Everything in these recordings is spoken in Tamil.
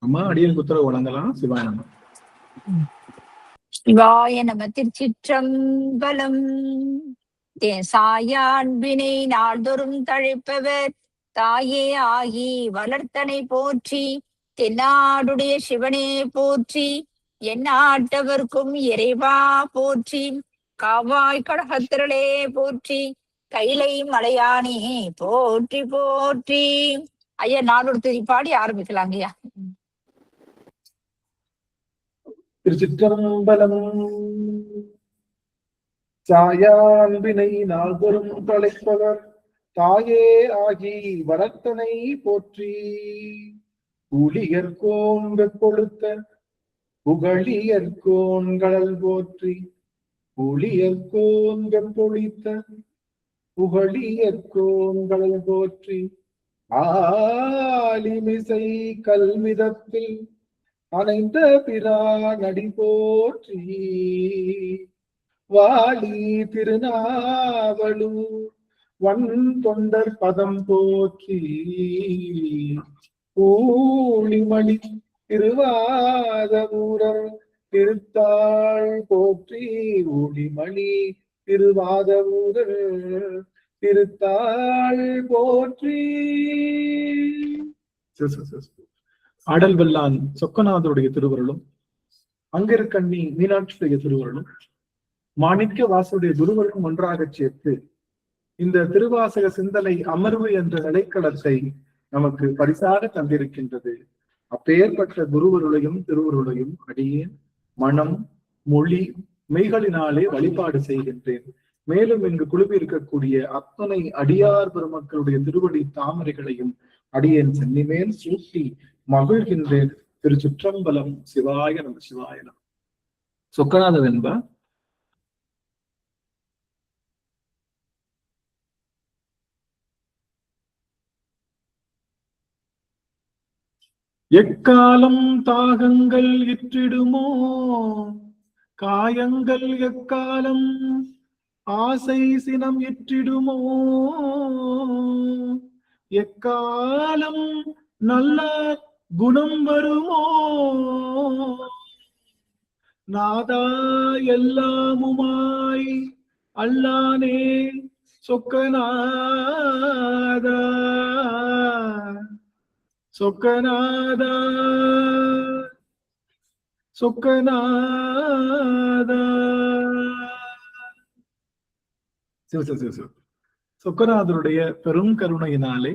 அம்மா அடியனுக்கு உத்தரவு வழங்கலாம். சிவாய நம. சிவாய நம. திருச்சிற்றம்பலம். சாயான்பினை நாள்தோறும் தழைப்பவர் தாயே ஆகி வளர்த்தனை போற்றி. தென்னாடுடைய சிவனே போற்றி. எந்நாட்டவர்க்கும் இறைவா போற்றி. காவாய் கடகத்திரளே போற்றி. கைலை மலையானே போற்றி போற்றி. ஐயா நானூறு திருப்பாடி ஆரம்பிக்கலாங்க ஐயா. திருச்சிற்றம்பலம். சாயான்பினை நாள்தோறும் தழைப்பவர் தாயே ஆகி வளர்த்தனை போற்றி. புலியர்கோன் வெப்பொழுத்த புகழியர்கோன் கடல் போற்றி. புலியர்கோன் வெப்பொழித்த புகழியர்கோன் கடல் போற்றி. ஆலிமிசை கல்மிதத்தில் அணைந்த பிரானடி போற்றி. வாலி திருநாவலூர் வன் தொண்டர் பதம் போற்றி. ஊழிமணி திருவாதவூரர் திருத்தாள் போற்றி. ஊழிமணி திருவாதவூரர் திருத்தாள் போற்றி. ஆடல் வல்லான் சொக்கநாதருடைய திருவருளும், அங்கிருக்கண்ணி மீனாட்சியுடைய திருவருளும், மாணிக்க வாசனுடைய குருவருளும் ஒன்றாக சேர்த்து இந்த திருவாசக சிந்தனை அமர்வு என்ற நிலைக்களத்தை நமக்கு பரிசாக தந்திருக்கின்றது. அப்பேற்பட்ட குருவருளையும் திருவருளையும் அடியேன் மனம் மொழி மெய்களினாலே வழிபாடு செய்கின்றேன். மேலும் இங்கு குழுவி இருக்கக்கூடிய அத்தனை அடியார் பெருமக்களுடைய திருவடி தாமரைகளையும் அடியேன் சென்னிமேல் சூட்டி மகிழ்கின்றேன். திருச்சிற்றம்பலம். சிவாய நம. சிவாய நம. சொக்கநாத வெண்பா. எக்காலம் தாகங்கள் இற்றிடுமோ காயங்கள், எக்காலம் ஆசை சினம் இற்றிடுமோ, எக்காலம் நல்ல குணம் வருமோ, நாதா எல்லாமுமாய் அல்லானே சொக்கநாதா. சொக்கநாதா சொக்கநாதா. சொக்கநாதருடைய பெரும் கருணையினாலே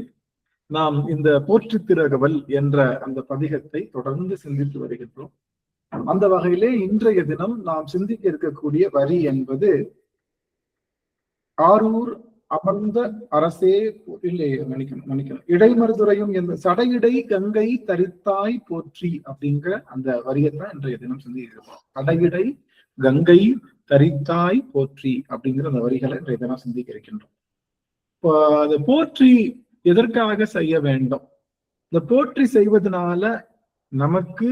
நாம் இந்த போற்றி திரகவல் என்ற அந்த பதிகத்தை தொடர்ந்து சிந்தித்து வருகின்றோம். அந்த வகையிலே இன்றைய தினம் நாம் சிந்திக்க இருக்கக்கூடிய வரி என்பது ஆரூர் அமர்ந்த அரசே இல்லை மன்னிக்கணும் இடைமருதுரையும் என்ற சடையிடை கங்கை தரித்தாய் போற்றி அப்படிங்கிற அந்த வரியத்தான் இன்றைய தினம் சிந்திக்கிறோம். சடையிடை கங்கை தரித்தாய் போற்றி அப்படிங்கிற அந்த வரிகளை இன்றைய தினம் சிந்திக்க இருக்கின்றோம். இப்போ அதை போற்றி எதற்காக செய்ய வேண்டும்? இந்த போற்றி செய்வதனால நமக்கு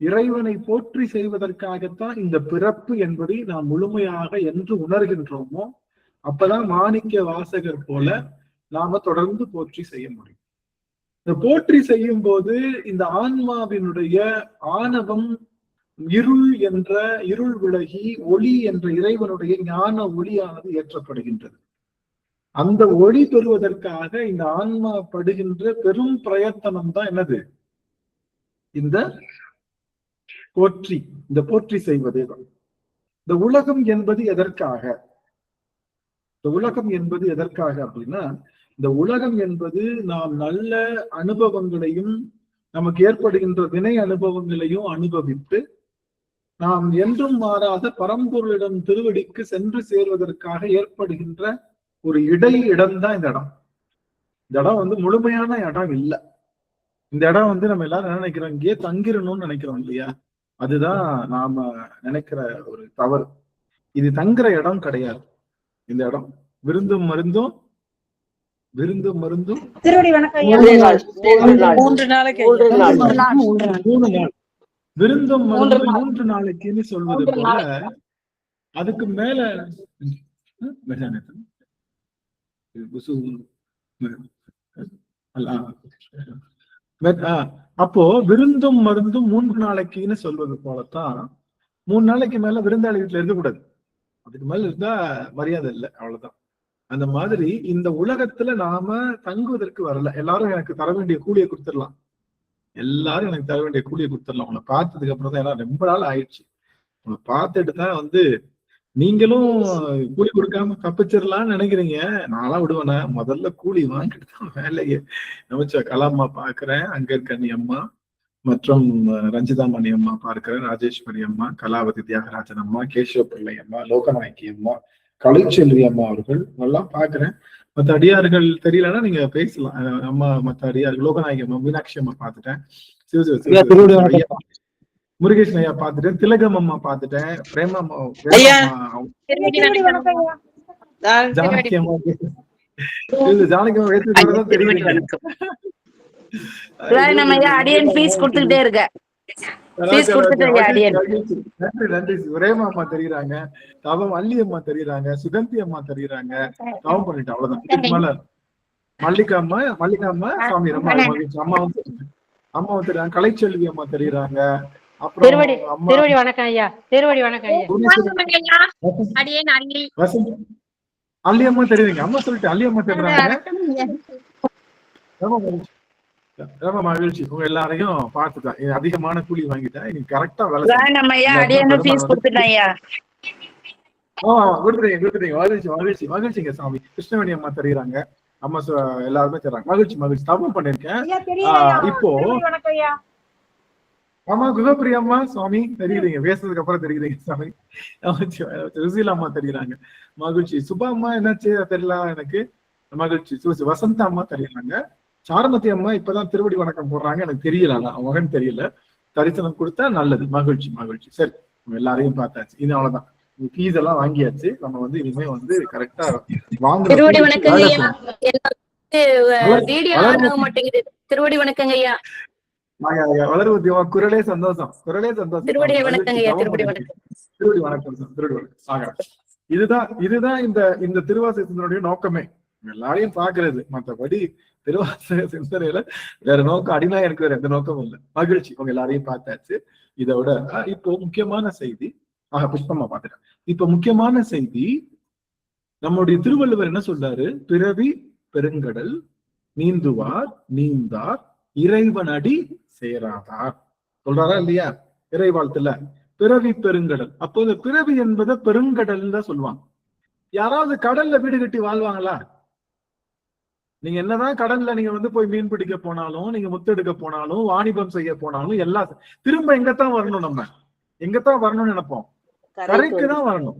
இறைவனை போற்றி செய்வதற்காகத்தான் இந்த பிறப்பு என்பதை நாம் முழுமையாக என்று உணர்கின்றோமோ அப்பதான் மாணிக்க வாசகர் போல நாம தொடர்ந்து போற்றி செய்ய முடியும். இந்த போற்றி செய்யும் போது இந்த ஆன்மாவினுடைய ஆணவம் இருள் விலகி ஒளி என்ற இறைவனுடைய ஞான ஒளியானது ஏற்றப்படுகின்றது. அந்த ஒளி பெறுவதற்காக இந்த ஆன்மா படுகின்ற பெரும் பிரயத்தனம் தான் என்னது? இந்த போற்றி செய்வதே தான். இந்த உலகம் என்பது எதற்காக? இந்த உலகம் என்பது எதற்காக அப்படின்னா, இந்த உலகம் என்பது நாம் நல்ல அனுபவங்களையும் நமக்கு ஏற்படுகின்ற வினை அனுபவங்களையும் அனுபவித்து நாம் என்றும் மாறாத பரம்பொருளிடம் திருவடிக்கு சென்று சேர்வதற்காக ஏற்படுகின்ற ஒரு இடம்தான் இந்த இடம். இந்த இடம் முழுமையான இடம் இல்லை. இந்த இடம் நம்ம எல்லாரும் என்ன நினைக்கிறோம்? இங்கேயே தங்கிரணும்னு நினைக்கிறோம் இல்லையா? அதுதான் நாம நினைக்கிற ஒரு தவறு. இது தங்குற இடம் கிடையாது. இந்த இடம் விருந்தும் மருந்தும் விருந்தும் மருந்தும் 3 நாளைக்குன்னு சொல்வது போல அதுக்கு மேல அப்போ விருந்தும் மருந்தும் 3 நாளைக்குன்னு சொல்வது போலத்தான் 3 நாளைக்கு மேல விருந்தாளி வீட்டுல இருக்கக்கூடாது. அதுக்கு மேல இருந்தா மரியாதை இல்லை, அவ்வளவுதான். அந்த மாதிரி இந்த உலகத்துல நாம தங்குவதற்கு வரல. எல்லாரும் எனக்கு தர வேண்டிய கூலியை கொடுத்துடலாம், எல்லாரும் எனக்கு தர வேண்டிய கூலியை கொடுத்துடலாம். உன்னை பார்த்ததுக்கு அப்புறம் தான், ஏன்னா ரொம்ப நாள் ஆயிடுச்சு, உன்னை பார்த்துட்டு தான் நீங்களும் கூலி கொடுக்காம தப்பிச்சிடலாம்னு நினைக்கிறீங்க. நான்லாம் விடுவேனா? முதல்ல கூலி வாங்கிட்டு தான் வேலையை. நமச்ச கலாம்மா பாக்குறேன், அங்க இருக்க அம்மா மற்றும் ரஞ்சிதாமணி அம்மா பார்க்கிறேன், ராஜேஸ்வரி அம்மா, கலாவதி தியாகராஜன் அம்மா, கேசவ பிள்ளை அம்மா, லோகநாயக்கி அம்மா, கலைச்செல்வி அம்மா அவர்கள் நல்லா பாக்குறேன். மற்ற அடியார்கள் தெரியலன்னா நீங்க பேசலாம். அம்மா மற்ற அடியார்கள் லோகநாயகி அம்மா, மீனாட்சி அம்மா பாத்துட்டேன், முருகேஷன் ஐயா பாத்துட்டேன், திலகம் அம்மா பாத்துட்டேன், பிரேமா அம்மா, ஜானகி அம்மா, ஜானகி அம்மா தெரியும். ரேமா அம்மா தெரியுறாங்க, தவம் அல்லி அம்மா தெரியுறாங்க, சுகந்தி அம்மா தெரியுறாங்க, தவம் பண்ணிட்டு அவ்வளவுதான். மல்லிகா அம்மா சுவாமி அம்மா தெரியுறாங்க, கலைச்செல்வி அம்மா தெரியுறாங்க. அப்புறம் வணக்கம் ஐயா, அல்லி அம்மா தெரியுறீங்க, அம்மா சொல்லிட்டு அல்லி அம்மா தெரியுறாங்க. ரொம்ப மகிழ்ச்சி, உங்க எல்லாரையும் பார்த்துட்டேன். அதிகமான கூலி வாங்கிட்டேன், நீங்க கரெக்டா மகிழ்ச்சிங்க சாமி. கிருஷ்ணவேணி அம்மா தெரியுறாங்க, அம்மா எல்லாருமே தெரியுறாங்க. மகிழ்ச்சி தவம் பண்ணிருக்கேன். இப்போ ஆமா குகப்பிரியா அம்மா சுவாமி தெரியுறீங்க, பேசுறதுக்கு அப்புறம் தெரியுறீங்க சாமி. ருசிலா அம்மா தெரியுறாங்க, மகிழ்ச்சி. சுபா அம்மா என்னாச்சு தெரியல எனக்கு, மகிழ்ச்சி. வசந்தா அம்மா தெரியுறாங்க, சாரமதி அம்மா இப்பதான் திருவடி வணக்கம் போடுறாங்க, எனக்கு தெரியல, மகன் தெரியல, தரிசனம் கொடுத்தா நல்லது. மகிழ்ச்சி. சரி, எல்லாரையும் பார்த்தாச்சு, இது அவ்வளவுதான். ஃபீஸ் எல்லாம் வாங்கியாச்சு. நம்ம இனிமே கரெக்டா வாங்க. திருவடி வணக்கங்க ஐயா. வளர்வதி குரலே சந்தோஷம். திருவடி வணக்கம். இதுதான் இந்த திருவாசகத்தினுடைய நோக்கமே, எல்லாரையும் பாக்குறது. மற்றபடி திருவாசக சிந்தனையில வேற நோக்கம், அடினா எனக்கு வேற எந்த நோக்கமும் இல்லை. மகிழ்ச்சி, உங்க எல்லாரையும் பார்த்தாச்சு. இதோட இப்போ முக்கியமான செய்தி, புஷ்பமா பாத்துட்டேன். இப்ப முக்கியமான செய்தி, நம்முடைய திருவள்ளுவர் என்ன சொல்றாரு? பிறவி பெருங்கடல் நீந்துவார் நீந்தார் இறைவனடி சேராதார் சொல்றாரா இல்லையா? இறைவாழ்த்துல பிறவி பெருங்கடல். அப்போ இந்த பிறவி என்பதை பெருங்கடல் தான் சொல்லுவாங்க. யாராவது கடல்ல வீடு கட்டி வாழ்வாங்களா? நீங்க என்னதான் கடல்ல நீங்க போய் மீன் பிடிக்க போனாலும், நீங்க முத்தெடுக்க போனாலும், வாணிபம் செய்ய போனாலும், எல்லாம் திரும்ப எங்கத்தான் வரணும்? நம்ம எங்கத்தான் வரணும்னு நினைப்போம்? கரைக்கு தான் வரணும்.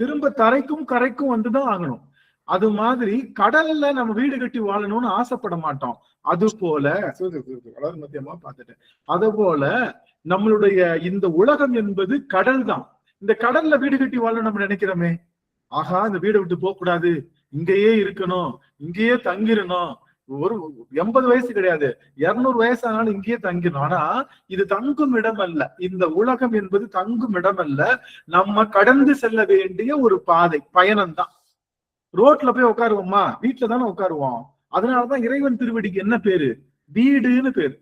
திரும்ப தரைக்கும் கரைக்கும் வந்துதான் ஆகணும். அது மாதிரி கடல்ல நம்ம வீடு கட்டி வாழணும்னு ஆசைப்பட மாட்டோம். அது போல மத்தியமா பார்த்துட்டேன். அது போல நம்மளுடைய இந்த உலகம் என்பது கடல் தான். இந்த கடல்ல வீடு கட்டி வாழணும் நம்ம நினைக்கிறோமே, ஆகா இந்த வீடை விட்டு போக கூடாது, இங்கேயே இருக்கணும், இங்கேயே தங்கிடணும். ஒரு 80 வயசு கிடையாது, 200 வயசானாலும் இங்கேயே தங்கிடணும். ஆனா இது தங்கும் இடம் அல்ல. இந்த உலகம் என்பது தங்கும் இடம் அல்ல. நம்ம கடந்து செல்ல வேண்டிய ஒரு பாதை, பயணம் தான். ரோட்ல போய் உட்காருவோமா? வீட்டுல தானே உட்காருவோம். அதனாலதான் இறைவன் திருவடிக்கு என்ன பேரு? வீடுன்னு பேரு.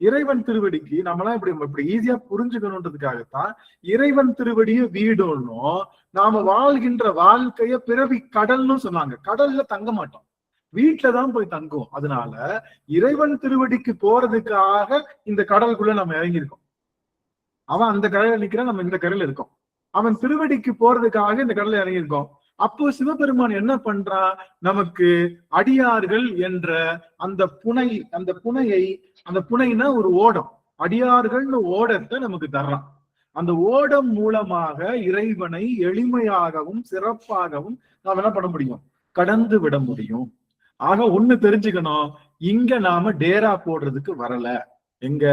இறைவன் திருவடிக்கு நம்மளாம் இப்படி ஈஸியா புரிஞ்சுக்கணுன்றதுக்காகத்தான் இறைவன் திருவடிய வீடுன்னும், நாம வாழ்கின்ற வாழ்க்கைய பிறவி கடல்னு சொன்னாங்க. கடல்ல தங்க மாட்டோம், வீட்டுலதான் போய் தங்குவோம். அதனால இறைவன் திருவடிக்கு போறதுக்காக இந்த கடலுக்குள்ள நம்ம இறங்கியிருக்கோம். அவன் அந்த கடல்ல நிக்கிறான், நம்ம இந்த கடல்ல இருக்கோம். அவன் திருவடிக்கு போறதுக்காக இந்த கடல்ல இறங்கியிருக்கோம். அப்போ சிவபெருமான் என்ன பண்றான்? நமக்கு அடியார்கள் என்ற அந்த புனைனா ஒரு ஓடம், அடியார்கள்னு ஓடத்தை நமக்கு தர்றான். அந்த ஓடம் மூலமாக இறைவனை எளிமையாகவும் சிறப்பாகவும் நாம் என்ன பண்ண முடியும்? கடந்து விட முடியும். ஆக ஒண்ணு தெரிஞ்சுக்கணும், இங்க நாம டேரா போடுறதுக்கு வரல. எங்க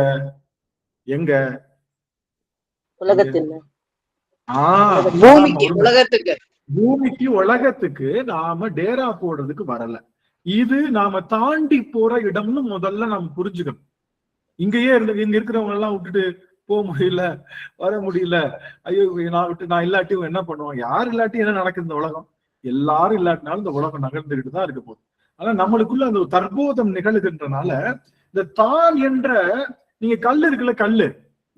பூமிக்கு உலகத்துக்கு நாம டேரா போடுறதுக்கு வரல. இது நாம தாண்டி போற இடம்னு முதல்ல நாம புரிஞ்சுக்கணும். இங்கேயே இங்க இருக்கிறவங்க எல்லாம் விட்டுட்டு போக முடியல, வர முடியல, ஐயோ நான் இல்லாட்டியும் என்ன பண்ணுவோம்? யார் இல்லாட்டி என்ன நடக்குது? இந்த உலகம் எல்லாரும் இல்லாட்டினாலும் இந்த உலகம் நகர்ந்துகிட்டு தான் இருக்க போகுது. ஆனா நம்மளுக்குள்ள அந்த தற்போதம் நிகழ்கின்றனால இந்த தான் என்ற நீங்க கல்லு இருக்குல்ல, கல்லு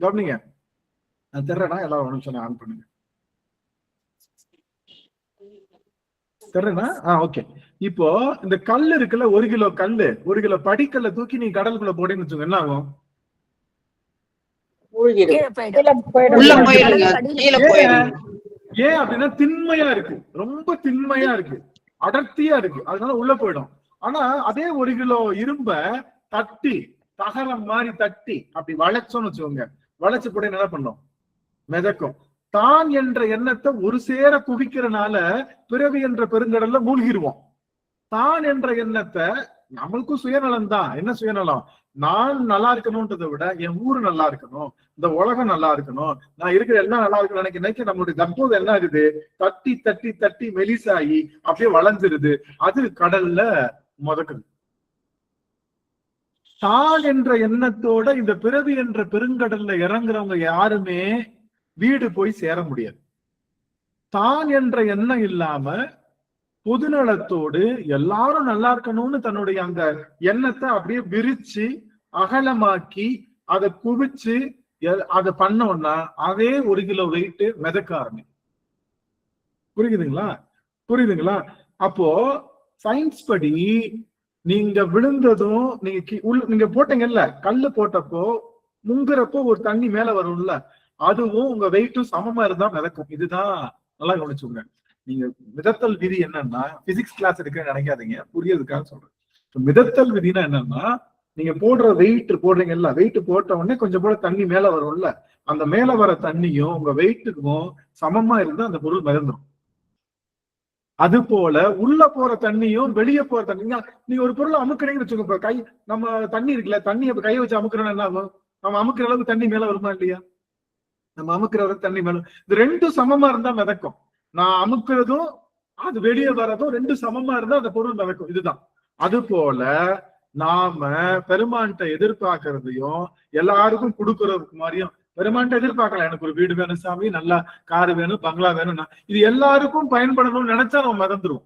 கவனிங்க, நான் தெரியறேன்னா எல்லாரும் ஒரு நிமிஷம் ஆன் பண்ணுங்க. தெரியறேன்னா ஓகே. இப்போ இந்த கல்லு இருக்குல்ல, 1 கிலோ கல்லு, 1 கிலோ படிக்கல்ல தூக்கி நீ கடலுக்குள்ள போடேன்னு வச்சுக்கோங்க, என்ன ஆகும்? ஏன் அப்படின்னா திண்மையா இருக்கு, ரொம்ப திண்மையா இருக்கு, அடர்த்தியா இருக்கு, அதனால உள்ள போயிடும். ஆனா அதே 1 கிலோ இரும்ப தட்டி தகரம் மாதிரி தட்டி அப்படி வளைச்சோம்னு வச்சுக்கோங்க, வளைச்சு போட என்ன பண்ணும்? மிதக்கும். தான் என்ற எண்ணத்தை ஒரு சேர குவிக்கிறனால பிறவி என்ற பெருங்கடல்ல மூழ்கிடுவோம். தான் என்ற எண்ணத்தை, நம்மளுக்கும் சுயநலம் தான். என்ன சுயநலம்? நான் நல்லா இருக்கணும்ன்றதை விட என் ஊரு நல்லா இருக்கணும், இந்த உலகம் நல்லா இருக்கணும், நான் இருக்கிற எல்லாம் நல்லா இருக்கணும் நினைக்க நம்மளுடைய தற்போது என்ன இருக்குது? தட்டி தட்டி தட்டி மெலிசாயி அப்படியே வளைஞ்சிருது, அது கடல்ல முதக்குது. தான் என்ற எண்ணத்தோட இந்த பிறவி என்ற பெருங்கடல்ல இறங்குறவங்க யாருமே வீடு போய் சேர முடியாது. தான் என்ற எண்ணம் இல்லாம பொதுநலத்தோடு எல்லாரும் நல்லா இருக்கணும்னு தன்னுடைய அந்த எண்ணத்தை அப்படியே விரிச்சு அகலமாக்கி அதை குவிச்சு அதை பண்ணோம்னா அதே 1 கிலோ வெயிட் மிதக்க ஆரம்பிக்கும். புரியுதுங்களா? புரியுதுங்களா? அப்போ சயின்ஸ் படி நீங்க விழுந்ததும் நீங்க போட்டீங்கல்ல, கல்லு போட்டப்போ முங்குறப்போ ஒரு தண்ணி மேல வரும்ல, அதுவும் உங்க வெயிட்டும் சமமா இருந்தா மிதக்கும். இதுதான் நல்லா கவனிச்சுங்க. நீங்க மிதத்தல் விதி என்னன்னா, பிசிக்ஸ் கிளாஸ் இருக்குன்னு நினைக்காதீங்க, புரியறதுக்காக சொல்றேன். மிதத்தல் விதினா என்னன்னா, நீங்க போடுற வெயிட் போடுறீங்கல்ல, வெயிட் போட்ட உடனே கொஞ்சம் போல தண்ணி மேல வரும்ல, அந்த மேல வர தண்ணியும் உங்க வெயிட்டுக்கும் சமமா இருந்தா அந்த பொருள் மிதந்துடும். அது போல உள்ள போற தண்ணியும் வெளியே போற தண்ணி, நீங்க ஒரு பொருளை அமுக்குறீங்கன்னு வச்சுக்கோங்க, கை நம்ம தண்ணி இருக்குல்ல, தண்ணியை கையை வச்சு அமுக்குறோம்னா என்ன ஆகும்? நம்ம அமுக்குற அளவுக்கு தண்ணி மேல வருமா இல்லையா? நம்ம அமுக்குற அளவுக்கு தண்ணி மேல, இது ரெண்டும் சமமா இருந்தா மிதக்கும். நான் அமுக்குறதும் அது வெளியே வர்றதும் ரெண்டும் சமமா இருந்தா அந்த பொருள் மிதக்கும். இதுதான். அது போல நாம பெருமான்கிட்ட எதிர்பார்க்கறதையும் எல்லாருக்கும் கொடுக்கறதுக்கு மாதிரியும், பெருமான்கிட்ட எதிர்பார்க்கலாம், எனக்கு ஒரு வீடு வேணும் சாமி, நல்லா காரு வேணும், பங்களா வேணும்னா இது எல்லாருக்கும் பயன்படணும்னு நினைச்சா நம்ம மிதந்துருவோம்,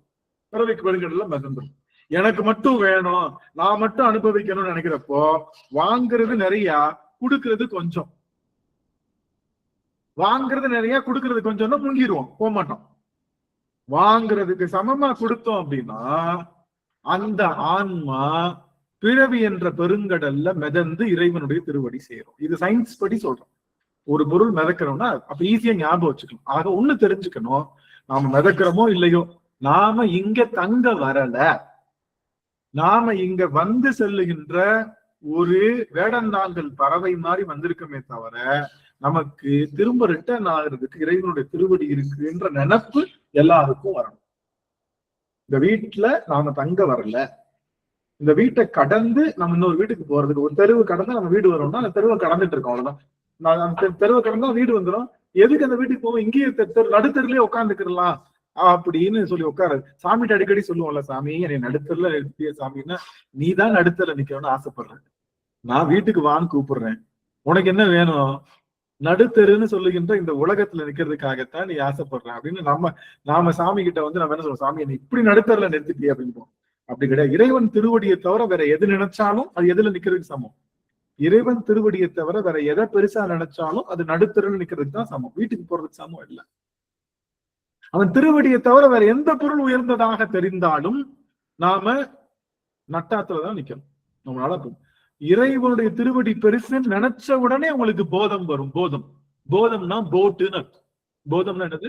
பிறவிக்கு பெருங்கடல்ல மிதந்துரும். எனக்கு மட்டும் வேணும், நான் மட்டும் அனுபவிக்கணும்னு நினைக்கிறப்போ வாங்குறது நிறைய, கொடுக்கறது கொஞ்சம். வாங்குறது நிறைய, கொடுக்கறது கொஞ்சம்னா முங்கிடுவோம், போக மாட்டோம். வாங்குறதுக்கு சமமா கொடுத்தோம் அப்படின்னா அந்த ஆன்மா பிறவி என்ற பெருங்கடல்ல மிதந்து இறைவனுடைய திருவடி சேரும். இது சயின்ஸ் படி சொல்றோம். ஒரு பொருள் மிதக்கிறோம்னா அப்ப ஈஸியா ஞாபகம் வச்சுக்கணும். ஆக ஒண்ணு தெரிஞ்சுக்கணும், நாம மிதக்கிறோமோ இல்லையோ, நாம இங்க தங்க வரல, நாம இங்க வந்து செல்லுகின்ற ஒரு வேடந்தாங்கல் பறவை மாதிரி வந்திருக்கமே தவிர நமக்கு திரும்ப ரிட்டர்ன் ஆகுறதுக்கு இறைவனுடைய திருவடி இருக்குன்ற நினைப்பு எல்லாருக்கும் வரணும். இந்த வீட்டுல நாம தங்க வரல, இந்த வீட்டை கடந்து நம்ம இன்னொரு வீட்டுக்கு போறதுக்கு, ஒரு தெருவு கடந்து நம்ம வீடு வரோம்னா அந்த தெருவை கடந்துட்டு இருக்கோம், அவ்வளவுதான். நான் அந்த தெருவை கடந்தா வீடு வந்துடும். எதுக்கு அந்த வீட்டுக்கு போவோம்? இங்கேயே நடுத்தருலயே உட்காந்துக்கலாம் அப்படின்னு சொல்லி உட்காரு. சாமிகிட்ட அடிக்கடி சொல்லுவோம்ல, சாமி என்னை நடுத்தருல நிறுத்திய சாமின்னா, நீ தான் நடுத்தருல நிக்கணும்னு ஆசைப்படுறேன், நான் வீட்டுக்கு வான்னு கூப்பிடுறேன், உனக்கு என்ன வேணும்? நடுத்தருன்னு சொல்லுகின்ற இந்த உலகத்துல நிக்கிறதுக்காகத்தான் நீ ஆசைப்படுற அப்படின்னு நாம சாமி கிட்ட வந்து நம்ம என்ன சொல்றோம்? சாமி என்னை இப்படி நடுத்தருல நிறுத்திட்டியே அப்படின்னு. அப்படி கிடையாது. இறைவன் திருவடியை தவிர வேற எது நினைச்சாலும் அது எதுல நிக்கிறதுக்கு சமம். இறைவன் திருவடியை தவிர வேற எதை பெருசா நினைச்சாலும் அது நடுத்தருன்னு நிக்கிறதுக்கு தான் சமம், வீட்டுக்கு போறதுக்கு சமம் இல்லை. அவன் திருவடியை தவிர வேற எந்த பொருள் உயர்ந்ததாக தெரிந்தாலும் நாம நட்டாத்துலதான் நிக்கணும். நம்மளால இறைவனுடைய திருவடி பெருசுன்னு நினைச்ச உடனே உங்களுக்கு போதம் வரும். போதம்னா போட்டுன்னு அர்த்தம். போதம்னா என்னது?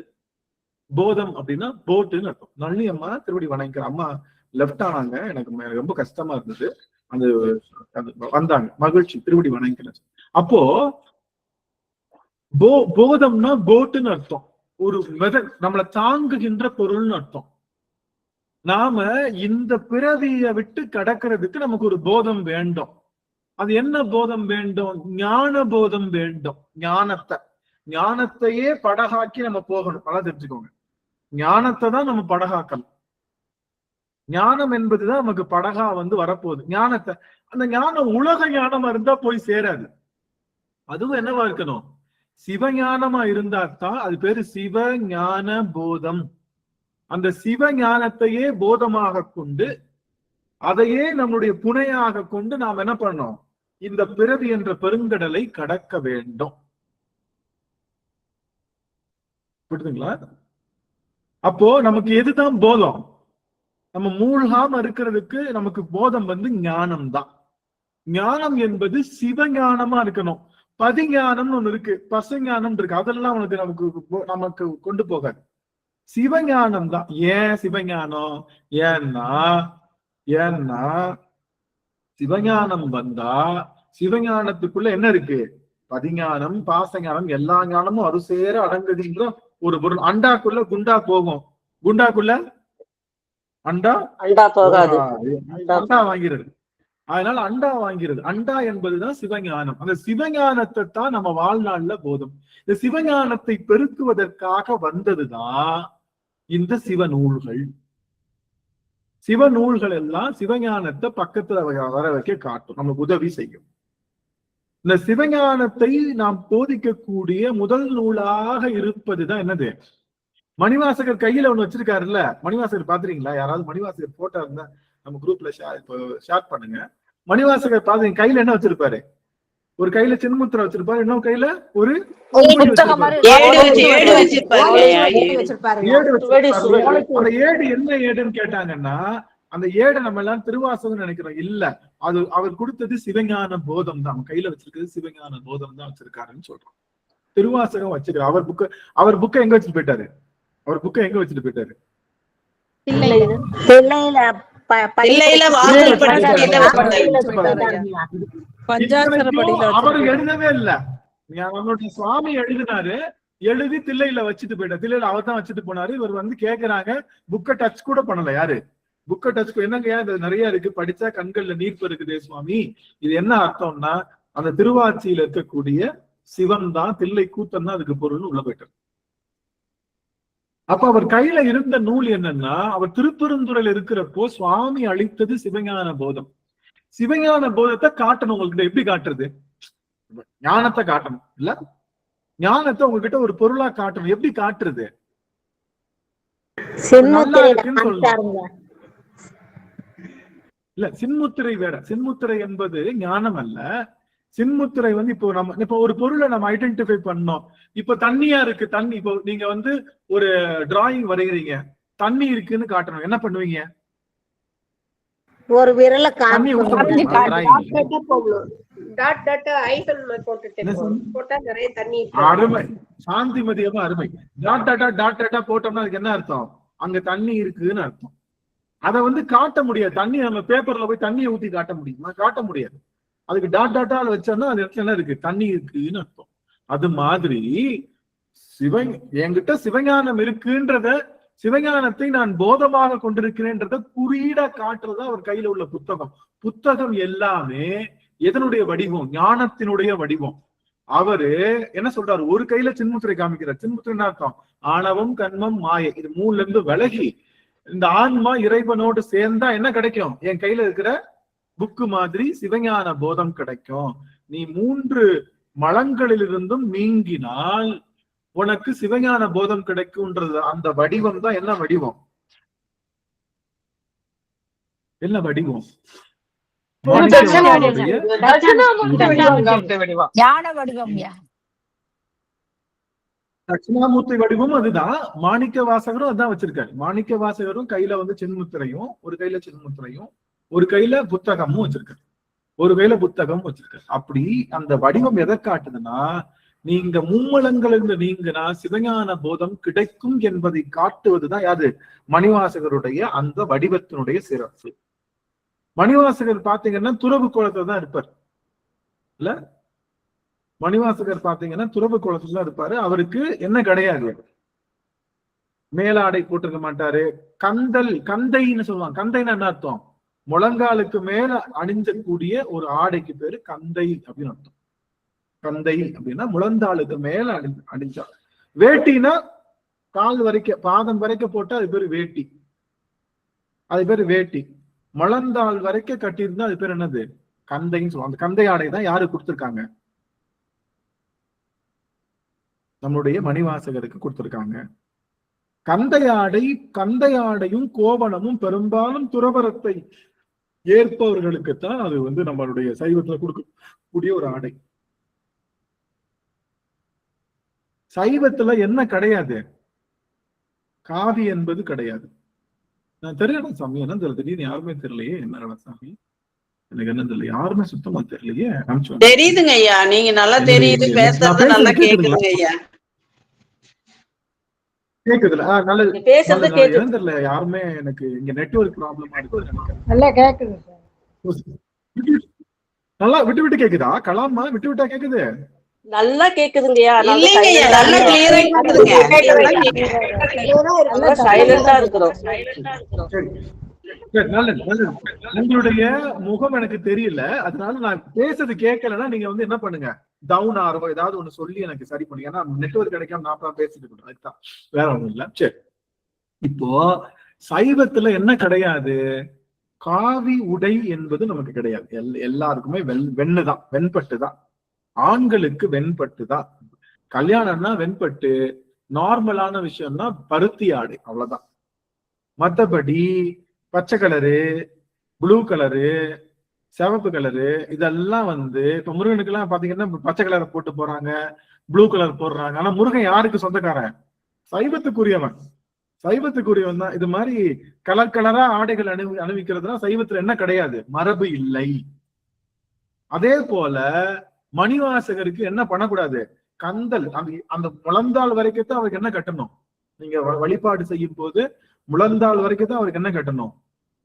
போதம் அப்படின்னா போட்டுன்னு அர்த்தம். நளினி அம்மா திருவடி வணங்கிக்கிற அம்மா லெப்ட் ஆனாங்க, எனக்கு ரொம்ப கஷ்டமா இருந்தது, அந்த வந்தாங்க, மகிழ்ச்சி, திருவடி வணங்கிக்கிறது. அப்போ போதம்னா போட்டுன்னு அர்த்தம், ஒரு நம்மளை தாங்குகின்ற பொருள்னு அர்த்தம். நாம இந்த பிறவியை விட்டு கடக்கிறதுக்கு நமக்கு ஒரு போதம் வேண்டும். அது என்ன போதம் வேண்டும்? ஞான போதம் வேண்டும். ஞானத்தையே படகாக்கி நம்ம போகணும். நல்லா தெரிஞ்சுக்கோங்க, ஞானத்தை தான் நம்ம படகாக்கணும். ஞானம் என்பதுதான் நமக்கு படகா வந்து வரப்போகுது. ஞானத்தை, அந்த ஞானம் உலக ஞானமா இருந்தா போய் சேராது. அதுவும் என்னவா இருக்கணும்? சிவஞானமா இருந்தா தான் அது பேரு சிவ ஞான போதம். அந்த சிவ ஞானத்தையே போதமாக கொண்டு அதையே நம்முடைய புனையாக கொண்டு நாம் என்ன பண்ணோம்? இந்த பிறவி என்ற பெருங்கடலை கடக்க வேண்டும். புரியுதுங்களா? அப்போ நமக்கு எதுதான் போதம்? நம்ம மூழ்காம இருக்கிறதுக்கு நமக்கு போதம் ஞானம் தான். ஞானம் என்பது சிவஞானமா இருக்கணும். பதிஞானம்னு ஒண்ணு இருக்கு, பசுஞானம் இருக்கு, அதெல்லாம் நமக்கு கொண்டு போகாது. சிவஞானம் தான். ஏன் சிவஞானம்? ஏன்னா சிவஞானம் வந்தா சிவஞானத்துக்குள்ள என்ன இருக்கு? பதிஞானம், பாசஞானம், எல்லா ஞானமும் அரு சேர அடங்குகின்ற ஒரு பொருள். அண்டாக்குள்ள குண்டா போகும், குண்டாக்குள்ள அண்டா போகாது, அண்டா வாங்கிறது. அதனால அண்டா வாங்கிறது. அண்டா என்பதுதான் சிவஞானம். அந்த சிவஞானத்தை தான் நம்ம வாழ்நாள்ல போதும். இந்த சிவஞானத்தை பெருக்குவதற்காக வந்ததுதான் இந்த சிவநூல்கள். சிவநூல்கள் எல்லாம் சிவஞானத்தை பக்கத்துல வர வைக்க காட்டும், நமக்கு உதவி செய்யும். இந்த சிவஞானத்தை நாம் போதிக்கக்கூடிய முதல் நூலாக இருப்பதுதான் என்னது? மணிவாசகர் கையில ஒண்ணு வச்சிருக்காருல்ல, மணிவாசகர் பாத்துறீங்களா? யாராவது மணிவாசகர் போட்டோ இருந்தா நம்ம குரூப்ல ஷேர் பண்ணுங்க. மணிவாசகர் பாத்தீங்க கையில என்ன வச்சிருப்பாரு? ஒரு கையில சின்முத்திரை வச்சிருப்பாரு, இன்னொரு கையில ஒரு அந்த ஏடு என்ன ஏடுன்னு கேட்டாங்கன்னா, அந்த ஏடை நம்ம எல்லாம் திருவாசகம் நினைக்கிறோம். இல்ல, அது அவர் கொடுத்தது சிவஞான போதம் தான். கையில வச்சிருக்கிறது சிவஞான போதம் தான் வச்சிருக்காருன்னு சொல்றோம். திருவாசகம் வச்சிருக்காரு. அவர் புக்கை எங்க வச்சுட்டு போயிட்டாரு? அவர் புக்கை எங்க வச்சுட்டு போயிட்டாரு? அவர் எழுதவே இல்ல. நம்மளுடைய சுவாமி எழுதினாரு, எழுதி தில்லையில வச்சுட்டு போயிட்டார். தில்லையில அவர் தான் வச்சுட்டு போனாரு. இவர் கேக்குறாங்க, புக்கை டச் கூட பண்ணல. யாரு புக்கை டச்? என்னங்க இது நிறைய இருக்கு, படிச்சா கண்கள்ல நீர் பெருக்குதே சுவாமி, இது என்ன அர்த்தம்னா அந்த திருவாச்சியில இருக்கக்கூடிய சிவன் தான், தில்லை கூத்தன் தான் அதுக்கு பொருள்னு உள்ள போயிட்டார். அப்ப அவர் கையில இருந்த நூல் என்னன்னா, அவர் திருப்பெருந்துறையில இருக்கிறப்போ சுவாமி அளித்தது சிவஞான போதம். சிவஞான போதத்தை காட்டணும் உங்ககிட்ட. எப்படி காட்டுறது? ஞானத்தை காட்டணும் இல்ல, ஞானத்தை உங்ககிட்ட ஒரு பொருளா காட்டணும். எப்படி காட்டுறது? இல்ல, சின்முத்திரை வேற. சின்முத்திரை என்பது ஞானம் அல்ல. சின்முத்திரை இப்போ ஒரு பொருளை நம்ம ஐடென்டிஃபை பண்ணோம். இப்ப தண்ணியா இருக்கு, தண்ணி. இப்போ நீங்க ஒரு டிராயிங் வரைகிறீங்க, தண்ணி இருக்குன்னு காட்டணும். என்ன பண்ணுவீங்க? ஒரு விரல தண்ணி அருமை, சாந்திமதியமா அருமை. டாட் போட்டோம்னா அதுக்கு என்ன அர்த்தம்? அங்க தண்ணி இருக்குன்னு அர்த்தம். அதை காட்ட முடியாது. தண்ணி நம்ம பேப்பர்ல போய் தண்ணியை ஊத்தி காட்ட முடியுமா? காட்ட முடியாது. அதுக்கு டாட்டால வச்சோம்னா அது இடத்துல என்ன இருக்கு? தண்ணி இருக்குன்னு அர்த்தம். அது மாதிரி என்கிட்ட சிவஞானம் இருக்குன்றத, சிவஞானத்தை நான் போதமாக கொண்டிருக்கிறேன்றத குறியீடா காட்டுறதா அவர் கையில உள்ள புத்தகம். புத்தகம் எல்லாமே எதனுடைய வடிவம்? ஞானத்தினுடைய வடிவம். அவரு என்ன சொல்றாரு? ஒரு கையில சின்முத்திரை காமிக்கிறார். சின்முத்திரை அர்த்தம் ஆணவம், கண்மம், மாயை. இது மூணுல இருந்து விலகி இந்த ஆன்மா இறைவனோடு சேர்ந்தா என்ன கிடைக்கும்? என் கையில இருக்கிற புக்கு மாதிரி சிவஞான போதம் கிடைக்கும். நீ 3 மலங்களிலிருந்தும் நீங்கினால் உனக்கு சிவஞான போதம் கிடைக்கும்ன்றது. அந்த வடிவம் தான் என்ன வடிவம்? என்ன வடிவம்? தட்சிணாமூர்த்தி வடிவம் அதுதான். மாணிக்க வாசகரும் அதான் வச்சிருக்காரு. மாணிக்க வாசகரும் கையில சின்முத்திரையும், ஒரு கையில சின்முத்திரையும், ஒரு கையில புத்தகமும் வச்சிருக்காரு. ஒரு கையில புத்தகம் வச்சிருக்காரு. அப்படி அந்த வடிவம் எதை காட்டுதுன்னா, நீங்க மும்மலங்களிலிருந்து நீங்கினா சிவஞான போதம் கிடைக்கும் என்பதை காட்டுவதுதான் யாது? மணிவாசகருடைய அந்த வடிவத்தினுடைய சிறப்பு. மணிவாசகர் பாத்தீங்கன்னா துறவு கோலத்துல தான் இருப்பார் இல்ல? மணிவாசகர் பாத்தீங்கன்னா துறவு கோலத்துல தான் இருப்பாரு. அவருக்கு என்ன கிடையாது? மேலாடை போட்டிருக்க மாட்டாரு. கந்தைன்னு சொல்லுவாங்க. கந்தைன்னு என்ன அர்த்தம்? முழங்காலுக்கு மேல அணிஞ்சக்கூடிய ஒரு ஆடைக்கு பேரு கந்தை அப்படின்னு அர்த்தம். கந்தை அப்படின்னா முழந்தாளுக்கு மேல அணிஞ்சா. வேட்டினா கால் வரைக்கும், பாதம் வரைக்கும் போட்டா அது பேரு வேட்டி. அது பேரு வேட்டி. முழந்தாள் வரைக்கும் கட்டியிருந்தா அது பேர் என்னது? கந்தைன்னு சொல்லுவாங்க. அந்த கந்தை ஆடை தான் யாரு கொடுத்திருக்காங்க? நம்மளுடைய மணிவாசகருக்கு கொடுத்திருக்காங்க. கந்தை ஆடையும் கோவணமும் பெரும்பாலும் துறவரத்தை ஏற்பவர்களுக்குத்தான் அது வந்து நம்மளுடைய சைவத்துல கொடுக்கக்கூடிய ஒரு ஆடை. சைவத்துல என்ன கிடையாது? காவி என்பது கிடையாது. நான் தெரியல சாமி, என்ன தெரியல, திடீர்னு யாருமே தெரியலையே, என்ன சாமி எனக்கு என்ன தெரியல, யாருமே சுத்தமா தெரியலையே. தெரியுதுங்க ஐயா, நீங்க நல்லா தெரியுது, பேசுறது நல்லா கேக்குதுங்க ஐயா. கேக்குதுல? நல்லது. பேசுறது கேக்குது. தெரியல, யாருமே எனக்கு இங்க நெட்வொர்க் ப்ராப்ளமா இருக்கு. நல்லா கேக்குது சார். நல்லா விட்டு விட்டு கேக்குதா? கலாமா விட்டு விட்டா கேக்குது? நல்லா கேக்குதுங்கய்யா. இல்லைங்கய்யா, நல்லா கிளியரா கேக்குதுங்க. நல்லா சைலண்டா இருக்கிறோம். உங்களுடைய முகம் எனக்கு தெரியல, அதனால நான் பேசுறது கேட்கலன்னா நீங்க வந்து என்ன பண்ணுங்க, டவுன் ஆர்வோ ஏதாவது ஒண்ணு சொல்லி எனக்கு சரி பண்ணுங்க. ஏன்னா நெட்வொர்க் கிடைக்காம நான் பேசிட்டு இருக்கேன், அதுதான், வேற ஒண்ணும் இல்ல. சரி, இப்போ சைவத்துல என்ன கிடையாது? காவி உடை என்பது நமக்கு கிடையாது. எல்லாருக்குமே வெண்ணுதான், வெண்பட்டு தான். ஆண்களுக்கு வெண்பட்டு தான். கல்யாணம்னா வெண்பட்டு, நார்மலான விஷயம்னா பருத்தி ஆடை, அவ்வளவுதான். மற்றபடி பச்சை கலரு, ப்ளூ கலரு, சிவப்பு கலரு, இதெல்லாம் வந்து இப்ப முருகனுக்கு எல்லாம் பாத்தீங்கன்னா பச்சை கலர் போட்டு போறாங்க, ப்ளூ கலர் போடுறாங்க. ஆனா முருகன் யாருக்கு சொந்தக்காரன்? சைவத்துக்குரியவன். சைவத்துக்குரியவன் தான். இது மாதிரி கலர் கலரா ஆடைகள் அணிவிக்கிறதுனா சைவத்துல என்ன கிடையாது? மரபு இல்லை. அதே போல மணிவாசகருக்கு என்ன பண்ணக்கூடாது? கந்தல், அந்த முழந்தாள் வரைக்கும் தான் அவருக்கு என்ன கட்டணும்? நீங்க வழிபாடு செய்யும் போது முழந்தாள் வரைக்கும் தான் அவருக்கு என்ன கட்டணும்?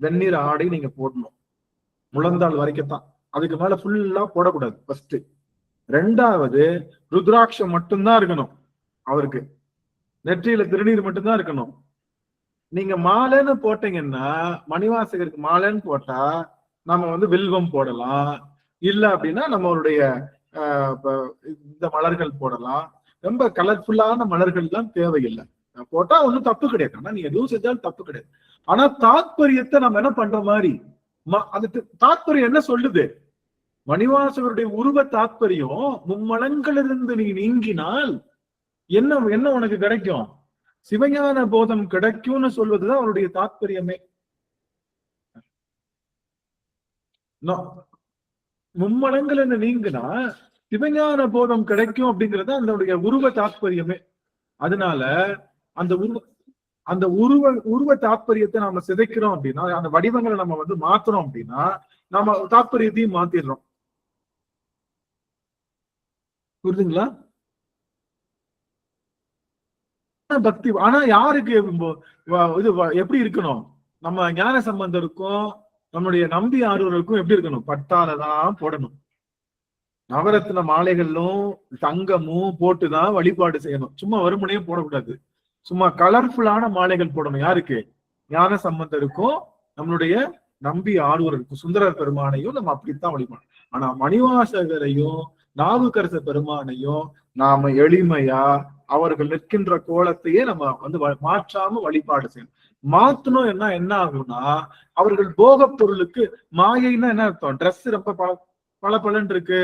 வெந்நீர் ஆடை நீங்க போடணும், முழந்தாள் வரைக்கும் தான். அதுக்கு மேல ஃபுல்லா போடக்கூடாது. ஃபர்ஸ்ட். ரெண்டாவது, ருத்ராட்சம் மட்டும்தான் இருக்கணும் அவருக்கு, நெற்றியில திருநீர் மட்டும்தான் இருக்கணும். நீங்க மாலைன்னு போட்டீங்கன்னா, மணிவாசகருக்கு மாலைன்னு போட்டா நம்ம வந்து வில்வம் போடலாம், இல்ல அப்படின்னா நம்மளுடைய இந்த மலர்கள் போடலாம். ரொம்ப கலர்ஃபுல்லான மலர்கள் தான் தேவையில்லை, போட்டா ஒன்னும் தப்பு கிடையாது. ஆனா நீங்க எதுவும் செஞ்சாலும் தப்பு கிடையாது. ஆனா தாத்பரியத்தை நம்ம என்ன பண்ற மாதிரி, அது தாத்பரியம் என்ன சொல்லுது? மணிவாசகருடைய உருவ தாத்பரியம், மும்மலங்களிலிருந்து நீ நீங்கினால் என்ன என்ன உனக்கு கிடைக்கும்? சிவஞான போதம் கிடைக்கும்னு சொல்வதுதான் அவருடைய தாத்பரியமே. மும்மலங்கள் நீங்கினா சிவஞான போதம் கிடைக்கும் அப்படிங்கிறது அதனுடைய உருவ தாத்பரியமே. அதனால அந்த உருவ தாத்பரியத்தை நாம சிதைக்கிறோம் அப்படின்னா, அந்த வடிவங்களை நம்ம வந்து மாத்துறோம் அப்படின்னா, நாம தாத்பரியத்தையும் மாத்திடுறோம். புரியுதுங்களா? பக்தி. ஆனா யாருக்கு இது எப்படி இருக்கணும்? நம்ம ஞான சம்பந்தருக்கும் நம்முடைய நம்பி ஆர்வருக்கும் எப்படி இருக்கணும்? பட்டாலதான் போடணும், நவரத்ன மாலைகளும் தங்கமும் போட்டுதான் வழிபாடு செய்யணும். சும்மா வறுமனையும் போடக்கூடாது, சும்மா கலர்ஃபுல்லான மாலைகள் போடணும். யாருக்கு? ஞான சம்பந்தருக்கும் நம்மளுடைய நம்பி ஆர்வருக்கும், சுந்தரர் பெருமானையும் நம்ம அப்படித்தான் வழிபாடு. ஆனா மணிவாசகரையும் நாவுக்கரச பெருமானையும் நாம எளிமையா அவர்கள் நிற்கின்ற கோலத்தையே நம்ம வந்து மாற்றாம வழிபாடு செய்யணும். மாத்தணும் என்ன ஆகும்னா, அவர்கள் போக பொருளுக்கு மாயைன்னா என்ன அர்த்தம்? ட்ரெஸ் ரொம்ப பல பலன் இருக்கு.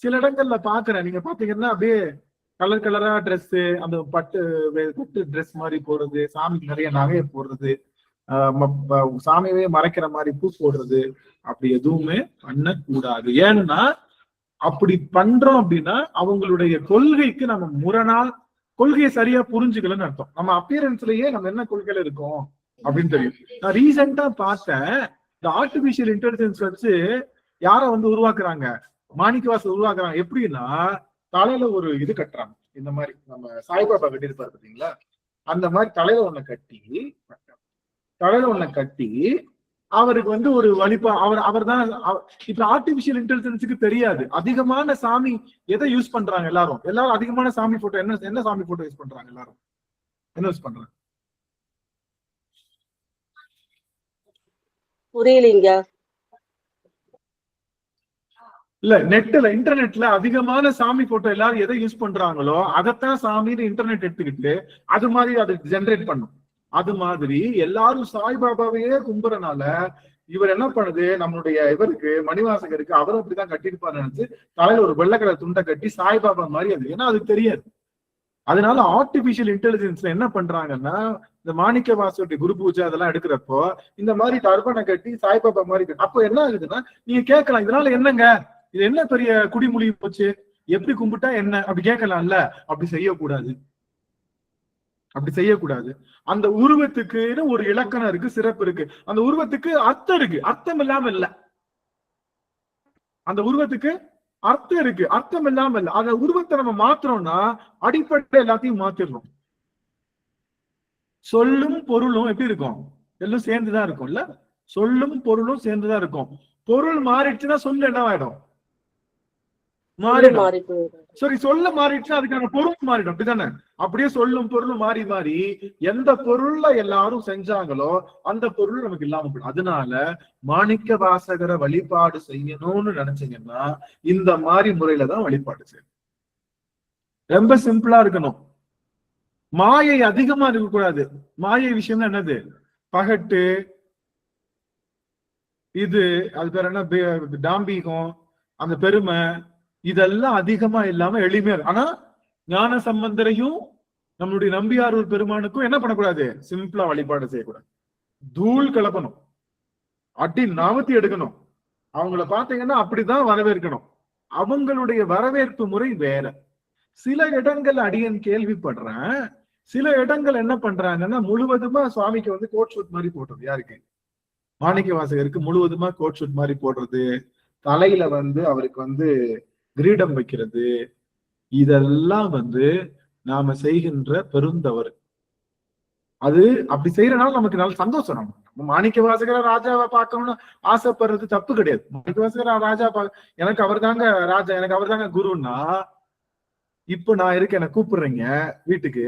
சில இடங்கள்ல பாக்குறேன், நீங்க பாத்தீங்கன்னா அப்படியே கலர் கலரா ட்ரெஸ், அந்த பட்டு ட்ரெஸ் மாதிரி போடுறது, சாமிக்கு நிறைய நகையை போடுறது, சாமியவே மறைக்கிற மாதிரி பூ போடுறது, அப்படி எதுவுமே பண்ணக்கூடாது. ஏன்னா அப்படி பண்றோம் அப்படின்னா அவங்களுடைய கொள்கைக்கு நம்ம கொள்கையை சரியா புரிஞ்சுக்கலன்னு அர்த்தம். நம்ம அப்பியரன்ஸ்லயே நம்ம என்ன கொள்கையில இருக்கோம் அப்படின்னு தெரியும். நான் ரீசெண்டா பார்த்தேன், இந்த ஆர்டிபிஷியல் இன்டெலிஜென்ஸ் வச்சு யார வந்து உருவாக்குறாங்க, மாணிக்கவாசல் உருவாக்குறாங்க. எப்படின்னா, தலையில ஒரு இது கட்டுறாங்க, இந்த மாதிரி நம்ம சாய்பாபா கட்டியிருப்பாரு பாத்தீங்களா, அந்த மாதிரி தலையில ஒண்ண கட்டி அவருக்கு வந்து ஒரு வழிபா அவர் தான். இப்ப ஆர்டிபிஷியல் இன்டெலிஜென்ஸுக்கு தெரியாது அதிகமான சாமி எதை யூஸ் பண்றாங்க. எல்லாரும் அதிகமான சாமி போட்டோ என்ன சாமி போட்டோ யூஸ் பண்றாங்க? எல்லாரும் என்ன யூஸ் பண்றாங்க? புரியலீங்க. இல்ல, நெட்ல இன்டர்நெட்ல அதிகமான சாமி போட்டோ எல்லாரும் எதை யூஸ் பண்றாங்களோ அதைத்தான் சாமின்னு இன்டர்நெட் எடுத்துக்கிட்டு அது மாதிரி அது ஜெனரேட் பண்ணும். அது மாதிரி எல்லாரும் சாய்பாபாவையே கும்புறனால இவர் என்ன பண்ணுது, நம்மளுடைய இவருக்கு மணிவாசகருக்கு அவரும் அப்படிதான் கட்டியிருப்பாரு நினைச்சு தலையில ஒரு வெள்ளை கலர் துண்டை கட்டி சாய்பாபா மாதிரி அது, ஏன்னா அது தெரியாது. அதனால ஆர்டிபிஷியல் இன்டெலிஜென்ஸ்ல என்ன பண்றாங்கன்னா, இந்த மாணிக்க வாசருடைய குரு பூஜை அதெல்லாம் எடுக்கிறப்போ இந்த மாதிரி டர்பனை கட்டி சாய்பாபா மாதிரி அப்போ என்ன ஆகுதுன்னா நீங்க கேட்கலாம், இதனால என்னங்க, இது என்ன பெரிய குடிமொழி போச்சு, எப்படி கும்பிட்டா என்ன அப்படி கேட்கலாம்ல. அப்படி செய்யக்கூடாது, அப்படி செய்யக்கூடாது. அந்த உருவத்துக்கு ஒரு இலக்கணம் இருக்கு, சிறப்பு இருக்கு. அந்த உருவத்துக்கு அர்த்தம் இருக்கு, அர்த்தம் இல்லாம இல்ல. அந்த உருவத்துக்கு அர்த்தம் இருக்கு, அர்த்தம் இல்லாம இல்ல. அந்த உருவத்தை நம்ம மாத்துறோம்னா அடிப்படை எல்லாத்தையும் மாத்திடுறோம். சொல்லும் பொருளும் எப்படி இருக்கும், எல்லாம் சேர்ந்துதான் இருக்கும்ல. சொல்லும் பொருளும் சேர்ந்துதான் இருக்கும். பொருள் மாறிடுச்சுன்னா சொல்லு என்ன ஆயிடும், மாறிடும். சரி, சொல்ல மாறிடுச்சுன்னா அதுக்கான பொருள் மாறிடும், அப்படிதானே? அப்படியே சொல்லும் பொருளும் மாறி மாறி எந்த பொருள்ல எல்லாரும் செஞ்சாங்களோ அந்த பொருள் நமக்கு இல்லாம போயிடும். அதனால மாணிக்க வாசகரை வழிபாடு செய்யணும்னு நினைச்சீங்கன்னா இந்த மாதிரி முறையில தான் வழிபாடு செய்யணும். ரொம்ப சிம்பிளா இருக்கணும். மாயை அதிகமா இருக்கக்கூடாது. மாயை விஷயம்னா என்னது, பகட்டு, இது அது பேர் என்ன, டாம்பீகம், அந்த பெருமை, இதெல்லாம் அதிகமா இல்லாம எளிமையா. ஆனா ஞான சம்பந்தரையும் நம்மளுடைய நம்பியாரூர் பெருமானுக்கும் என்ன பண்ணக்கூடாது, சிம்பிளா வழிபாடு செய்யக்கூடாது. தூள் கலப்பணும், அடி நாவத்தி எடுக்கணும். அவங்கள பாத்தீங்கன்னா அப்படிதான் வரவேற்கணும். அவங்களுடைய வரவேற்பு முறை வேற. சில இடங்கள் அடியன் கேள்விப்படுறேன், சில இடங்கள் என்ன பண்றாங்கன்னா முழுவதுமா சுவாமிக்கு வந்து கோட் ஷூட் மாதிரி போடுறது. யாருக்கு, மாணிக்க வாசகருக்கு முழுவதுமா கோட் ஷூட் மாதிரி போடுறது, தலையில வந்து அவருக்கு வந்து கிரீடம் வைக்கிறது, இதெல்லாம் வந்து நாம செய்கின்ற பெருந்தவறு. அது அப்படி செய்யறதுனால நமக்கு நல்ல சந்தோஷம். நம்ம மாணிக்க வாசகர ராஜாவை பார்க்கணும்னு ஆசைப்படுறது தப்பு கிடையாது. மாணிக்க வாசகர ராஜா எனக்கு அவர் தாங்க ராஜா, எனக்கு அவர் தாங்க குருன்னா, இப்ப நான் இருக்கேன், என்ன கூப்பிடுறீங்க வீட்டுக்கு,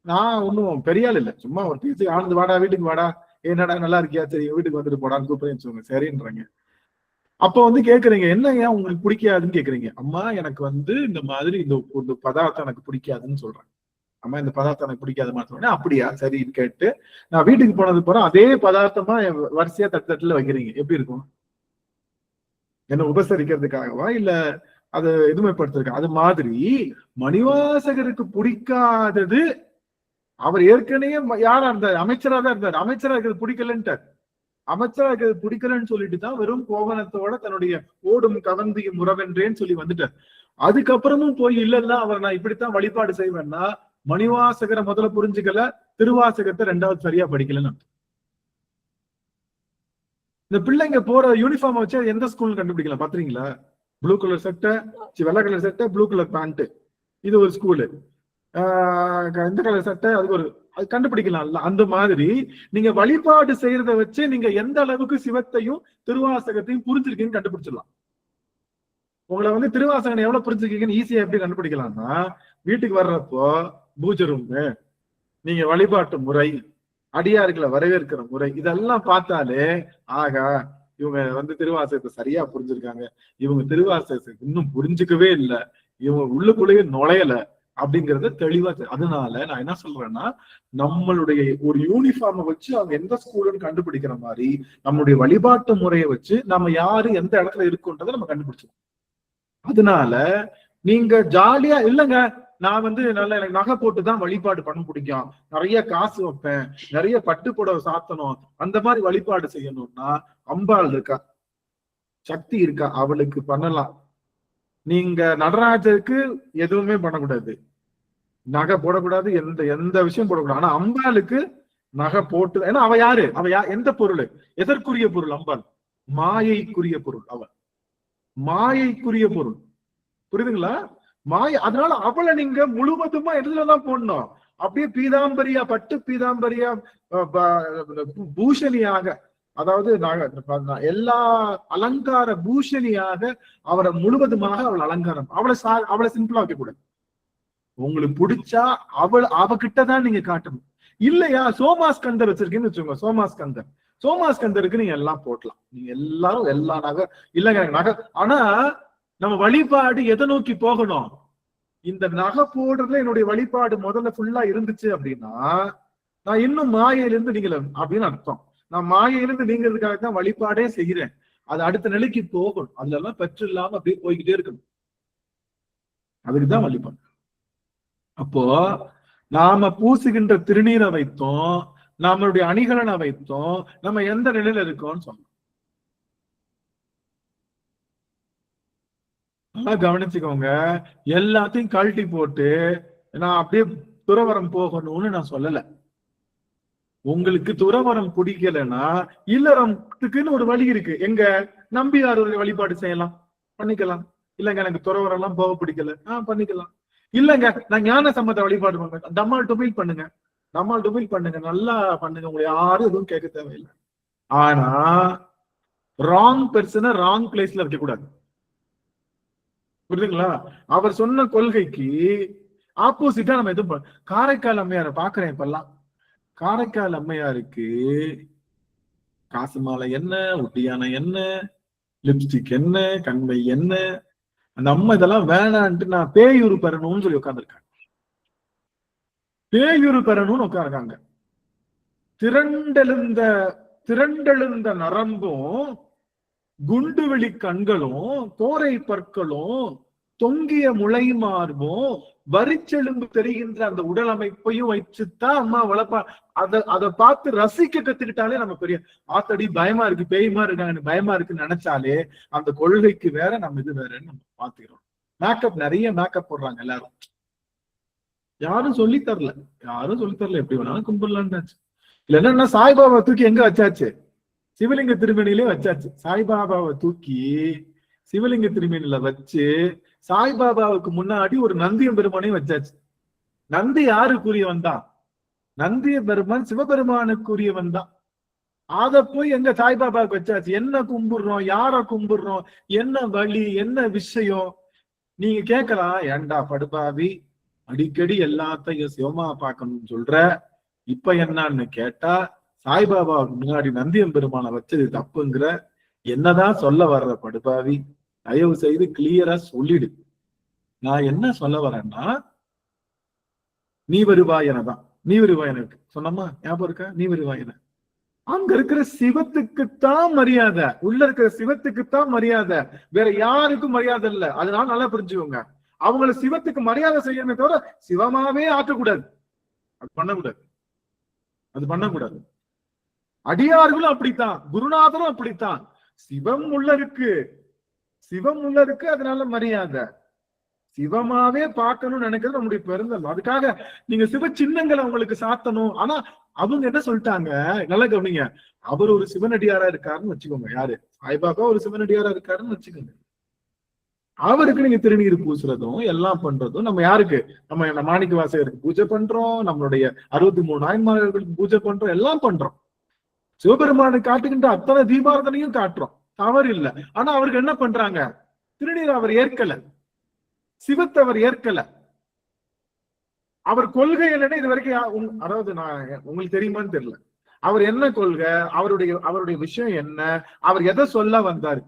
நான் ஒன்னும் பெரிய ஆள் இல்லை, சும்மா ஒரு பேச்சு, ஆனந்து வாடா வீட்டுக்கு வாடா, என்னடா நல்லா இருக்கியா, சரி வீட்டுக்கு வந்துட்டு போடான்னு கூப்பிடுறேன்னு சொல்லுங்க, சரின்றீங்க. அப்ப வந்து கேக்குறீங்க, என்ன ஏன் உங்களுக்கு பிடிக்காதுன்னு கேக்குறீங்க. அம்மா எனக்கு வந்து இந்த மாதிரி இந்த பதார்த்தம் எனக்கு பிடிக்காதுன்னு சொல்றேன். அம்மா இந்த பதார்த்தம் எனக்கு பிடிக்காதுமா சொன்னேன். அப்படியா, சரின்னு கேட்டு நான் வீட்டுக்கு போனது போறேன், அதே பதார்த்தமா வரிசையா தட்டுல வைக்கிறீங்க. எப்படி இருக்கும், என்ன உபசரிக்கிறதுக்காகவா இல்ல அது எதுமைப்படுத்திருக்க? அது மாதிரி மணிவாசகருக்கு பிடிக்காதது, அவர் ஏற்கனவே யாரா இருந்தாரு, அமைச்சரா தான் இருந்தாரு, அமைச்சரா இருக்கிறது பிடிக்கலன்ட்டார். அமைச்சரா இருக்கிறது பிடிக்கலன்னு சொல்லிட்டு தான் வெறும் கோவணத்தோட தன்னுடைய ஓடும் கவர்ந்தியும் உறவென்றேன்னு சொல்லி வந்துட்டார். அதுக்கப்புறமும் போய் இல்ல அவர் நான் இப்படித்தான் வழிபாடு செய்வேன்னா, மணிவாசகரை முதல்ல புரிஞ்சுக்கல, திருவாசகத்தை ரெண்டாவது சரியா படிக்கலன்னு. இந்த பிள்ளைங்க போற யூனிஃபார்ம் வச்சு எந்த ஸ்கூல் கண்டுபிடிக்கலாம் பாத்துறீங்களா? ப்ளூ கலர் சட்டை, வெள்ளை கலர் சட்டை, ப்ளூ கலர் பேண்ட், இது ஒரு ஸ்கூலு. இந்த கலர் சட்டை, அது ஒரு, அது கண்டுபிடிக்கலாம்ல. அந்த மாதிரி நீங்க வழிபாடு செய்யறத வச்சு நீங்க எந்த அளவுக்கு சிவத்தையும் திருவாசகத்தையும் புரிஞ்சிருக்கீங்கன்னு கண்டுபிடிச்சிடலாம். உங்களை வந்து திருவாசகனை எவ்வளவு புரிஞ்சுக்கீங்கன்னு ஈஸியா எப்படி கண்டுபிடிக்கலாம்னா, வீட்டுக்கு வர்றப்போ பூஜை ரூம், நீங்க வழிபாட்டு முறை, அடியார்களை வரவேற்கிற முறை, இதெல்லாம் பார்த்தாலே ஆகா இவங்க வந்து திருவாசகத்தை சரியா புரிஞ்சிருக்காங்க, இவங்க திருவாசகத்தை இன்னும் புரிஞ்சுக்கவே இல்லை, இவங்க உள்ளுக்குள்ளேயே நுழையல அப்படிங்கறத தெளிவா. அதனால நான் என்ன சொல்றேன்னா, நம்மளுடைய ஒரு யூனிஃபார்மை வச்சு அவங்க எந்த ஸ்கூலுன்னு கண்டுபிடிக்கிற மாதிரி நம்மளுடைய வழிபாட்டு முறையை வச்சு நம்ம யாரு எந்த இடத்துல இருக்குன்றதை நம்ம கண்டுபிடிச்சோம். அதனால நீங்க ஜாலியா இல்லைங்க, நான் வந்து நல்லா எனக்கு நகை போட்டுதான் வழிபாடு பண்ண பிடிக்கும், நிறைய காசு வைப்பேன், நிறைய பட்டு புடவை சாத்தணும், அந்த மாதிரி வழிபாடு செய்யணும்னா அம்பாள் இருக்கா, சக்தி இருக்கா, அவளுக்கு பண்ணலாம். நீங்க நடராஜருக்கு எதுவுமே பண்ணக்கூடாது, நகை போடக்கூடாது, எந்த விஷயம் போடக்கூடாது. ஆனா அம்பாளுக்கு நகை போட்டு, ஏன்னா அவ யாரு, எந்த பொருள், எதற்குரிய பொருள்? அம்பாள் மாயைக்குரிய பொருள், அவள் மாயைக்குரிய பொருள். புரியுதுங்களா? மாயை. அதனால அவளை நீங்க முழுவதுமா எதுலதான் போடணும், அப்படியே பீதாம்பரியா, பட்டு பீதாம்பரியா, பூஷணியாக, அதாவது எல்லா அலங்கார பூஷணியாக அவரை முழுவதுமாக அவள் அலங்காரம், அவளை சிம்பிளா வைக்க கூடாது. உங்களுக்கு பிடிச்சா அவகிட்டதான் நீங்க காட்டணும். இல்லையா, சோமாஸ்கந்தர் வச்சிருக்கீங்கன்னு வச்சுக்கோங்க, சோமாஸ்கந்தருக்கு நீங்க எல்லாம் போட்டலாம், நீங்க எல்லாரும் எல்லா நகை இல்லைங்க நகை. ஆனா நம்ம வழிபாடு எதை நோக்கி போகணும், இந்த நகை போடுறதுல என்னுடைய வழிபாடு முதல்ல ஃபுல்லா இருந்துச்சு அப்படின்னா நான் இன்னும் மாயையிலிருந்து நீங்கள அப்படின்னு அர்த்தம். நான் மாயையிலிருந்து நீங்கிறதுக்காக தான் வழிபாடே செய்கிறேன். அது அடுத்த நிலைக்கு போகணும், அதுல எல்லாம் பெற்று இல்லாம அப்படியே போய்கிட்டே இருக்கணும், அதுக்குதான் வழிபாடு. அப்போ நாம பூசுகின்ற திருநீரை வைத்தோம், நம்மளுடைய அணிகலனை வைத்தோம், நம்ம எந்த நிலையில இருக்கோம்னு சொன்னோம். நல்லா கவனிச்சுக்கோங்க. எல்லாத்தையும் கழட்டி போட்டு நான் அப்படியே துறவரம் போகணும்னு நான் சொல்லல. உங்களுக்கு துறவரம் பிடிக்கலன்னா இல்லறத்துக்குன்னு ஒரு வழி இருக்கு. எங்க நம்பியாருடைய வழிபாடு செய்யலாம், பண்ணிக்கலாம். இல்லங்க எனக்கு துறவரம் எல்லாம் போக பிடிக்கல, பண்ணிக்கலாம். இல்லங்க நான் ஞான சம்பந்த வழிபாடு பண்ணுங்க, டம்மால் டுபில் பண்ணுங்க, டம்மால் டுபில் பண்ணுங்க, நல்லா பண்ணுங்க, உங்களை யாரும் எதுவும் கேட்க தேவையில்லை. ஆனா ராங் பெர்சனை ராங் பிளேஸ்ல வைக்க கூடாது. புரியுதுங்களா? அவர் சொன்ன கொள்கைக்கு ஆப்போசிட்டா நம்ம எதுவும் காரைக்கால் அம்மையாரை பாக்குறேன் இப்பெல்லாம். காரைக்கால் அம்மையாருக்கு காசு மாலை என்ன, ஒட்டியான என்ன, லிப்ஸ்டிக் என்ன, கண்மை என்ன, அந்த அம்மா இதெல்லாம் வேணான்ட்டு நான் பேயூரு பெறணும்னு சொல்லி உட்காந்துருக்காங்க. பேயூரு பெறணும்னு உட்காந்துருக்காங்க. திரண்டெழுந்த நரம்பும், குண்டுவெளி கண்களும், கோரை பற்களும், தொங்கிய முளை மார்பும், வரிச்செலும்பு தெரிகின்ற அந்த உடல் அமைப்பையும் வச்சுதான் அம்மா வளர்ப்பா. அதை பார்த்து ரசிக்க கத்துக்கிட்டாலே நம்ம பெரிய ஆத்தடி பயமா இருக்கு, பேய்மா இருக்காங்க, பயமா இருக்குன்னு நினைச்சாலே அந்த கொள்கைக்கு வேற, நம்ம இது வேறன்னு நம்ம பாத்துக்கிறோம். மேக்கப், நிறைய மேக்கப் போடுறாங்க எல்லாரும். யாரும் சொல்லி தரல, எப்படி வேணாலும் கும்பிடலான்னு. இல்லைன்னா சாய்பாபா தூக்கி எங்க வச்சாச்சு? சிவலிங்க திருமணிலே வச்சாச்சு. சாய்பாபாவை தூக்கி சிவலிங்க திருமணில வச்சு சாய்பாபாவுக்கு முன்னாடி ஒரு நந்தியம் பெருமானையும் வச்சாச்சு. நந்தி யாருக்குரியவன் தான்? நந்திய பெருமான் சிவபெருமானுக்குரியவன் தான். அத போய் எங்க சாய்பாபாவுக்கு வச்சாச்சு. என்ன கும்பிடுறோம், யார கும்பிடுறோம், என்ன வழி, என்ன விஷயம்? நீங்க கேட்கலாம், ஏண்டா படுபாவி அடிக்கடி எல்லாத்தையும் சிவமா பார்க்கணும்னு சொல்ற, இப்ப என்னன்னு கேட்டா சாய்பாபாவுக்கு முன்னாடி நந்தியம் பெருமானை வச்சது தப்புங்கிற. என்னதான் சொல்ல வர்ற படுபாவி? தயவு செய்து கிளியரா சொல்லிடு. நான் என்ன சொல்ல வரேன்னா, நீ வருவாயனதான். நீ வருவாயனுக்கு சொன்னமா ஞாபகம் இருக்கா? நீ வருவாயன. அங்க இருக்கிற சிவத்துக்குத்தான் மரியாதை, உள்ள இருக்கிற சிவத்துக்குத்தான் மரியாதை, வேற யாருக்கும் மரியாதை இல்லை. அதனால நல்லா புரிஞ்சுக்கோங்க. அவங்கள சிவத்துக்கு மரியாதை செய்யணுமே தவிர சிவமாவே ஆக்கக்கூடாது. அது பண்ணக்கூடாது. அடியார்களும் அப்படித்தான், குருநாதரும் அப்படித்தான். சிவம் உள்ள இருக்கு, அதனால மரியாதை. சிவமாவே பார்க்கணும்னு நினைக்கிறது நம்முடைய பெருந்தல். அதுக்காக நீங்க சிவ சின்னங்களை அவங்களுக்கு சாத்தணும். ஆனா அவங்க என்ன சொல்லிட்டாங்க, நல்லா கவனிங்க. அவர் ஒரு சிவனடியாரா இருக்காருன்னு வச்சுக்கோங்க. யாரு? சாய்பாபா ஒரு சிவனடியாரா இருக்காருன்னு வச்சுக்கோங்க. அவருக்கு நீங்க திருநீர் பூசுறதும் எல்லாம் பண்றதும், நம்ம யாருக்கு? நம்ம மாணிக்க வாசகருக்கு பூஜை பண்றோம், நம்மளுடைய 63 நாயன்மார்களுக்கு பூஜை பண்றோம், எல்லாம் பண்றோம். சிவபெருமானை காட்டுகின்ற அத்தனை தீபாரதனையும் காட்டுறோம், தவறு இல்லை. ஆனா அவருக்கு என்ன பண்றாங்க? திருநீர் அவர் ஏற்கல, சிவத்தை அவர் ஏற்கல. அவர் கொள்கை இல்லைன்னா இது வரைக்கும், அதாவது நான் உங்களுக்கு தெரியுமான்னு தெரியல, அவர் என்ன கொள்கை, அவருடைய விஷயம் என்ன, அவர் எதை சொல்ல வந்தாரு?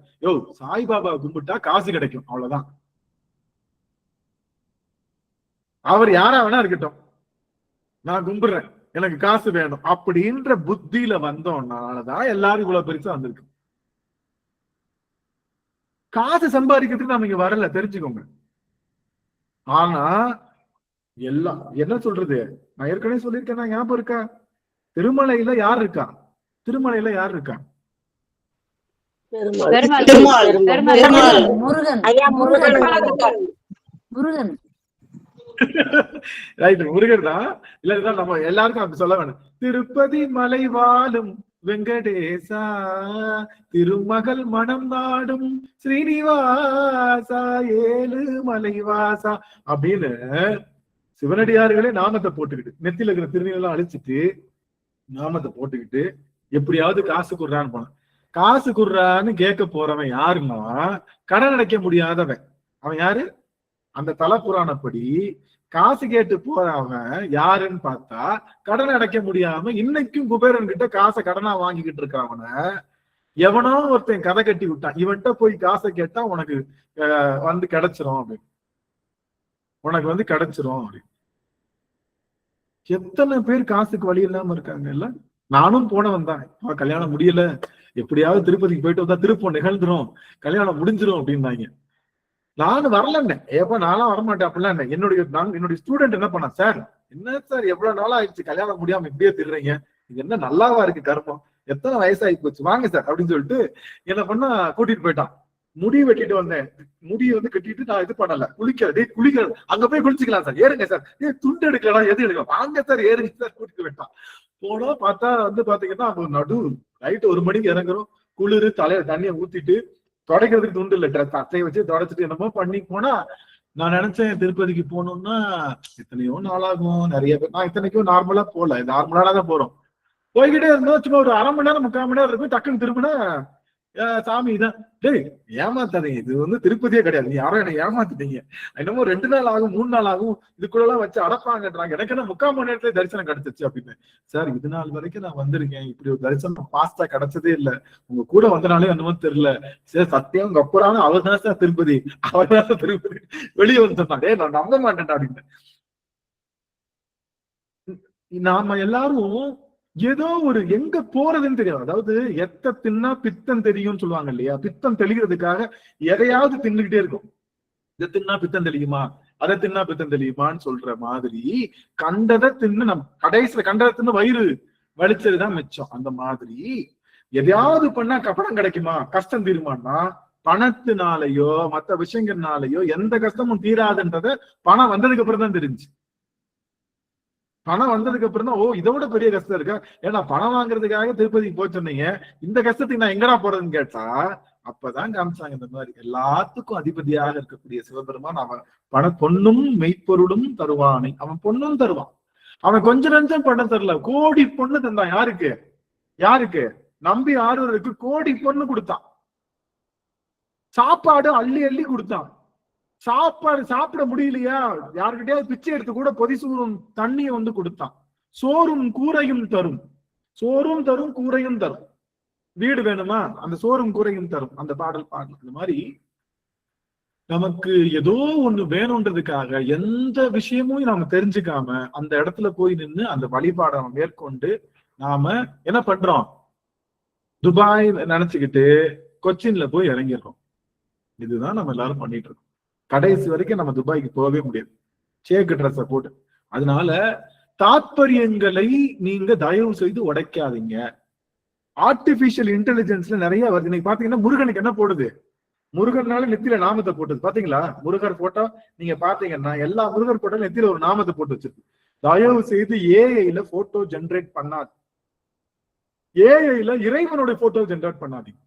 சாய்பாபா கும்பிட்டா காசு கிடைக்கும், அவ்வளவுதான். அவர் யாரா வேணா இருக்கட்டும், நான் கும்பிடுறேன், எனக்கு காசு வேணும் அப்படின்ற புத்தியில வந்தோம்னாலதான் எல்லாரும் இவ்வளவு பெருசா வந்திருக்கு. காசு சம்பாதிக்கிறதுக்கு நாம இங்க வரல, தெரிஞ்சுக்கோங்க. ஆனா எல்லாம் என்ன சொல்றது, நான் ஏற்கனவே சொல்லியிருக்கேன், ஞாபகம் இருக்கா? திருமலையில யார் இருக்கா? முருகன் தான். இல்ல நம்ம எல்லாருக்கும் அப்படி சொல்ல வேணும். திருப்பதி மலை வாழும் வெங்கடேசா, திருமகள் மனம் நாடும் ஸ்ரீனிவாசா, ஏழு மலைவாசா அப்படின்னு சிவனடியார்களே நாமத்தை போட்டுக்கிட்டு, நெத்தில இருக்கிற திருநீரெல்லாம் அழிச்சிட்டு நாமத்தை போட்டுக்கிட்டு எப்படியாவது காசு குடுறான்னு போன. காசு குடுறான்னு கேட்க போறவன் யாருன்னா கடன் அடைக்க முடியாதவன். அவன் யாரு? அந்த தல புராணப்படி காசு கேட்டு போறவன் யாருன்னு பார்த்தா கடன் அடைக்க முடியாம இன்னைக்கும் குபேரன் கிட்ட காசை கடனா வாங்கிக்கிட்டு இருக்காவன எவனோ ஒருத்தன் கதை கட்டி விட்டான். இவன்கிட்ட போய் காசை கேட்டா உனக்கு வந்து கிடைச்சிரும் அப்படின்னு, உனக்கு வந்து கிடைச்சிரும் அப்படின்னு. எத்தனை பேர் காசுக்கு வழி இல்லாம இருக்காங்க இல்ல? நானும் போனவன் தான். கல்யாணம் முடியல, எப்படியாவது திருப்பதிக்கு போயிட்டு வந்தா திருப்பம் நிகழ்ந்துரும், கல்யாணம் முடிஞ்சிரும் அப்படின்னாங்க. நானும் வரலன்னே, ஏப்பா நானும் வரமாட்டேன் அப்படிலாம். என்னுடைய ஸ்டூடெண்ட் என்ன பண்ணா, சார் என்ன சார் எவ்வளவு நாள் ஆயிடுச்சு கல்யாணம் முடியாம இப்படியே திடுறீங்க, இது என்ன நல்லாவா இருக்கு கர்மம், எத்தனை வயசாகி போச்சு, வாங்க சார் அப்படின்னு சொல்லிட்டு என்ன பண்ணா கூட்டிட்டு போயிட்டான். முடி வெட்டிட்டு வந்தேன், முடியை வந்து கட்டிட்டு நான் இது பண்ணல, குளிக்கிறது அங்க போய் குளிச்சுக்கலாம் சார், ஏறுங்க சார், துண்டு எடுக்கலாம், எது எடுக்கலாம், வாங்க சார் ஏறுங்க சார், கூட்டிட்டு போயிட்டான். போனா பார்த்தா வந்து பாத்தீங்கன்னா நடு நைட்டு 1 மணிக்கு இறங்குறோம், குளிரு, தலையில தண்ணியை ஊத்திட்டு தொடக்கிறதுக்கு துண்டு இல்ல, அத்தையை வச்சு தொடச்சிட்டு என்னமோ பண்ணி போனா, நான் நினைச்சேன் திருப்பதிக்கு போகணும்னா எத்தனையோ நாளாகும், நிறைய பேர், நான் இத்தனைக்கும் நார்மலா போல, நார்மலா தான் போறோம், போய்கிட்டே இருந்தோம், சும்மா ஒரு 1/2 மணி நேரம் 3/4 மணி நேரம் இருக்கும், டக்குன்னு திரும்பினா சாமி தான். டேய் ஏமாத்தாதீங்க, இது வந்து திருப்பதியே கிடையாது, நீ யாரும் என்ன ஏமாத்திட்டீங்க, என்னமோ 2 நாள் ஆகும் 3 நாள் ஆகும் இதுக்குள்ளெல்லாம் வச்சு அடப்பாங்கன்றாங்க, எனக்கு என்ன 3/4 மணி நேரத்துல தரிசனம் கிடைச்சிச்சு அப்படின்னு. சார் இது நாள் வரைக்கும் நான் வந்திருக்கேன், இப்படி ஒரு தரிசனம் பாஸ்டா கிடைச்சதே இல்லை, உங்க கூட வந்தனாலே என்னமோ தெரியல, சரி சத்தியம் உங்க அப்புறம் அவர் தான் சார் திருப்பதி, அவர் தான் சார் திருப்பதி, வெளியே வந்து சொன்னாங்க, நான் நம்ப மாட்டேன் அப்படின்னு. நாம எல்லாரும் ஏதோ ஒரு எங்க போறதுன்னு தெரியாது, அதாவது எத்த தின்னா பித்தம் தெரியும்னு சொல்லுவாங்க இல்லையா, பித்தம் தெளிகிறதுக்காக எதையாவது தின்னுகிட்டே இருக்கும், இதை தின்னா பித்தம் தெளியுமா, அதை தின்னா பித்தம் தெளியுமான்னு சொல்ற மாதிரி கண்டதை தின்னு நம்ம கடைசியில கண்டதை தின்னு வயிறு வலிச்சதுதான் மிச்சம். அந்த மாதிரி எதையாவது பண்ணா பணம் கிடைக்குமா, கஷ்டம் தீருமான்னா பணத்தினாலேயோ மற்ற விஷயங்கள்னாலேயோ எந்த கஷ்டமும் தீராதுன்றத பணம் வந்ததுக்கு அப்புறம் தான் தெரிஞ்சு. பணம் வந்ததுக்கு அப்புறம் தான், ஓ இதோட பெரிய கஷ்டம் இருக்கா, ஏன்னா பணம் வாங்குறதுக்காக திருப்பதிக்கு போய் சொன்னீங்க, இந்த கஷ்டத்துக்கு நான் எங்கடா போறதுன்னு கேட்டா அப்பதான் காமிச்சாங்க, இந்த மாதிரி எல்லாத்துக்கும் அதிபதியாக இருக்கக்கூடிய சிவபெருமான் அவன் பொண்ணும் மெய்ப்பொருளும் தருவானை, அவன் பொண்ணும் தருவான், அவன் கொஞ்சம் நஞ்சம் பணம் தரல, கோடி பொண்ணு தந்தான், யாருக்கு நம்பி ஆறுவருக்கு கோடி பொண்ணு கொடுத்தான், சாப்பாடு அள்ளி அள்ளி கொடுத்தான், சாப்பாடு சாப்பிட முடியலையா யாருக்கிட்டயாவது பிச்சை எடுத்து கூட பொதிசூரும் தண்ணியை வந்து கொடுத்தான், சோறும் கூரையும் தரும், சோறும் தரும் கூரையும் தரும், வீடு வேணுமா அந்த சோறும் கூரையும் தரும், அந்த பாடல் பாடல். இந்த மாதிரி நமக்கு ஏதோ ஒண்ணு வேணும்ன்றதுக்காக எந்த விஷயமும் நாம தெரிஞ்சுக்காம அந்த இடத்துல போய் நின்று அந்த வழிபாடை மேற்கொண்டு நாம என்ன பண்றோம், துபாய் நினைச்சுக்கிட்டு கொச்சின்ல போய் இறங்கிடுறோம். இதுதான் நம்ம எல்லாரும் பண்ணிட்டு இருக்கோம். கடைசி வரைக்கும் நம்ம துபாய்க்கு போகவே முடியாது, சேக்கு ட்ரெஸ்ஸை போட்டு. அதனால தாத்பரியங்களை நீங்க தயவு செய்து உடைக்காதீங்க. ஆர்டிபிஷியல் இன்டெலிஜென்ஸ்ல நிறைய வருது. இன்னைக்கு பாத்தீங்கன்னா முருகனுக்கு என்ன போடுது, முருகனால நெத்தியில நாமத்தை போட்டது பாத்தீங்களா, முருகர் போட்டோ நீங்க பாத்தீங்கன்னா எல்லா முருகர் போட்டோ நெத்தியில ஒரு நாமத்தை போட்டு வச்சிருக்கு. தயவு செய்து ஏஐல போட்டோ ஜென்ரேட் பண்ணாது, ஏஐல இறைவனுடைய போட்டோ ஜென்ரேட் பண்ணாதீங்க.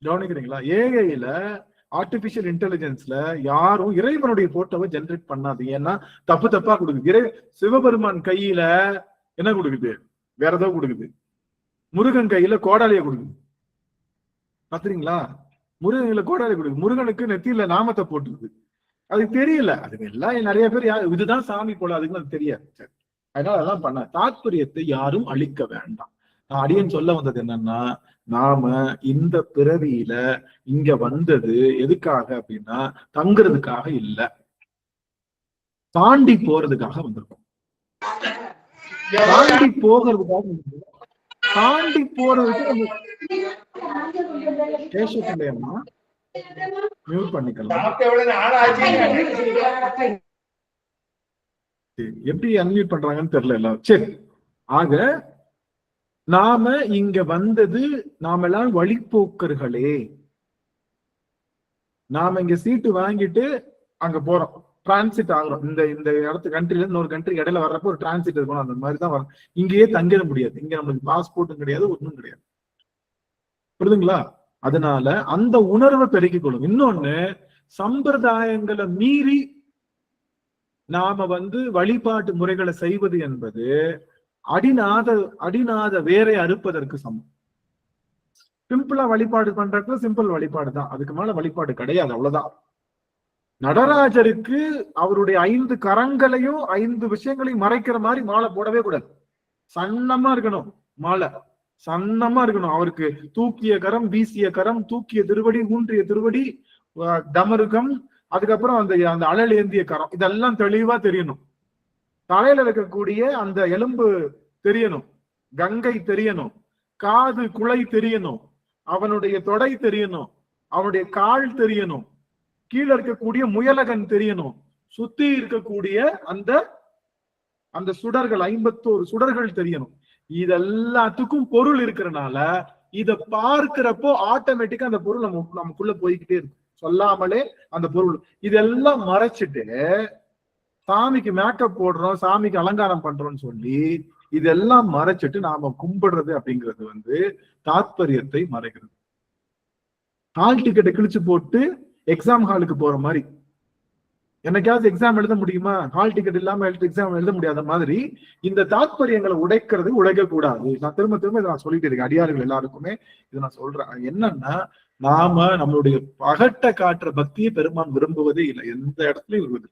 கவனிக்கிறீங்களா, ஏஐல ஆர்டிபிஷியல் இன்டெலிஜென்ஸ்ல யாரும் இறைவனுடைய போட்டோவை ஜென்ரேட் பண்ணாது, ஏன்னா தப்பா கொடுக்குது. சிவபெருமான் கையில என்ன கொடுக்குது, வேற ஏதோ கொடுக்குது, முருகன் கையில கோடாலிய கொடுக்குது, பாத்துறீங்களா, முருகன் கோடாலி கொடுக்குது, முருகனுக்கு நெத்தியில நாமத்தை போட்டுருது, அதுக்கு தெரியல, அதுக்கு எல்லாம் நிறைய பேர் இதுதான் சாமி போல, அதுக்கு அது தெரியாது. அதனால அதெல்லாம் பண்ண தாத்பரியத்தை யாரும் அழிக்க வேண்டாம். நான் அடியேன் சொல்ல வந்தது என்னன்னா, நாம இந்த பிறவியில இங்க வந்தது எதுக்காக அப்படின்னா தங்குறதுக்காக இல்ல, தாண்டி போறதுக்காக வந்திருக்கோம். தாண்டி போகிறதுக்காக, தாண்டி போறதுக்கு கேசவம்மா மியூட் பண்ணிக்கலாம், எப்படி அன்மியூட் பண்றாங்கன்னு தெரியல எல்லாம். சரி, ஆக நாம இங்க வந்தது நாம எல்லாம் வழிப்போக்கர்களே, நாம இங்க சீட்டு வாங்கிட்டு அங்க போறோம், டிரான்சிட் ஆகுறோம். இந்த இடத்து கண்ட்ரில இருந்து இன்னொரு கண்ட்ரி இடையில வர்றப்போ ஒரு டிரான்சிட் இருக்கணும், அந்த மாதிரிதான் வரும். இங்கேயே தங்கிட முடியாது, இங்க நம்மளுக்கு பாஸ்போர்ட்டும் கிடையாது, ஒன்றும் கிடையாது, புரியுதுங்களா? அதனால அந்த உணர்வை பெருக்கிக் கொள்ளும். இன்னொன்னு, சம்பிரதாயங்களை மீறி நாம வழிபாட்டு முறைகளை செய்வது என்பது அடிநாத வேரை அறுப்பதற்கு சமம். சிம்பிளா வழிபாடு பண்றதுக்கு சிம்பிள் வழிபாடு தான், அதுக்கு மேல வழிபாடு கிடையாது, அவ்வளவுதான். நடராஜருக்கு அவருடைய 5 கரங்களையும் 5 விஷயங்களையும் மறைக்கிற மாதிரி மாலை போடவே கூடாது, சன்னமா இருக்கணும் மாலை, சன்னமா இருக்கணும். அவருக்கு தூக்கிய கரம், வீசிய கரம், தூக்கிய திருவடி, ஊன்றிய திருவடி, டமருகம், அதுக்கப்புறம் அந்த அழல் ஏந்திய கரம், இதெல்லாம் தெளிவா தெரியணும். தலையில இருக்கக்கூடிய அந்த எலும்பு தெரியணும், கங்கை தெரியணும், காது குலை தெரியணும், அவனுடைய தொடை தெரியணும், அவனுடைய கால் தெரியணும், கீழே இருக்கக்கூடிய முயலகன் தெரியணும், சுத்தி இருக்கக்கூடிய அந்த அந்த சுடர்கள் 51 சுடர்கள் தெரியணும். இதெல்லாத்துக்கும் பொருள் இருக்கிறனால இத பார்க்கிறப்போ ஆட்டோமேட்டிக்கா அந்த பொருள் நமக்குள்ள போய்கிட்டே இருக்கும். சொல்லாமலே அந்த பொருள் இதெல்லாம் மறைச்சிட்டு சாமிக்கு மேக்கப் போடுறோம், சாமிக்கு அலங்காரம் பண்றோம்னு சொல்லி இதெல்லாம் மறைச்சிட்டு நாம கும்பிடுறது அப்படிங்கிறது தாத்பரியத்தை மறைக்கிறது. ஹால் டிக்கெட்டை கிழிச்சு போட்டு எக்ஸாம் ஹாலுக்கு போற மாதிரி, என்னைக்காவது எக்ஸாம் எழுத முடியுமா? ஹால் டிக்கெட் இல்லாம எக்ஸாம் எழுத முடியாத மாதிரி இந்த தாத்பரியங்களை உடைக்க கூடாது. நான் திரும்ப திரும்ப இதை நான் சொல்லிட்டு இருக்கேன் அடியார்கள் எல்லாருக்குமே இதை நான் சொல்றேன். என்னன்னா, நாம நம்மளுடைய பகட்ட காட்டுற பக்தியை பெருமான் விரும்புவதே இல்லை, எந்த இடத்துலயும் விரும்புது.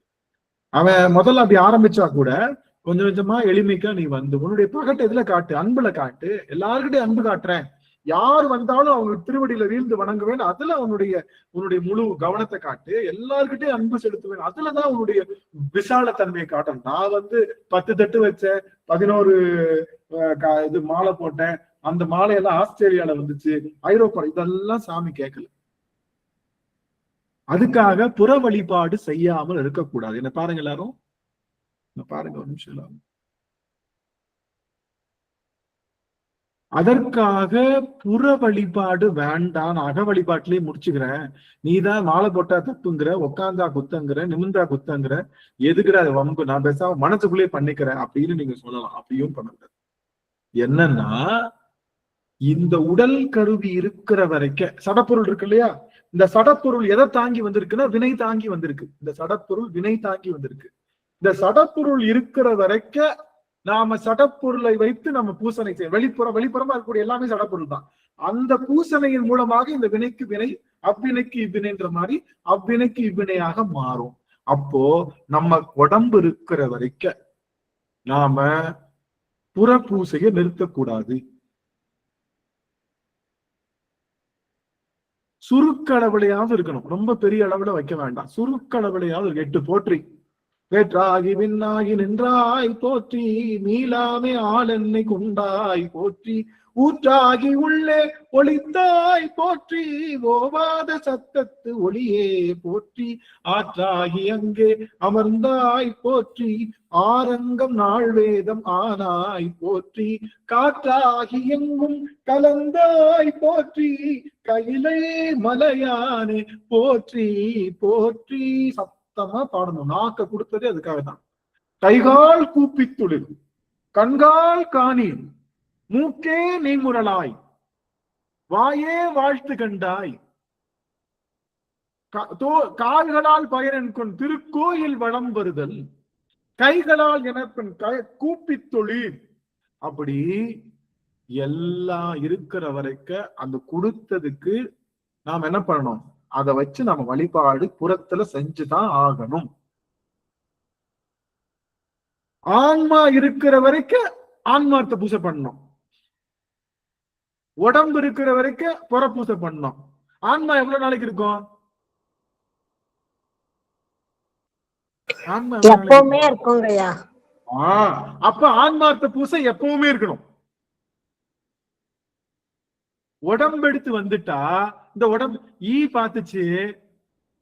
அவன் முதல்ல அப்படி ஆரம்பிச்சா கூட கொஞ்சம் கொஞ்சமா எளிமைக்கா நீ உன்னுடைய பகட்டை எதுல காட்டு, அன்புல காட்டு. எல்லாருக்கிட்டையும் அன்பு காட்டுறேன், யார் வந்தாலும் அவங்க திருவடியில வீழ்ந்து வணங்குவேன், அதுல உன்னுடைய முழு கவனத்தை காட்டு. எல்லார்கிட்டையும் அன்பு செலுத்துவேன், அதுலதான் உன்னுடைய விசாலத்தன்மையை காட்டணும். நான் 10 தட்டு வச்சேன், 11 இது மாலை போட்டேன், அந்த மாலையெல்லாம் ஆஸ்திரேலியால வந்துச்சு, ஐரோப்பா, இதெல்லாம் சாமி கேட்கல. அதுக்காக புற வழிபாடு செய்யாமல் இருக்கக்கூடாது. என்ன பாருங்க எல்லாரும், பாருங்க ஒரு நிமிஷம் எல்லாரும். அதற்காக புற வழிபாடு வேண்டாம், அக வழிபாட்டிலேயே முடிச்சுக்கிறேன், நீதான் மாலை போட்டா தப்புங்கிற, உக்காந்தா குத்தங்கிற, நிமிந்தா குத்தங்கிற, எதுக்குற அது வம்பு, நான் பேசாம மனசுக்குள்ளேயே பண்ணிக்கிறேன் அப்படின்னு நீங்க சொல்லலாம். அப்படியும் பண்ணக்கூடாது. என்னன்னா, இந்த உடல் கருவி இருக்கிற வரைக்கும் சடப்பொருள் இருக்கு இல்லையா, இந்த சடப்பொருள் எதை தாங்கி வந்திருக்குன்னா வினை தாங்கி வந்திருக்கு. இந்த சடப்பொருள் வினை தாங்கி வந்திருக்கு. இந்த சடப்பொருள் இருக்கிற வரைக்கும் நாம சடப்பொருளை வைத்து நம்ம பூசணை செய்ய, வெளிப்புறமா இருக்கக்கூடிய எல்லாமே சடப்பொருள் தான். அந்த பூசணையின் மூலமாக இந்த வினைக்கு வினை, அவ்வினைக்கு இவ்வினைன்ற மாதிரி அவ்வினைக்கு இவ்வினையாக மாறும். அப்போ நம்ம உடம்பு இருக்கிற வரைக்கும் நாம புற பூசையை நிறுத்தக்கூடாது. சுருக்களவுலையாவது இருக்கணும், ரொம்ப பெரிய அளவுல வைக்க வேண்டாம், சுருக்களவுலையாவது 8 போற்றி. வேற்றாகி விண்ணாகி நின்றாய் போற்றி, மீளாமே ஆளென்னை கொண்டாய் போற்றி, ஊற்றாகி உள்ளே ஒளித்தாய் போற்றி, ஓவாத சத்தத்து ஒளியே போற்றி, ஆற்றாகி அங்கே அமர்ந்தாய் போற்றி, ஆரங்கம் நாள் வேதம் ஆனாய் போற்றி, காற்றாகி எங்கும் கலந்தாய் போற்றி, கையிலே மலையானே போற்றி போற்றி. சத்தமா பாடணும், நாக்க கொடுத்ததே அதுக்காக தான். கைகால் கூப்பித்துளிர், கண்கால் காணீர், மூக்கே நீமுரலாய், வாயே வாழ்த்து கண்டாய், கால்களால் பயனென்கொண் திருக்கோயில் வளம் வருதல், கைகளால் எனப்பெண் கூப்பித் தொழில். அப்படி எல்லாம் இருக்கிற வரைக்கும் அந்த கொடுத்ததுக்கு நாம் என்ன பண்ணணும், அதை வச்சு நம்ம வழிபாடு புறத்துல செஞ்சுதான் ஆகணும். ஆன்மா இருக்கிற வரைக்கும் ஆன்மார்த்த பூசை பண்ணணும், உடம்பு இருக்கிற வரைக்கும் புற பூசை பண்ணணும். ஆன்மா எவ்வளவு நாளைக்கு இருக்கும்? ஆன்மா எப்பவுமே இருக்குங்கய்யா. அப்ப ஆன்மார்த்த பூசை எப்பவுமே இருக்கணும். உடம்பு எடுத்து வந்துட்டா இந்த உடம்பு பார்த்துச்சு,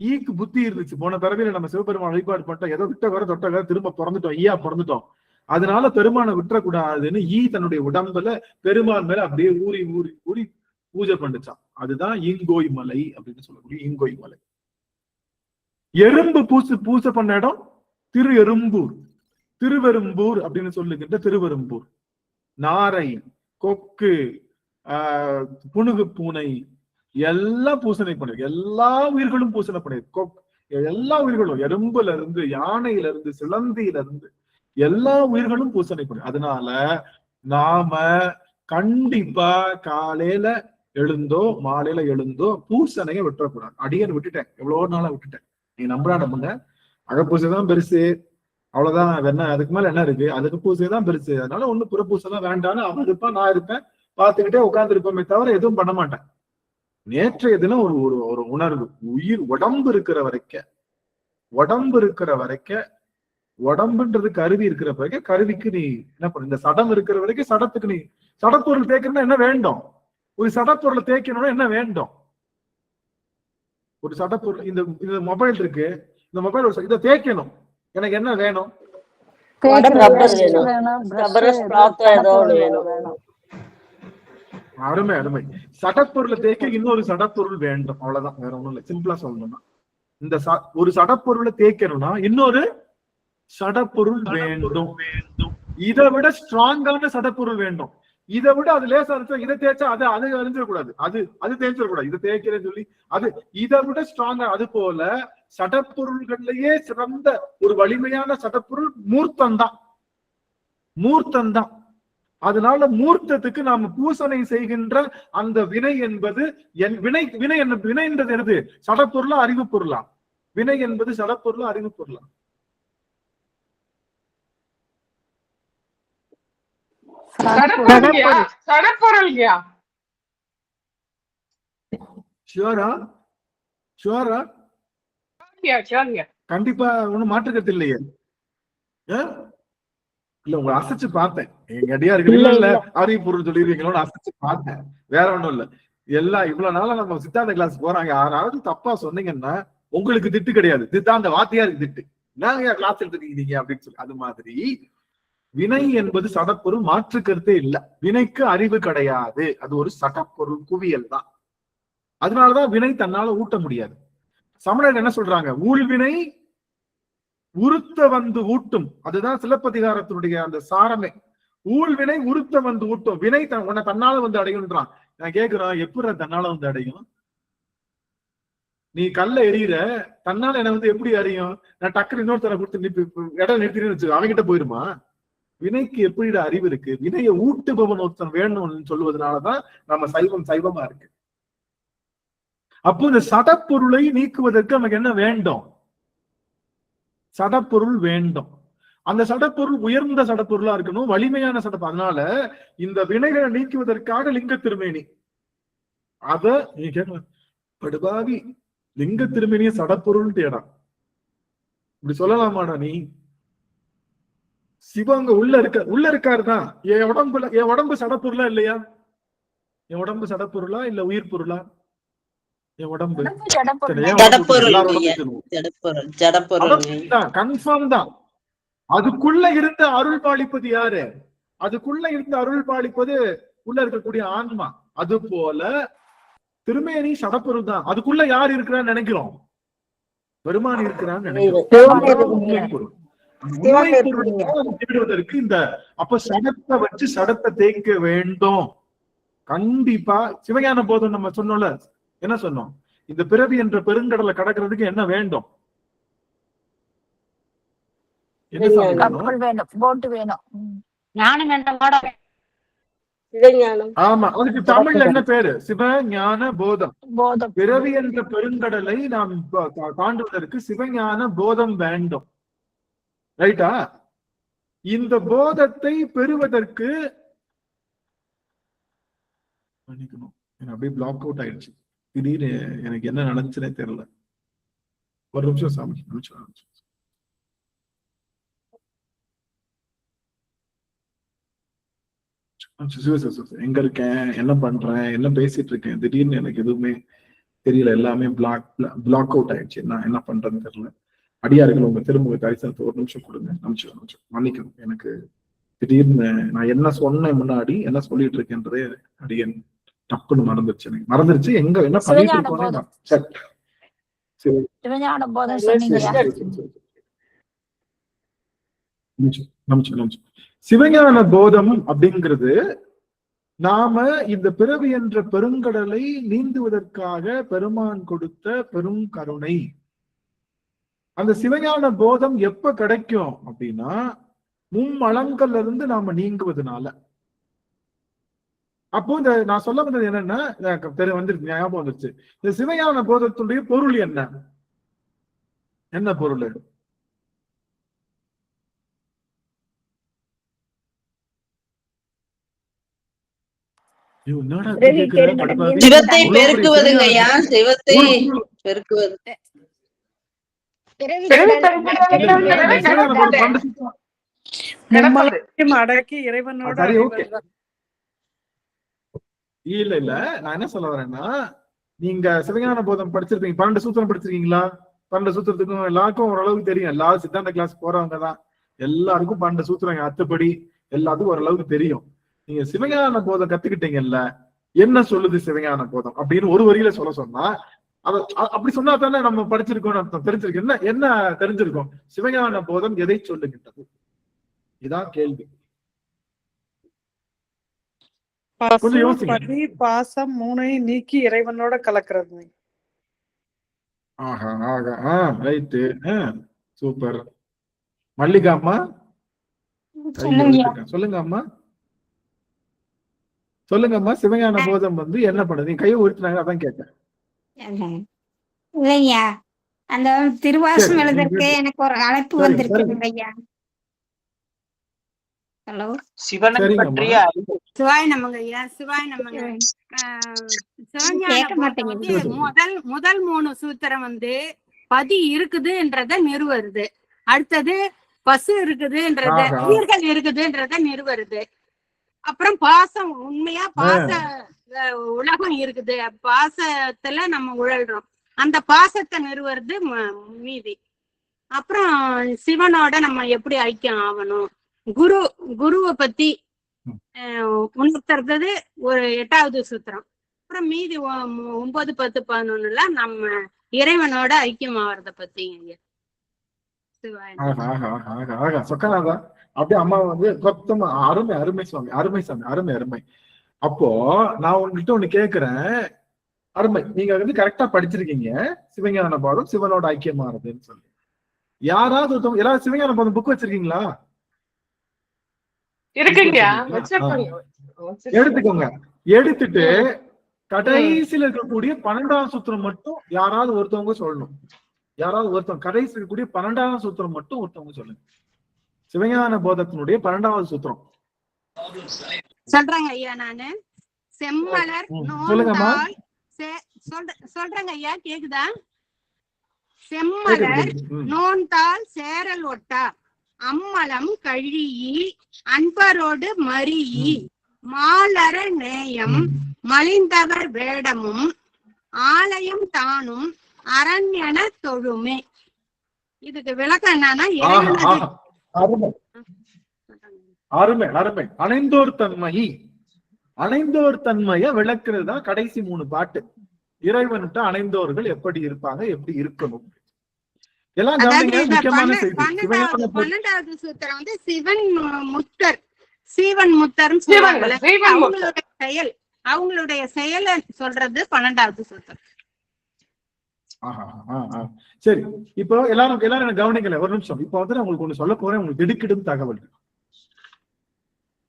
ஈக்கு புத்தி இருந்துச்சு. போன பிறவில நம்ம சிவபெருமான வழிபாடு பண்ணிட்டோம், ஏதோ விட்ட வர தொட்ட வர திரும்ப பிறந்துட்டோம், பிறந்துட்டோம். அதனால பெருமானை விட்டுறக்கூடாதுன்னு தன்னுடைய உடம்புல பெருமான் மேல அப்படியே ஊறி ஊறி ஊறி பூஜை பண்ணுச்சான். அதுதான் ஈங்கோய் மலை அப்படின்னு சொல்லக்கூடிய ஈங்கோய் மலை. எறும்பு பூசை பண்ண இடம் திருவெரும்பூர் அப்படின்னு சொல்லுகின்ற திருவெரும்பூர். நாரை, கொக்கு, புனுகு பூனை எல்லாம் பூசணை பண்ணிருக்கு. எல்லா உயிர்களும் பூசணை பண்ணிருக்கு. எல்லா உயிர்களும், எறும்புல இருந்து, யானையில இருந்து, சிலந்தியில இருந்து எல்லா உயிர்களும் பூசணை பண்ணி. அதனால நாம கண்டிப்பா காலையில எழுந்தோ மாலையில எழுந்தோ பூசணைய விட்டுறக்கூடாது. அடியன் விட்டுட்டேன், எவ்வளவு நாளா விட்டுட்டேன். நீ நம்புறா நம்புங்க, அகப்பூசை தான் பெருசு, அவ்வளவுதான். என்ன அதுக்கு மேல என்ன இருக்கு? அதுக்கு பூசை தான் பெருசு. அதனால ஒண்ணு புறப்பூசை தான் வேண்டான்னு அவன் இருப்பான், நான் இருப்பேன், பார்த்துக்கிட்டே உட்கார்ந்து இருப்போமே தவிர எதுவும் பண்ண மாட்டேன். நேற்றைய தினம் ஒரு உணர்வு, உயிர் உடம்பு இருக்கிற வரைக்கும் உடம்புன்றது கருவி இருக்கிற வரைக்கும் கருவிக்கு நீ என்ன பண்ண, இந்த சடம் இருக்கிற வரைக்கும் சடத்துக்கு நீ சடப்பொருள் தேய்க்கணும்னா என்ன வேண்டும்? ஒரு சடப்பொருளை தேய்க்கணும்னா என்ன வேண்டும்? ஒரு சடப்பொருள், இந்த மொபைல் இருக்கு, இந்த மொபைல் இதை தேய்க்கணும். எனக்கு என்ன வேணும்? அருமை அருமை. சடப்பொருளை தேய்க்க இன்னொரு சடப்பொருள் வேண்டும், அவ்வளவுதான், வேற ஒண்ணும் இல்லை. சிம்பிளா சொல்லணும்னா இந்த ஒரு சடப்பொருளை தேய்க்கணும்னா இன்னொரு சடப்பொருள் வேண்டும். இதை விட ஸ்ட்ராங்கான சடப்பொருள் வேண்டும். இதை விட அது லேசா இருந்துச்சா இதை தேய்ச்சா அது அறிஞ்சிடக்கூடாது, அது தேய்ச்சிடக்கூடாது, இதை தேய்க்கிறேன்னு சொல்லி அது இதை விட ஸ்ட்ராங்கா. அது போல சடப்பொருள்கள்லயே சிறந்த ஒரு வலிமையான சடப்பொருள் மூர்த்தம்தான். மூர்த்தம்தான். அதனால மூர்த்தத்துக்கு நாம பூசனை செய்கின்ற அந்த வினை என்பது வினைன்றது எது? சடப்பொருளா அறிவு பொருளா? வினை என்பது சடப்பொருளா அறிவு பொருளா? கண்டிப்பா ஒண்ணும் மாற்றுக்கிறது இல்லையே. இல்ல உங்களை அசைச்சு பார்த்தேன், எங்க அடியா இருக்கு இல்ல அறிவு பொருள் சொல்லிருக்கீங்களோட அசைச்சு பார்த்தேன், வேற ஒண்ணும் இல்ல. எல்லாம் இவ்வளவு நாளா நம்ம சித்தாந்த கிளாஸ் போறாங்க, யாராவது தப்பா சொன்னீங்கன்னா உங்களுக்கு திட்டு கிடையாது, சித்தாந்த வாத்தியாருக்கு திட்டு. நாங்க கிளாஸ் எடுத்துக்கிட்டீங்க அப்படின்னு சொல்லி. அது மாதிரி வினை என்பது சடப்பொருள், மாற்று கருத்தே இல்ல. வினைக்கு அறிவு கிடையாது, அது ஒரு சடப்பொருள் குவியல் தான். அதனாலதான் வினை தன்னால ஊட்ட முடியாது. சமணர் என்ன சொல்றாங்க? ஊழ்வினை உருத்த வந்து ஊட்டும். அதுதான் சிலப்பதிகாரத்தினுடைய அந்த சாரமே. ஊழ்வினை உருத்த வந்து ஊட்டும். வினை உன்னை தன்னால வந்து அடையும்ன்றான். நான் கேக்குறேன், எப்படி தன்னால வந்து அடையும்? நீ கல்ல எறிகிற, தன்னால என்ன வந்து எப்படி அறியும்? நான் டக்குனு இன்னொருத்தரை கொடுத்து இடம் நிறுத்தினு வச்சு அவன்கிட்ட போயிருமா? வினைக்கு எப்படி அறிவு இருக்கு? வினையை ஊட்டுபவன் ஒருத்தன் வேணும்னு சொல்லுவதனாலதான் நம்ம சைவமா இருக்கு. அப்போ இந்த சடப்பொருளை நீக்குவதற்கு நமக்கு என்ன வேண்டும்? சடப்பொருள் வேண்டும். அந்த சடப்பொருள் உயர்ந்த சடப்பொருளா இருக்கணும், வலிமையான சடப்பு. அதனால இந்த வினைகளை நீக்குவதற்காக லிங்க திருமேனி. அத நீ கேட்கலாம், படுபாவி லிங்க திருமேனிய சடப்பொருள் தேடா, இப்படி சொல்லலாமாடா நீ? சிவங்க உள்ள இருக்காருதான். என் உடம்பு சடப்பொருளா இல்லையா? என் உடம்பு சடப்பொருளா இல்ல உயிர் பொருளா? என் உடம்பு கன்ஃபார்ம் தான். அதுக்குள்ள இருந்த அருள் பாலிப்பது யாரு? அதுக்குள்ள இருந்த அருள் பாலிப்பது உள்ள இருக்கக்கூடிய ஆன்மா. அது போல திருமேனி சடப்பொருள் தான். அதுக்குள்ள யார் இருக்கிறான்னு நினைக்கிறோம்? பெருமான் இருக்கிறான்னு நினைக்கிறோம். தேடுவதற்கு இந்த அப்ப சடத்தை வச்சு சடத்தை தேய்க்க வேண்டும். கண்டிப்பா சிவஞான போதம் நம்ம சொன்னோம்ல, என்ன சொன்னோம்? இந்த பிறவி என்ற பெருங்கடலை கடக்கிறதுக்கு என்ன வேண்டும்? ஆமா, அதுக்கு தமிழ்ல என்ன பேரு? சிவஞான போதம். பிறவி என்ற பெருங்கடலை நாம் தாண்டுவதற்கு சிவஞான போதம் வேண்டும். ரைட்டா? இந்த போதத்தை பெறுவதற்கு அப்படியே பிளாக் அவுட் ஆயிடுச்சு. திடீர்னு எனக்கு என்ன நடந்துச்சுன்னே தெரியல. ஒரு நிமிஷம் சாமி, எங்க இருக்கேன், என்ன பண்றேன், என்ன பேசிட்டு இருக்கேன், திடீர்னு எனக்கு எதுவுமே தெரியல. எல்லாமே பிளாக் அவுட் ஆயிடுச்சு. என்ன பண்றேன்னு தெரியல. அடியார்கள் உங்க திரும்ப தரிசனத்தை ஒரு நிமிஷம் கொடுங்க. நிமிஷம் மன்னிக்கணும். எனக்கு திடீர்னு நான் என்ன சொன்னேன், முன்னாடி என்ன சொல்லிட்டு இருக்கேன்றதே அடியன் டப்புன்னு மறந்துருச்சு. எனக்கு மறந்துருச்சு எங்க என்ன பண்ணிட்டு இருக்கோம். சிவஞான போதம் அப்படிங்கிறது நாம இந்த பிறவி என்ற பெருங்கடலை நீந்துவதற்காக பெருமான் கொடுத்த பெரும் கருணை. அந்த சிவஞான போதம் எப்ப கிடைக்கும் அப்படின்னா, மும்மலங்கள்ல இருந்து நாம நீங்குவதனால. அப்போ இந்த நான் சொல்ல வந்தது என்னன்னா, வந்துருச்சு, ஞாபகம் வந்துருச்சு. இந்த சிவஞான போதத்துடைய பொருள் என்ன? என்ன பொருள்? சிவத்தை பெருக்குவதுங்கய்யா, சிவத்தை பெருக்குவது. அடக்கி இறைவனோட இல்ல நான் என்ன சொல்ல வரேன்னா, நீங்க சிவஞான போதம் படிச்சிருப்பீங்க, 12 சூத்திரம் படிச்சிருக்கீங்களா? 12 சூத்திரத்துக்கும் எல்லாருக்கும் ஓரளவுக்கு தெரியும். எல்லாரும் சித்தாந்த கிளாஸ் போறவங்க தான், எல்லாருக்கும் 12 சூத்திரம் அத்துப்படி எல்லாத்துக்கும் ஓரளவுக்கு தெரியும். நீங்க சிவஞான போதம் கத்துக்கிட்டீங்கல்ல, என்ன சொல்லுது சிவஞான போதம் அப்படின்னு ஒரு வரியில சொல்ல சொன்னா, அத அப்படி சொன்னா தானே நம்ம படிச்சிருக்கோம், அர்த்தம் தெரிஞ்சிருக்கு. என்ன என்ன தெரிஞ்சிருக்கோம்? சிவஞான போதம் எதை சொல்லுகின்றது? இதான் கேள்வி. கொஞ்சம் யோசிங்க. பாசம் மூணையும் நீக்கி இறைவனோட கலக்கிறது. ஆஹா ஆஹா ரைட்டு, சூப்பர். மல்லிகா அம்மா சொல்லுங்க அம்மா, சொல்லுங்க அம்மா. சிவஞான போதம் வந்து என்ன பண்ணுது? நீங்க கையை உறுத்தினாங்க, அதான் கேட்டேன். இல்லையா, அந்த திருவாசம் எழுதற்கு எனக்கு ஒரு அழைப்பு வந்திருக்கு ஐயா. ஹலோ, சிவனை பற்றிய சிவாய் நமங்க ஐயா, சிவாய் நமங்க. கேட்க மாட்டேங்குது. முதல் 3 சூத்திரம் வந்து பதி இருக்குதுன்றத நிறுவருது. அடுத்தது பசு இருக்குதுன்றத, உயிர்கள் இருக்குதுன்றத நிறுவருது. அப்புறம் பாசம், உண்மையா பாச உலகம் இருக்குது, பாசத்துல நம்ம உழல்றோம், அந்த பாசத்தை நிறுவறது மீதி. அப்புறம் சிவனோட நம்ம எப்படி ஐக்கியம் ஆகணும், குருவை பத்தி உணர்த்துறது ஒரு 8வது சூத்திரம். அப்புறம் மீதி 9, 10, 11 நம்ம இறைவனோட ஐக்கியம் ஆகிறத பத்தி. சொக்கநாதா அப்படியே அம்மா வந்து கொத்தமா அருமை அருமை சுவாமி, அருமை சாமி, அருமை அருமை. அப்போ நான் உங்ககிட்ட ஒண்ணு கேக்குறேன், அருமை. நீங்க வந்து கரெக்டா படிச்சிருக்கீங்க, சிவஞான போதம் சிவனோட ஐக்கியமானதுன்னு சொல்லி. யாராவது ஒருத்தவங்க எல்லாரும் சிவஞான போதம் புக் வச்சிருக்கீங்களா? எடுத்துக்கோங்க. எடுத்துட்டு கடைசியில இருக்கக்கூடிய 12ஆம் சூத்திரம் மட்டும் யாராவது ஒருத்தவங்க சொல்லணும். யாராவது ஒருத்தவங்க கடைசியில் இருக்கக்கூடிய 12ஆம் சூத்திரம் மட்டும் ஒருத்தவங்க சொல்லுங்க. சிவஞான போதத்தினுடைய 12வது சூத்திரம் சொல்றேங்க ஐயா. நானு செம்மலர் நோந்தால் சொல்றேங்க ஐயா, கேக்குதா? செம்மலர் நோந்தால் சேரல் ஒட்டா, அம்மலம் கழியி அன்பரோடு மறியி, மாலர நேயம் மலிந்தவர் வேடமும் ஆலயம் தானும் அரண்யன தொழுமே. இதுக்கு விளக்கம் என்னன்னா, அருமை அருமை. அணைந்தோர் தன்மையை, அணைந்தோர் தன்மைய விளக்குறது தான் கடைசி 3 பாட்டு. இறைவன்கிட்ட அணைந்தோர்கள் எப்படி இருப்பாங்க, எப்படி இருக்கணும், எல்லாம் முக்கியமான செய்தி. 12வது சூத்திரம் வந்து சிவன் முத்தர், சீவன் முத்தர் செயல், அவங்களுடைய செயலை சொல்றது 12வது சூத்திரம். சரி, இப்போ எல்லாரும் என்ன கவனிக்கல, ஒரு நிமிஷம். இப்ப வந்து உங்களுக்கு ஒண்ணு சொல்ல போறேன். உங்களுக்கு திடுக்கிடும் தகவல்,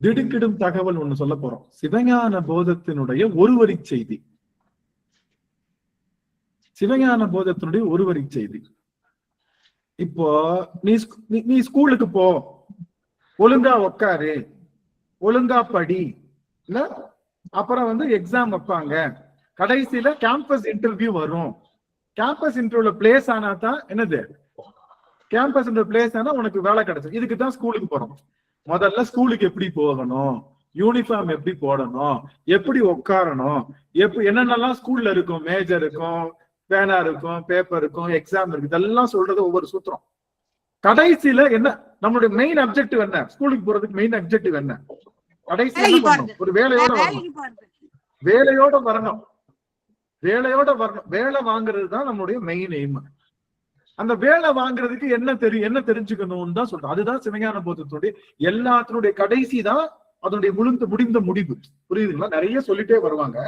திடுக்கிடும் தகவல் ஒண்ணு சொல்ல போறோம். சிவஞான போதத்தினுடைய ஒருவரி செய்தி, சிவஞான போதத்தினுடைய ஒருவரி செய்தி. இப்போ நீ ஸ்கூலுக்கு போ, ஒழுங்கா உக்காரு, ஒழுங்கா படி, இல்ல அப்புறம் வந்து எக்ஸாம் வைப்பாங்க, கடைசியில கேம்பஸ் இன்டர்வியூ வரும். கேம்பஸ் இன்டர்வியூல பிளேஸ் ஆனா தான் என்னது, கேம்பஸ் இன்டர்வியூ பிளேஸ் ஆனா உனக்கு வேலை கிடைச்சது. இதுக்கு தான் ஸ்கூலுக்கு போறோம். முதல்ல ஸ்கூலுக்கு எப்படி போகணும், யூனிஃபார்ம் எப்படி போடணும், எப்படி உட்காரணும், என்னென்னலாம் ஸ்கூல்ல இருக்கும், மேஜர் இருக்கும், பேனா இருக்கும், பேப்பர் இருக்கும், எக்ஸாம் இருக்கு, இதெல்லாம் சொல்றது ஒவ்வொரு சூத்திரம். கடைசியில என்ன நம்மளுடைய மெயின் அப்ஜெக்டிவ் என்ன, ஸ்கூலுக்கு போறதுக்கு மெயின் அப்ஜெக்டிவ் என்ன, கடைசியில ஒரு வேலையோட வரணும், வேலையோட வரணும், வேலையோட வரணும். வேலை வாங்குறது தான் நம்மளுடைய மெயின் எய்ம். அந்த வேலை வாங்குறதுக்கு என்ன தெரிஞ்சுக்கணும்னு தான் சொல்றோம். அதுதான் சிவஞான போதத்தினுடைய எல்லாத்தினுடைய கடைசி தான் அதனுடைய முடிந்த முடிவு. புரியுதுங்களா? நிறைய சொல்லிட்டே வருவாங்க,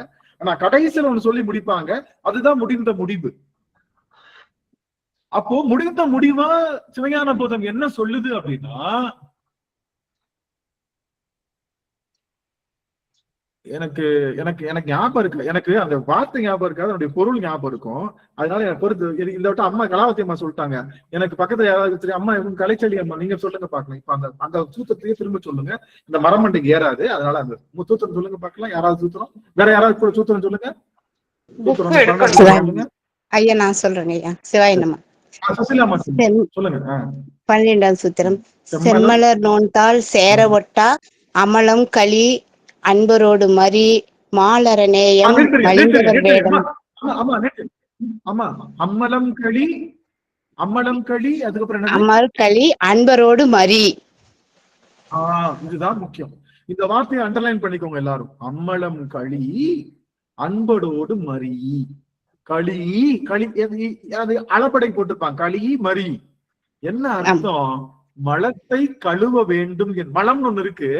ஆனா கடைசியில ஒண்ணு சொல்லி முடிப்பாங்க, அதுதான் முடிந்த முடிவு. அப்போ முடிந்த முடிவா சிவஞான போதம் என்ன சொல்லுது அப்படின்னா, எனக்கு எனக்கு எனக்கு ஞாபகம் இருக்கு, எனக்கு அந்த வார்த்தை ஞாபகம் இருக்காது, அதனுடைய பொருள் ஞாபகம் இருக்கும். அதனால எனக்கு பொறுத்து இந்த வட்டம் அம்மா கலாவதி அம்மா சொல்லிட்டாங்க. எனக்கு பக்கத்துல யாராவது சரி அம்மா இவங்க கலைச்செல்வி அம்மா நீங்க சொல்லுங்க பாக்கலாம். இப்ப அந்த சூத்திரத்தையே திரும்ப சொல்லுங்க, இந்த மரமண்டைக்கு ஏறாது. அதனால அந்த சூத்திரம் சொல்லுங்க பாக்கலாம். யாராவது சூத்திரம், வேற யாராவது கூட சூத்திரம் சொல்லுங்க. ஐயா நான் சொல்றேங்க ஐயா. சிவாயனம்மா சொல்லுங்க. 12வது சூத்திரம், செம்மலர் நோந்தால் சேர ஒட்டா, அமலம் களி அன்பரோடு மறி, மாலர நேயம் மலிந்தவர் வேடம். ஆமா, அம்மலம் களி அம்மலம் களி, அதுக்கப்புறம் என்ன? அமர் களி அன்பரோடு மரி. இதுதான் முக்கியம். இந்த வார்த்தையை அண்டர்லைன் பண்ணிக்கோங்க எல்லாரும். அம்மலம் களி அன்பரோடு மரி. களி களி அது அளபடை போட்டிருப்பாங்க. களி மரி என்ன அர்த்தம்? மலத்தை கழுவ வேண்டும். மலம்னு ஒண்ணு இருக்கு,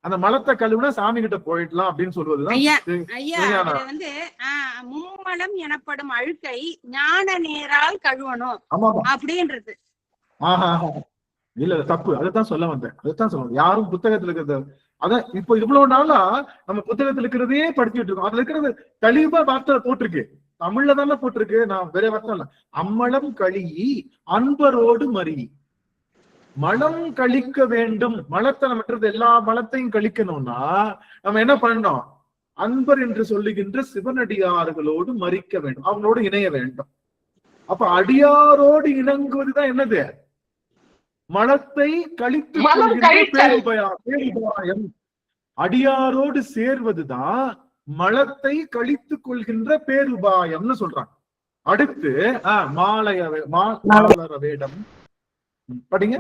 அந்த மலத்தை கழுவுனா சாமி கிட்ட போயிடலாம் அப்படின்னு சொல்வதுதான். ஐயா வந்து மும்மலம் எனப்படும் அழுக்கை ஞான நீரால் கழுவணும் அப்படின்றது. இல்ல தப்பு. அதைத்தான் சொல்ல வந்தேன். யாரும் புத்தகத்துல இருக்கிறத அதான் இப்போ இவ்வளவு நாளா நம்ம புத்தகத்துல இருக்கிறதே படிச்சுட்டு இருக்கோம். அதுல இருக்கிறது தெளிவா வார்த்தை போட்டிருக்கு, தமிழ்ல தானே போட்டிருக்கு. நான் வேற வார்த்தை இல்ல. அம்மலம் களி அன்பரோடு மரி. மலம் கழிக்க வேண்டும். மலத்தை நம்ம எல்லா மலத்தையும் கழிக்கணும்னா நம்ம என்ன பண்ணணும்? அன்பர் என்று சொல்லுகின்ற சிவனடியார்களோடு மரிக்க வேண்டும், அவங்களோடு இணைய வேண்டும். அப்ப அடியாரோடு இணங்குவதுதான் என்னது? மலத்தை கழித்து பேருபாயம். அடியாரோடு சேர்வதுதான் மலத்தை கழித்துக் கொள்கின்ற பேருபாயம்னு சொல்றாங்க. அடுத்து மாலர வேடம் படிங்க.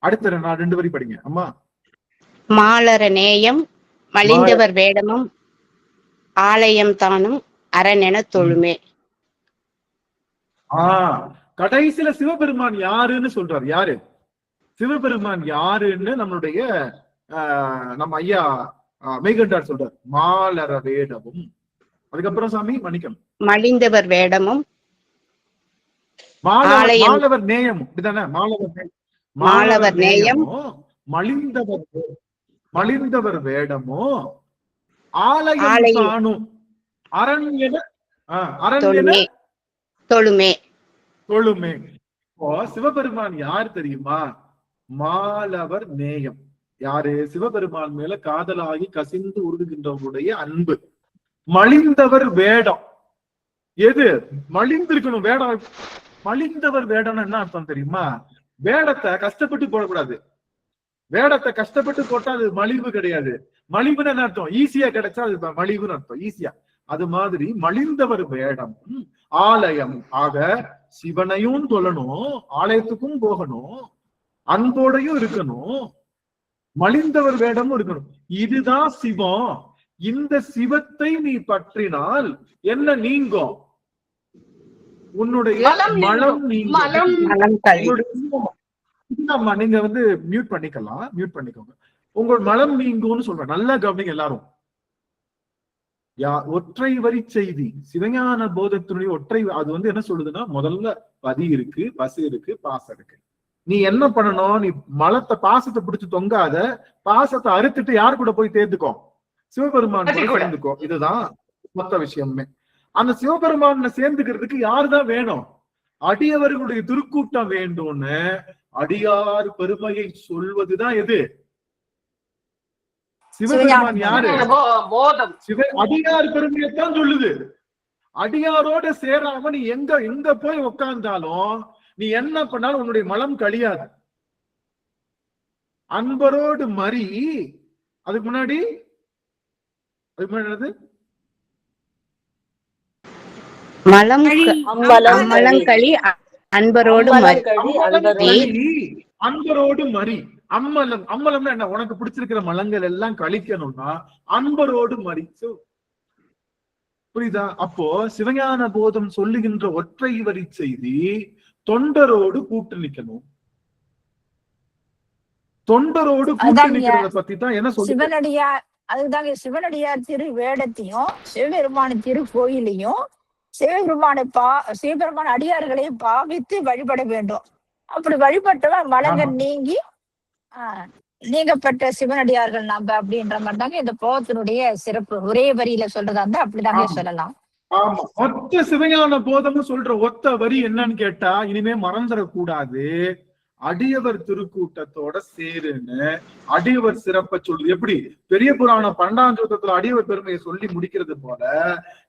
அடுத்த நான் 2 வரி படிங்க அம்மா. மாலர நேயம் மலிந்தவர் வேடமும் ஆலயம் தானும் அரணென தொழுமே. கடைசியில சிவபெருமான் யாருன்னு சொல்றாரு. யாரு சிவபெருமான் யாருன்னு நம்மளுடைய நம்ம ஐயா மெய்கண்டார் சொல்றார். மாலர வேடமும், அதுக்கப்புறம் சாமி மன்னிக்கணும், மலிந்தவர் வேடமும் மாலவர் நேயம், அப்படிதானே? மாலவர் நேயம் மலிந்தவர் வேடமோ ஆலயம் தானும் அரண் தொழுமே. சிவபெருமான் யார் தெரியுமா? மாலவர் நேயம். யாரு? சிவபெருமான் மேல காதலாகி கசிந்து உருகுகின்றவருடைய அன்பு. மலிந்தவர் வேடம். எது மலிந்திருக்கணும்? வேடம். மலிந்தவர் வேடம்னு என்ன அர்த்தம் தெரியுமா? வேடத்தை கஷ்டப்பட்டு போடக்கூடாது. வேடத்தை கஷ்டப்பட்டு போட்டா அது மலிவு கிடையாது. மலிவுன்னு என்ன அர்த்தம்? ஈஸியா கிடைச்சா அது மலிவுன்னு அர்த்தம், ஈஸியா. அது மாதிரி மலிந்தவர் வேடம் ஆலயம். ஆக சிவனையும் தொழணும், ஆலயத்துக்கும் போகணும், அன்போடையும் இருக்கணும், மலிந்தவர் வேடமும் இருக்கணும். இதுதான் சிவம். இந்த சிவத்தை நீ பற்றினால் என்ன நீங்கும்? உன்னுடைய மலம் நீங்க வந்து மியூட் பண்ணிக்கலாம், மியூட் பண்ணிக்கோங்க. உங்கள் மலம் நீங்கும்னு சொல்றேன். நல்லா கவனிங்க எல்லாரும். ஒற்றை வரி செய்தி சிவஞான போதத்தினுடைய ஒற்றை. அது வந்து என்ன சொல்லுதுன்னா, முதல்ல பதி இருக்கு, பசு இருக்கு, பாசம் இருக்கு. நீ என்ன பண்ணணும்? நீ மலத்தை பாசத்தை பிடிச்சு தொங்காத, பாசத்தை அறுத்துட்டு யார் கூட போய் தேர்ந்துக்கோ? சிவபெருமான் கூட சேர்ந்துக்கோ. இதுதான் மொத்த விஷயமே. அந்த சிவபெருமான சேர்ந்துக்கிறதுக்கு யாருதான் வேணும்? அடியவர்களுடைய திருக்கூட்டம் வேண்டும்னு அடியார் பெருமையை சொல்வதுதான் எது? சிவபெருமான் யாரு? அடியார் பெருமையைத்தான் சொல்லுது. அடியாரோட சேராம நீ எங்க போய் உட்கார்ந்தாலும் நீ என்ன பண்ணாலும் உன்னுடைய மலம் கழியாது. அன்பரோடு மரி. அதுக்கு முன்னாடி என்னது? அன்பரோடு மரி. அம்மலம். அம்மலம்னா என்ன? உனக்கு பிடிச்சிருக்கிற மலங்கள் எல்லாம் கழிக்கணும்னா அன்பரோடு மரி. புரியுதா? அப்போ சிவஞான போதம் சொல்லுகின்ற ஒற்றை வரி செய்தி தொண்டரோடு கூட்டு நிக்கணும். தொண்டரோடு கூட்டு நிக்கிறத பத்தி தான் என்ன சொல்ல. சிவனடியார், அதுதாங்க சிவனடியார் திரு வேடத்தையும் சிவபெருமான திரு கோயிலையும் சிவபெருமான அடியார்களையும் பாவித்து வழிபட வேண்டும். அப்படி வழிபட்டவன் மலங்கள் நீங்கி நீங்கப்பட்ட சிவனடியார்கள் நாம அப்படின்ற மாதிரி தாங்க இந்த போதத்தினுடைய சிறப்பு. ஒரே வரியில சொல்றதா இருந்தா அப்படிதாங்க சொல்லலாம். ஆமா, ஒத்த சிவஞான போதம்னு சொல்ற ஒத்த வரி என்னன்னு கேட்டா, இனிமே மறந்துடக்கூடாது. அடியவர் திருக்கூட்டத்தோட சேருன்னு அடியவர் சிறப்பை சொல்லுது. எப்படி பெரிய புராணம் 12ஆம் சூத்திரத்துல அடியவர் பெருமையை சொல்லி முடிக்கிறது போல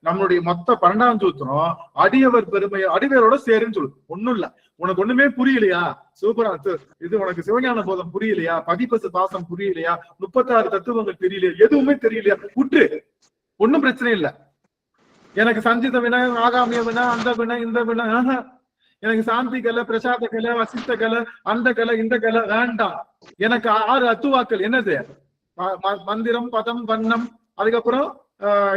நம்மளுடைய மொத்த 12ஆம் சூத்திரம் அடியவர் பெருமையை அடியவரோட சேருன்னு சொல்லுது. ஒண்ணும் இல்ல, உனக்கு ஒண்ணுமே புரியலையா? சிவபுராணத்து இது உனக்கு சிவஞான போதம் புரியலையா? பதிபசு பாசம் புரியலையா? 36 தத்துவங்கள் தெரியலையா? எதுவுமே தெரியலையா? விட்டு, ஒன்னும் பிரச்சனை இல்லை. எனக்கு சஞ்சித வினா, ஆகாமிய வினா, அந்த வினா, இந்த வினா, எனக்கு சாந்தி கலை, பிரசாத கலை, வசித்த கலை, அந்த கலை, இந்த கலை வேண்டாம். எனக்கு 6 அத்துவாக்கள். என்னது? மந்திரம், பதம், வண்ணம், அதுக்கப்புறம்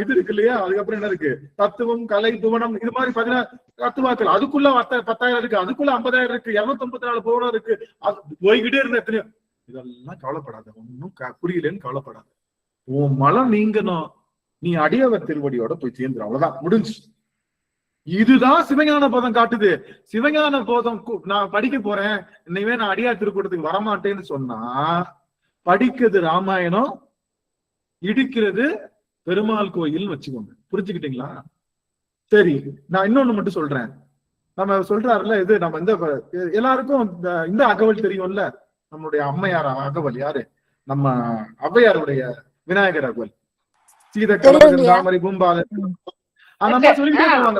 இது இருக்கு இல்லையா, அதுக்கப்புறம் என்ன இருக்கு, தத்துவம், கலை, புவனம், இது மாதிரி 16 தத்துவாக்கள். அதுக்குள்ள 10,000 இருக்கு, அதுக்குள்ள 50,000 இருக்கு, 254 புவனம் இருக்கு. அது போய்கிட்டே இருந்த எத்தனையோ. இதெல்லாம் கவலைப்படாத, ஒன்னும் புரியலன்னு கவலைப்படாத. உன் மலம் நீங்கணும், நீ அடியவர் திருவடியோட போய் சேர்ந்துரு, அவ்வளவுதான், முடிஞ்சு. இதுதான் சிவஞான போதம் காட்டுது. சிவஞான போதம் நான் படிக்க போறேன், இனிமே நான் அடியார் திருக்கூட்டத்துக்கு வரமாட்டேன்னு சொன்னா படிக்கிறது ராமாயணம், இடிக்கிறது பெருமாள் கோயில் வச்சுக்கோங்க. புரிஞ்சுக்கிட்டீங்களா? சரி, நான் இன்னொன்னு மட்டும் சொல்றேன். நம்ம சொல்றாருல, இது நம்ம இந்த எல்லாருக்கும் இந்த அகவல் தெரியும்ல, நம்மளுடைய அம்மையார் அகவல். யாரு? நம்ம ஔவையாருடைய விநாயகர் அகவல். சீத கலவன் தாமரை பூம்பால. அந்த சொல்லிட்டே போவாங்க.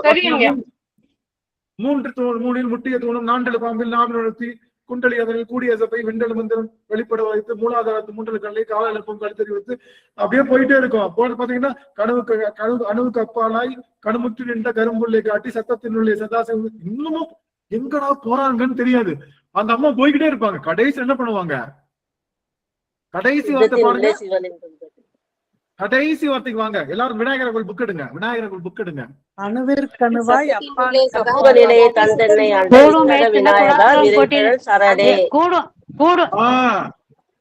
3 தூண், 3 முட்டிய தூணும், 4 பாம்பில் 4 உணர்த்தி, குண்டலி அதனில் கூடிய சபை, விண்டல் மந்திரம் வெளிப்பட வைத்து, மூலாதாரத்து 3 கல்லை, கால எழுப்பும் கழுத்தறி வைத்து, அப்படியே போயிட்டே இருக்கும். பாத்தீங்கன்னா அணுவுக்கு அப்பாலாய் கணுமுற்று நின்ற கரும்புள்ளை காட்டி சத்தத்தினுள்ளே சதாசிவம். இன்னமும் எங்கடா போறாங்கன்னு தெரியாது. அந்த அம்மா போய்கிட்டே இருப்பாங்க. கடைசி என்ன பண்ணுவாங்க? கடைசி வார்த்தை பாருங்க, கடைசி வார்த்தைக்கு வாங்க எல்லாரும். விநாயகர் புக் எடுங்க, விநாயகர் புக் எடுங்க. அணுவிற்கணுவாய்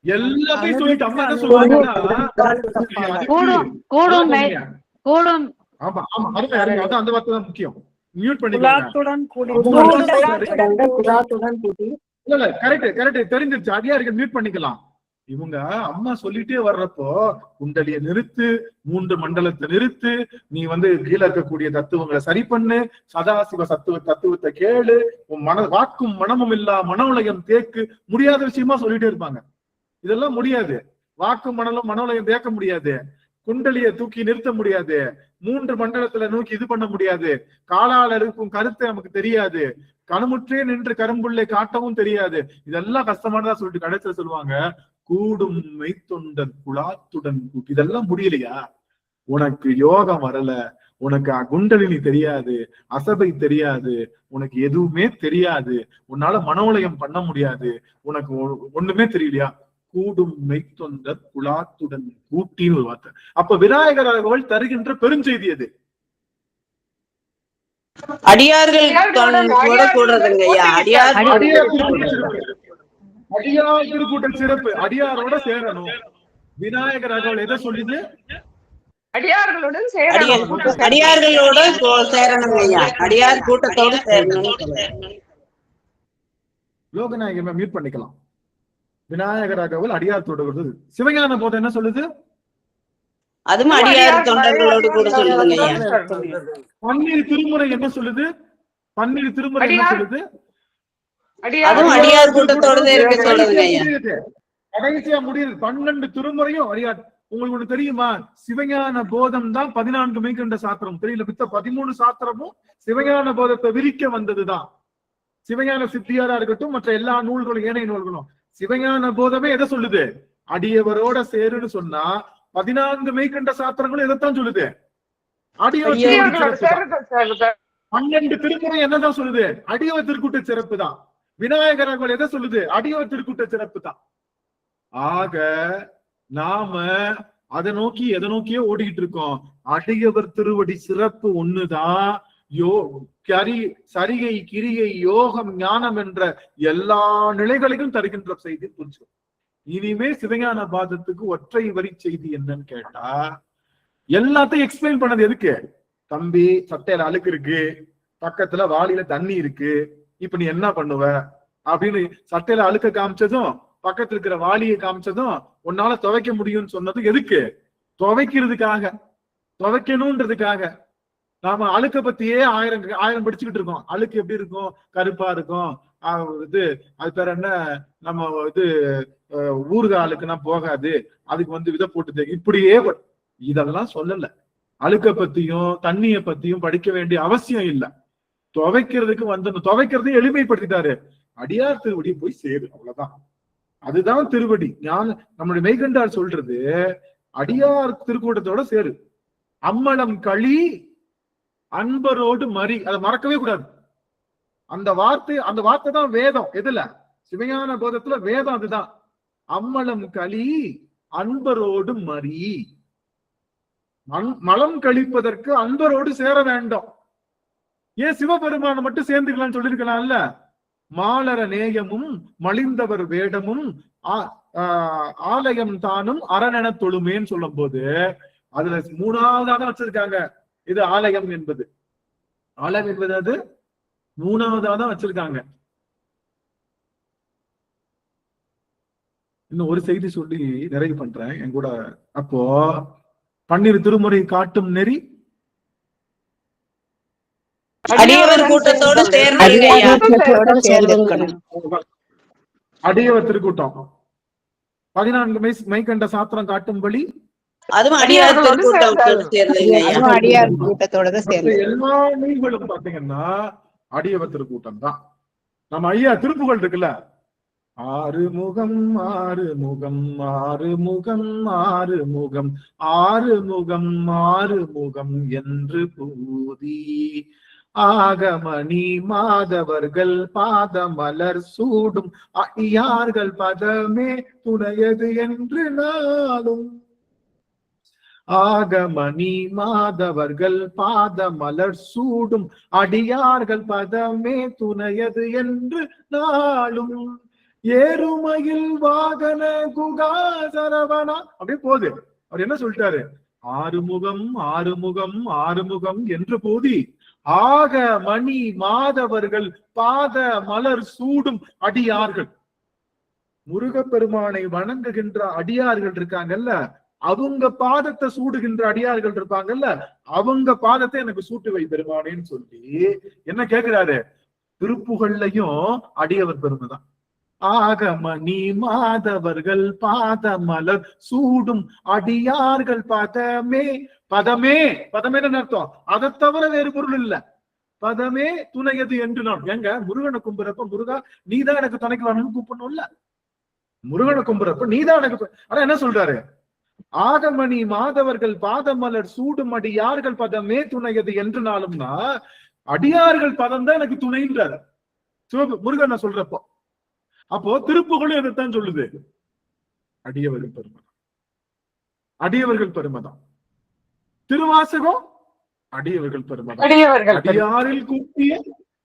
எல்லாத்தையும் சொல்லிட்டு அம்மா என்ன சொல்லுவாங்கன்னா, ஆமா ஆமா, அதான் அந்த வார்த்தை தான் முக்கியம். மியூட் பண்ணிக்கலாம். இல்ல கரெக்ட் கரெக்ட், தெரிஞ்சிருச்சு. அடியாருக்கு மியூட் பண்ணிக்கலாம். இவங்க அம்மா சொல்லிட்டே வர்றப்போ, குண்டலிய நிறுத்து, 3 மண்டலத்தை நிறுத்து, நீ கீழே இருக்கக்கூடிய தத்துவங்களை சரி பண்ணு, சதாசிவ தத்துவத்தை கேளு, உன் வாக்கும் மனமும் இல்லா மன உலகம் தேக்கு. முடியாத விஷயமா சொல்லிட்டே இருப்பாங்க. இதெல்லாம் முடியாது. வாக்கும் மன உலகம் தேக்க முடியாது, குண்டலிய தூக்கி நிறுத்த முடியாது, 3 மண்டலத்துல நோக்கி இது பண்ண முடியாது, காலால இருக்கும் கருத்தை நமக்கு தெரியாது, கணுமுற்றே நின்று கரும்புள்ளை காட்டவும் தெரியாது. இதெல்லாம் கஷ்டமானதா சொல்லிட்டு கடைசியில சொல்லுவாங்க, கூடும் மெய்த்தொண்டர் குலாத்துடன் கூட்டி. இதெல்லாம் முடியலையா? உனக்கு யோகம் வரல, உனக்கு குண்டலினி தெரியாது, அசபை தெரியாது, உனக்கு எதுவுமே தெரியாது, உன்னால மனோலயம் பண்ண முடியாது, உனக்கு ஒண்ணுமே தெரியலையா? கூடும் மெய்த்தொண்டர் குலாத்துடன் கூட்டின்னு ஒரு வார்த்தை. அப்ப விநாயகர் அவர்கள் தருகின்ற பெருஞ்செய்தி அது. அடியார்கள் கூடுறதுங்கய்யா. அடியார் திருக்கூட்ட சிறப்பு, அடியாரோட சேரணும். விநாயகர் அகவல் எதை சொல்லுது? அடியார்களோட சேரணும் ஐயா, அடியார் கூட்டத்தோடு சேரணும். லோகநாயகர் மியூட் பண்ணிக்கலாம். விநாயகர் அகவல் அடியார் தொடுவது. சிவஞான போதம் என்ன சொல்லுது? அதுவும் அடியார் தொண்டர்களோடு கூட சொல்லுதுங்க ஐயா. பன்னிரு திருமுறை என்ன சொல்லுது? பன்னிரு திருமுறை என்ன சொல்லுது? அதுவும் அடியார் கூட்டத்தோடு இருக்க சொல்லுதுங்க ஐயா. கடைசியா முடியுது 12 திருமுறையும் அடியார். உங்களுக்கு ஒண்ணு தெரியுமா? சிவஞான போதம் தான் 14 மெய்கண்ட சாத்திரம். தெரியல, மித்த 13 சாத்திரமும் சிவஞான போதத்தை விரிக்க வந்ததுதான். சிவஞான சித்தியாரா இருக்கட்டும், மற்ற எல்லா நூல்களும், ஏனைய நூல்களும். சிவஞான போதமே எதை சொல்லுது? அடியவரோட சேருன்னு சொன்னா 14 மெய்கண்ட சாத்திரங்களும் எதைத்தான் சொல்லுது? அடியவர் 12 திருமுறை என்னதான் சொல்லுது? அடியவர் திருக்கூட்ட சிறப்பு தான். விநாயகர் எதை சொல்லுது? அடியவர் திருக்கூட்ட சிறப்பு தான். ஆக நாம அதை நோக்கி எதை நோக்கியோ ஓடிக்கிட்டு இருக்கோம். அடியவர் திருவடி சிறப்பு ஒண்ணுதான். சரிகை கிரியை யோகம் ஞானம் என்ற எல்லா நிலைகளையும் தருகின்ற செய்தி புரிஞ்சு. இனிமே சிவஞான பாதத்துக்கு ஒற்றை வரி செய்தி என்னன்னு கேட்டா, எல்லாத்தையும் எக்ஸ்பிளைன் பண்ணது எதுக்கு? தம்பி, சட்டையில அழுக்கு இருக்கு, பக்கத்துல வாளியில தண்ணி இருக்கு, இப்ப நீ என்ன பண்ணுவ அப்படின்னு சட்டையில அழுக்க காமிச்சதும், பக்கத்துல இருக்கிற வாளியை காமிச்சதும், உன்னால துவைக்க முடியும்னு சொன்னதும் எதுக்கு? துவைக்கிறதுக்காக, துவைக்கணும்ன்றதுக்காக. நாம அழுக்க பத்தியே ஆயிரம் படிச்சுக்கிட்டு இருக்கோம். அழுக்கு எப்படி இருக்கும்? கருப்பா இருக்கும். அது பேர் என்ன, நம்ம ஊறுகாய் அழுக்குன்னா போகாது, அதுக்கு விதை போட்டு இப்படியே. இதெல்லாம் சொல்லல. அழுக்க பத்தியும் தண்ணிய பத்தியும் படிக்க வேண்டிய அவசியம் இல்லை. துவைக்கிறதுக்கு துவைக்கிறதையும் எளிமைப்படுத்திட்டாரு. அடியார் திருவடி போய் சேரு, அவ்வளவுதான். அதுதான் திருவடி. நம்மளுடைய மெய்கண்டார் சொல்றது அடியார் திருக்கூட்டத்தோட சேரு. அம்மலம் களி அன்பரோடு மறி, அதை மறக்கவே கூடாது. அந்த வார்த்தை தான் வேதம். எதுல? சிவஞான போதத்துல வேதம் அதுதான். அம்மலம் களி அன்பரோடு மறி. மலம் கழிப்பதற்கு அன்பரோடு சேர வேண்டும். ஏன் சிவபெருமான மட்டும் சேர்ந்துக்கலாம்னு சொல்லிருக்கலாம்ல? மாலர நேயமும் மலிந்தவர் வேடமும் ஆலயம் தானும் அரணென தொழுமேன்னு சொல்லும் போது அதுல 3ஆவதாக வச்சிருக்காங்க. இது ஆலயம் என்பது. ஆலயம் என்பது அது 3ஆவதாக தான் வச்சிருக்காங்க. இன்னும் ஒரு செய்தி சொல்லி நிறைவு பண்றேன் என் கூட. அப்போ பன்னிரு திருமுறை காட்டும் நெறி அடியவர் கூட்டத்தோடு அடியவர் திருக்கூட்டம். 14 மெய்கண்ட சாத்திரம் காட்டும்படி அதுவும் அடியார் கூட்டத்தோட சேர்ந்து. எல்லா நூல்களும் பாத்தீங்கன்னா அடியவர் திருக்கூட்டம் தான். நம்ம ஐயா திருப்புகழ் இருக்குல்ல, ஆறுமுகம் ஆறுமுகம் ஆறுமுகம் ஆறுமுகம் ஆறுமுகம் ஆறுமுகம் என்று பூதி ஆகமணி மாதவர்கள் பாதமலர் சூடும் அடியார்கள் பதமே துணையது என்று நாளும். ஆகமணி மாதவர்கள் பாதமலர் சூடும் அடியார்கள் பதமே துணையது என்று நாளும். ஏறுமையில் வாகன குகாசரவனா அப்படியே போகுது. அவர் என்ன சொல்லிட்டாரு? ஆறுமுகம் ஆறுமுகம் ஆறுமுகம் என்று போதி ஆக மணி மாதவர்கள் பாத மலர் சூடும் அடியார்கள். முருகப்பெருமானை வணங்குகின்ற அடியார்கள் இருக்காங்கல்ல, அவங்க பாதத்தை சூடுகின்ற அடியார்கள் இருப்பாங்கல்ல, அவங்க பாதத்தை எனக்கு சூட்டு வை பெருமானேன்னு சொல்லி என்ன கேட்கிறாரு? திருப்புகள்லையும் அடியவர் பெருமை தான். ஆகமணி மாதவர்கள் பாத மலர் சூடும் அடியார்கள் பதமே. பதமே பதமேன்னு அர்த்தம். அதை தவிர வேறு பொருள் இல்ல. பதமே துணையது என்று நான் எங்க முருகனை கும்புறப்ப முருகா நீதான் எனக்கு துணைக்கு வரணும்னு கூப்பிடணும்ல. முருகனை கும்புறப்ப நீதான் எனக்கு. ஆனா என்ன சொல்றாரு? ஆகமணி மாதவர்கள் பாதமலர் சூடும் அடியார்கள் பதமே துணையது என்று நாளும்னா அடியார்கள் பதம் தான் எனக்கு துணைன்றாரு முருகனை சொல்றப்போ. அப்போ திருப்புகளும் எதைத்தான் சொல்லுது? அடியவர்கள் பெருமைதான். அடியவர்கள் பெருமைதான். திருவாசகம் அடியவர்கள் பெருமைதான்.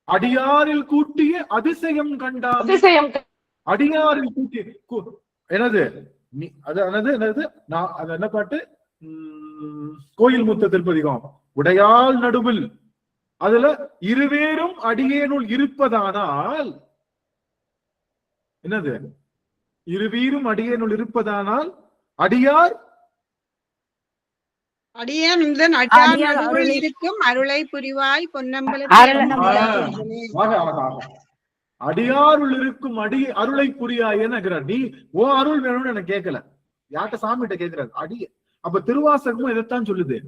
அடியாரில் கூட்டிய அதிசயம் கண்டாம். அடியாரில் கூட்டிய என்னது என்னது அது என்ன பாட்டு? கோயில் முத்த திருப்பதிகம். உடையால் நடுவில் அதுல இருவேரும் அடியேனுள் இருப்பதானால் என்னது? இருவீரும் அடியேனுள் இருப்பதானால் அடியார் அடியான் இருக்கும் அருளை புரிவாய் பொன்னம்பல. அடியாருள் இருக்கும் அருளை புரியாயேன்னு நீ ஓ அருள் வேணும்னு எனக்கு கேட்கல, யார்கிட்ட சாமிகிட்ட கேட்கிறாரு அடிய. அப்ப திருவாசகமும் இதைத்தான் சொல்லுது,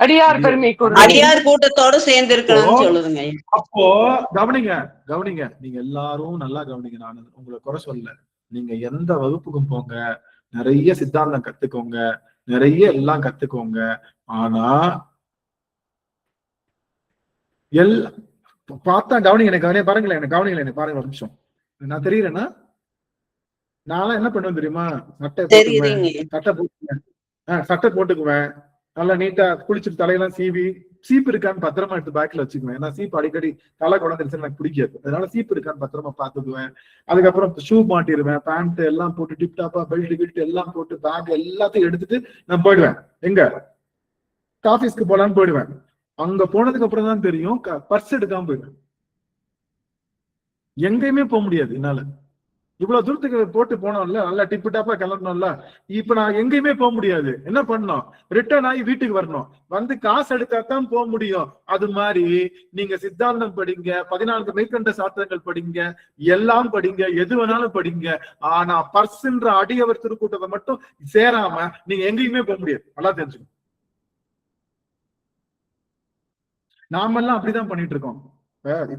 அடியார் பெருமை அடியார் கூட்டத்தோடு சேர்ந்து இருக்கணும்னு சொல்லுதுங்க. அப்போ கவனிங்க நீங்க எல்லாரும் நல்லா கவனிங்க. நான் உங்களை குறை சொல்ல. நீங்க எந்த வகுப்புக்கும் போங்க, நிறைய சித்தாந்தம் கத்துக்கோங்க, நிறைய எல்லாம் கத்துக்கோங்க. ஆனா பார்த்தா கவனிங்க, எனக்கு பாருங்களேன், எனக்கு கவனிங்களேன், எனக்கு பாருங்க ஒரு நிமிஷம். நான் தெரியறேன்னா நான் என்ன பண்ணுவேன் தெரியுமா? சட்டை போட்டுக்குவேன், நல்லா நீட்டா குளிச்சுட்டு தலையெல்லாம் சீப்பு இருக்கான்னு பத்திரமா எடுத்து பேக்ல வச்சுக்குவேன். ஏன்னா சீப்பு அடிக்கடி தலை குழந்தைச்சு எனக்கு பிடிக்காது. அதனால சீப்பு இருக்கான்னு பத்திரமா பாத்துக்குவேன். அதுக்கப்புறம் ஷூ மாட்டிடுவேன், பேண்ட் எல்லாம் போட்டு டிப்டாப்பா பெல்ட் கில்ட் எல்லாம் போட்டு பேக் எல்லாத்தையும் எடுத்துட்டு நான் போயிடுவேன். எங்க ஆபீஸ்க்கு போலான்னு போயிடுவேன். அங்க போனதுக்கு அப்புறம் தான் தெரியும் பர்ஸ் எடுக்காம போயிடுவேன். எங்கேயுமே போக முடியாது என்னால. இவ்வளவு தூரத்துக்கு போட்டு போனோம்ல, நல்லா டிப்பு டாப்பா கிளம்பணும்ல. இப்ப நான் எங்கேயுமே போக முடியாது. என்ன பண்ணணும்? ரிட்டர்ன் ஆகி வீட்டுக்கு வரணும். வந்து காசு எடுத்தா தான் போக முடியும். அது மாதிரி நீங்க சித்தாந்தம் படிங்க, 14 மெய்கண்ட சாத்திரங்கள் படிங்க, எல்லாம் படிங்க, எது வேணாலும் படிங்க. ஆனா பர்ஸ்ன்ற அடியவர் திருக்கூட்டத்தை மட்டும் சேராம நீங்க எங்கேயுமே போக முடியாது. நல்லா தெரிஞ்சுக்கணும். நாமெல்லாம் அப்படிதான் பண்ணிட்டு இருக்கோம்.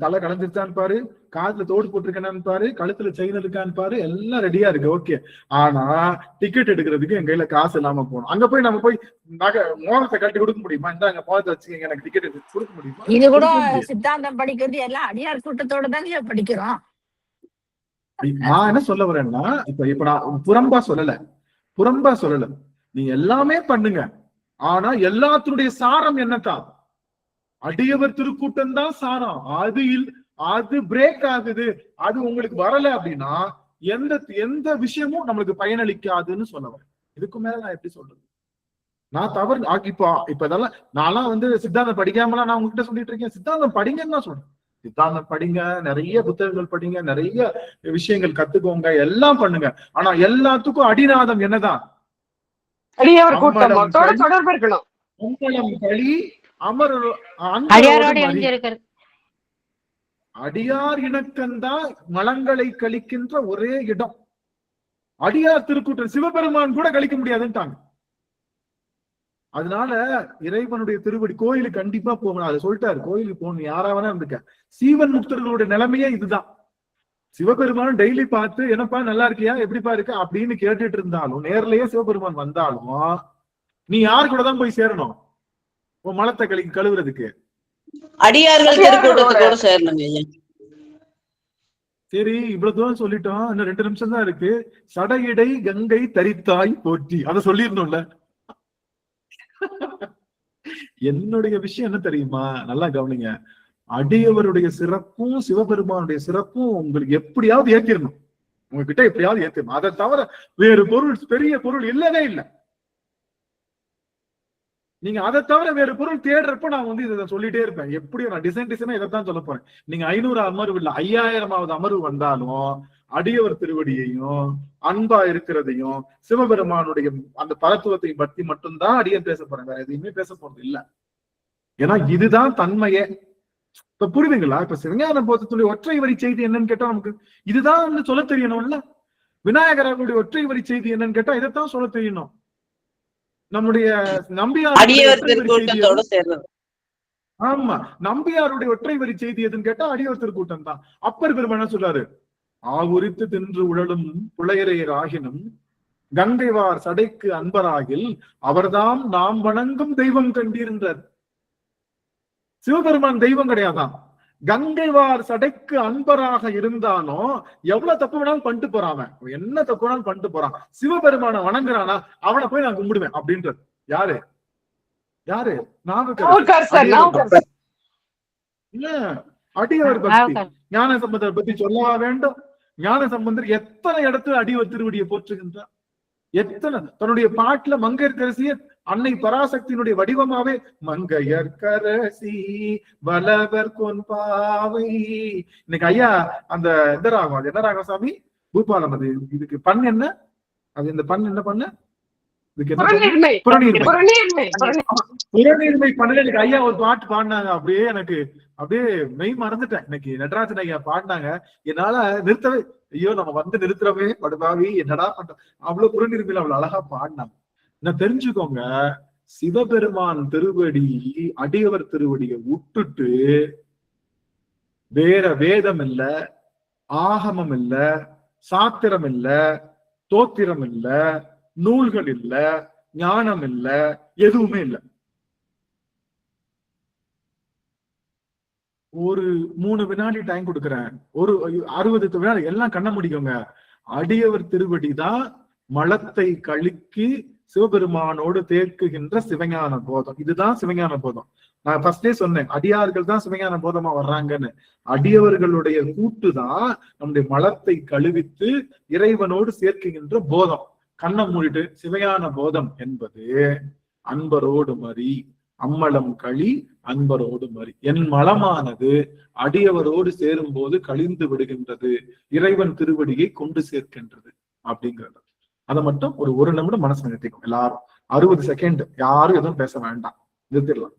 தலை கலந்துருச்சான்னு பாரு, காதுல தோடு போட்டிருக்கானு பாரு, கழுத்துல செயின் இருக்கான்னு பாரு, எல்லாம் ரெடியா இருக்கு. ஓகே. ஆனா டிக்கெட் எடுக்கிறதுக்கு என் கையில காசு இல்லாம போகணும். அங்க போய் நம்ம போய் மோகத்தை கட்டி கொடுக்க முடியுமா? இந்தாங்க மோகத்தை வச்சுக்கோங்க, எனக்கு டிக்கெட் கொடுக்க முடியுமா? இது கூட சித்தாந்தம் படிக்கிறது எல்லாம் அடியார் கூட்டத்தோட தானே படிக்கிறோம். நான் என்ன சொல்ல வரேன்னா, இப்ப நான் புறம்பா சொல்லல. நீங்க எல்லாமே பண்ணுங்க. ஆனா எல்லாத்தினுடைய சாரம் என்னத்தான்? அடியவர் திருக்கூட்டம் தான் சாரம். அது பிரேக் ஆகுது, அது உங்களுக்கு வரல அப்படின்னா எந்த விஷயமும் நம்மளுக்கு பயனளிக்காதுன்னு சொல்ல வரேன். இதுக்கு மேல நான் எப்படி சொல்றது? நான் தவறு இப்ப இதெல்லாம் நான்லாம் சித்தாந்தம் படிக்காமலாம் நான் உங்ககிட்ட சொல்லிட்டு இருக்கேன். சித்தாந்தம் படிங்கன்னு தான் சொல்றேன். சித்தாந்தம் படிங்க, நிறைய புத்தகங்கள் படிங்க, நிறைய விஷயங்கள் கத்துக்கோங்க, எல்லாம் பண்ணுங்க. ஆனா எல்லாத்துக்கும் அடிநாதம் என்னதான்? அடியவர் கூட்டத்தோட தொடர்பு இருக்கணும். அம்பலம் களி அமர் அடியார் இணக்கந்தான் மலங்களை கழிக்கின்ற ஒரே இடம். அடியார் திருக்கூட்டம் சிவபெருமான் கூட கழிக்க முடியாதுன்ட்டாங்க. அதனால இறைவனுடைய திருவடி கோயிலுக்கு கண்டிப்பா போகணும். அதை சொல்லிட்டாரு, கோயிலுக்கு போகணும். யாராவனா இருந்துக்க. சீவன் முக்தர்களுடைய நிலைமையே இதுதான். சிவபெருமான் டெய்லி பார்த்து என்னப்பா நல்லா இருக்கியா, எப்படிப்பா இருக்க அப்படின்னு கேட்டுட்டு இருந்தாலும், நேர்லயே சிவபெருமான் வந்தாலும் நீ யாரு கூட தான் போய் சேரணும்? உன் மலத்தை கழுவுறதுக்கு அடியார்கள் திருக்கூட்டத்தோட சேரணுங்க. சரி, இவ்வளவு தூரம் சொல்லிட்டோம். இன்னும் 2 நிமிஷம் தான் இருக்கு. சடையிடை கங்கை தரித்தாய் போற்றி, அதை சொல்லிடணும்ல. என்னுடைய விஷயம் என்ன தெரியுமா? நல்லா கவனிங்க. அடியவருடைய சிறப்பும் சிவபெருமானுடைய சிறப்பும் உங்களுக்கு எப்படியாவது ஏத்திடணும். உங்ககிட்ட எப்படியாவது ஏத்திடணும். அதை தவிர வேறு பொருள், பெரிய பொருள் இல்லவே இல்லை. நீங்க அதை தவிர வேறு பொருள் தேடுறப்ப நான் இதை சொல்லிட்டே இருப்பேன். எப்படியும் நான் டிசைனா இதைத்தான் சொல்ல போறேன். நீங்க 500 அமர்வு இல்ல 5000வது அமர்வு வந்தாலும் அடியவர் திருவடியையும் அன்பா இருக்கிறதையும் சிவபெருமானுடைய அந்த பரத்துவத்தையும் பற்றி மட்டும்தான் அடியன் பேச போறேன். வேற எதையுமே பேச போறது இல்ல. ஏன்னா இதுதான் தன்மையே. இப்ப புரியுதுங்களா? இப்ப சிவஞான போதத்துடைய ஒற்றை வரி செய்தி என்னன்னு கேட்டா நமக்கு இதுதான் சொல்ல தெரியணும்ல. விநாயகராவுடைய ஒற்றை வரி செய்தி என்னன்னு கேட்டா இதைத்தான் சொல்ல தெரியணும். நம்முடைய நம்பியார், ஆமா, நம்பியாருடைய ஒற்றை வரி செய்தி எதுன்னு கேட்டா அடியவர் திருக்கூட்டம் தான். அப்பர் பெருமான் என்ன சொல்றாரு? ஆவுரித்து தின்று உழலும் புலையரையர் ஆகினும் கங்கைவார் சடைக்கு அன்பராகில் அவர்தாம் நாம் வணங்கும் தெய்வம் கண்டிருந்தார். சிவபெருமான் தெய்வம் கிடையாதான். கங்கைவார் சடைக்கு அன்பராக இருந்தாலும் எவ்வளவு தப்பு வேணாலும் பண்ணிட்டு போறான். என்ன தப்பு வேணாலும் பண்ணிட்டு போறான். சிவபெருமான வணங்குறானா அவனை போய் நான் கும்பிடுவேன் அப்படின்றது யாரு? இல்ல, அடியவர் பக்தி. ஞான சம்பந்தர் பத்தி சொல்லவா வேண்டும்? ஞான சம்பந்தர் எத்தனை இடத்துல அடியவர் திருவடியை போற்றுகின்றார். எத்தனை தன்னுடைய பாட்டுல மங்கையர்கரசிய அன்னை பராசக்தியினுடைய வடிவமாவே மங்கையர்கரசி வலவர் கொன்பாவை. இன்னைக்கு ஐயா அந்த எந்த ராகம், அது என்ன ராகம் சாமி? பூபாலம். அது இதுக்கு பண் என்ன? அது இந்த பண் என்ன பண்ண? இதுக்கு புறநீர்மை பண்ணல. ஐயா ஒரு பாட்டு பாடினாங்க. அப்படியே மெய் மறந்துட்டேன். இன்னைக்கு நடராஜன் ஐயா பாடினாங்க. என்னால நிறுத்தவே, ஐயோ நம்ம நிறுத்துறவே படுபாவி, என்னடா பண்ற. அவ்வளவு புறநீர்மையில அவ்வளவு அழகா பாடினாங்க. நான் தெரிஞ்சுக்கோங்க, சிவபெருமான் திருவடி அடியவர் திருவடியை விட்டுட்டு வேற வேதம் இல்ல, ஆகமம் இல்ல, சாத்திரம் இல்ல, தோத்திரம் இல்ல, நூல்கள் இல்ல, ஞானம் இல்ல, எதுவுமே இல்ல. ஒரு 3 வினாடி டைம் கொடுக்குறேன். ஒரு 60 வினாடி எல்லாம் கண்ண முடிக்கோங்க. அடியவர் திருவடிதான் மலத்தை கழுக்கி சிவபெருமானோடு தேக்குகின்ற சிவஞான போதம். இதுதான் சிவஞான போதம். நான் ஃபர்ஸ்டே சொன்னேன், அடியார்கள் தான் சிவஞான போதமா வர்றாங்கன்னு. அடியவர்களுடைய கூட்டுதான் நம்முடைய மலத்தை கழுவித்து இறைவனோடு சேர்க்குகின்ற போதம். கண்ணம் மூடிட்டு சிவஞான போதம் என்பது அன்பரோடு மறி, அம்மலம் களி அன்பரோடு மறி. என் மலமானது அடியவரோடு சேரும் போது கழிந்து விடுகின்றது, இறைவன் திருவடியை கொண்டு சேர்க்கின்றது அப்படிங்கிறது. அதை மட்டும் ஒரு நிமிடம் மனசு நிறுத்திக்கும். எல்லாரும் 60 செகண்ட் யாரும் எதுவும் பேச வேண்டாம், நிறுத்திடலாம்.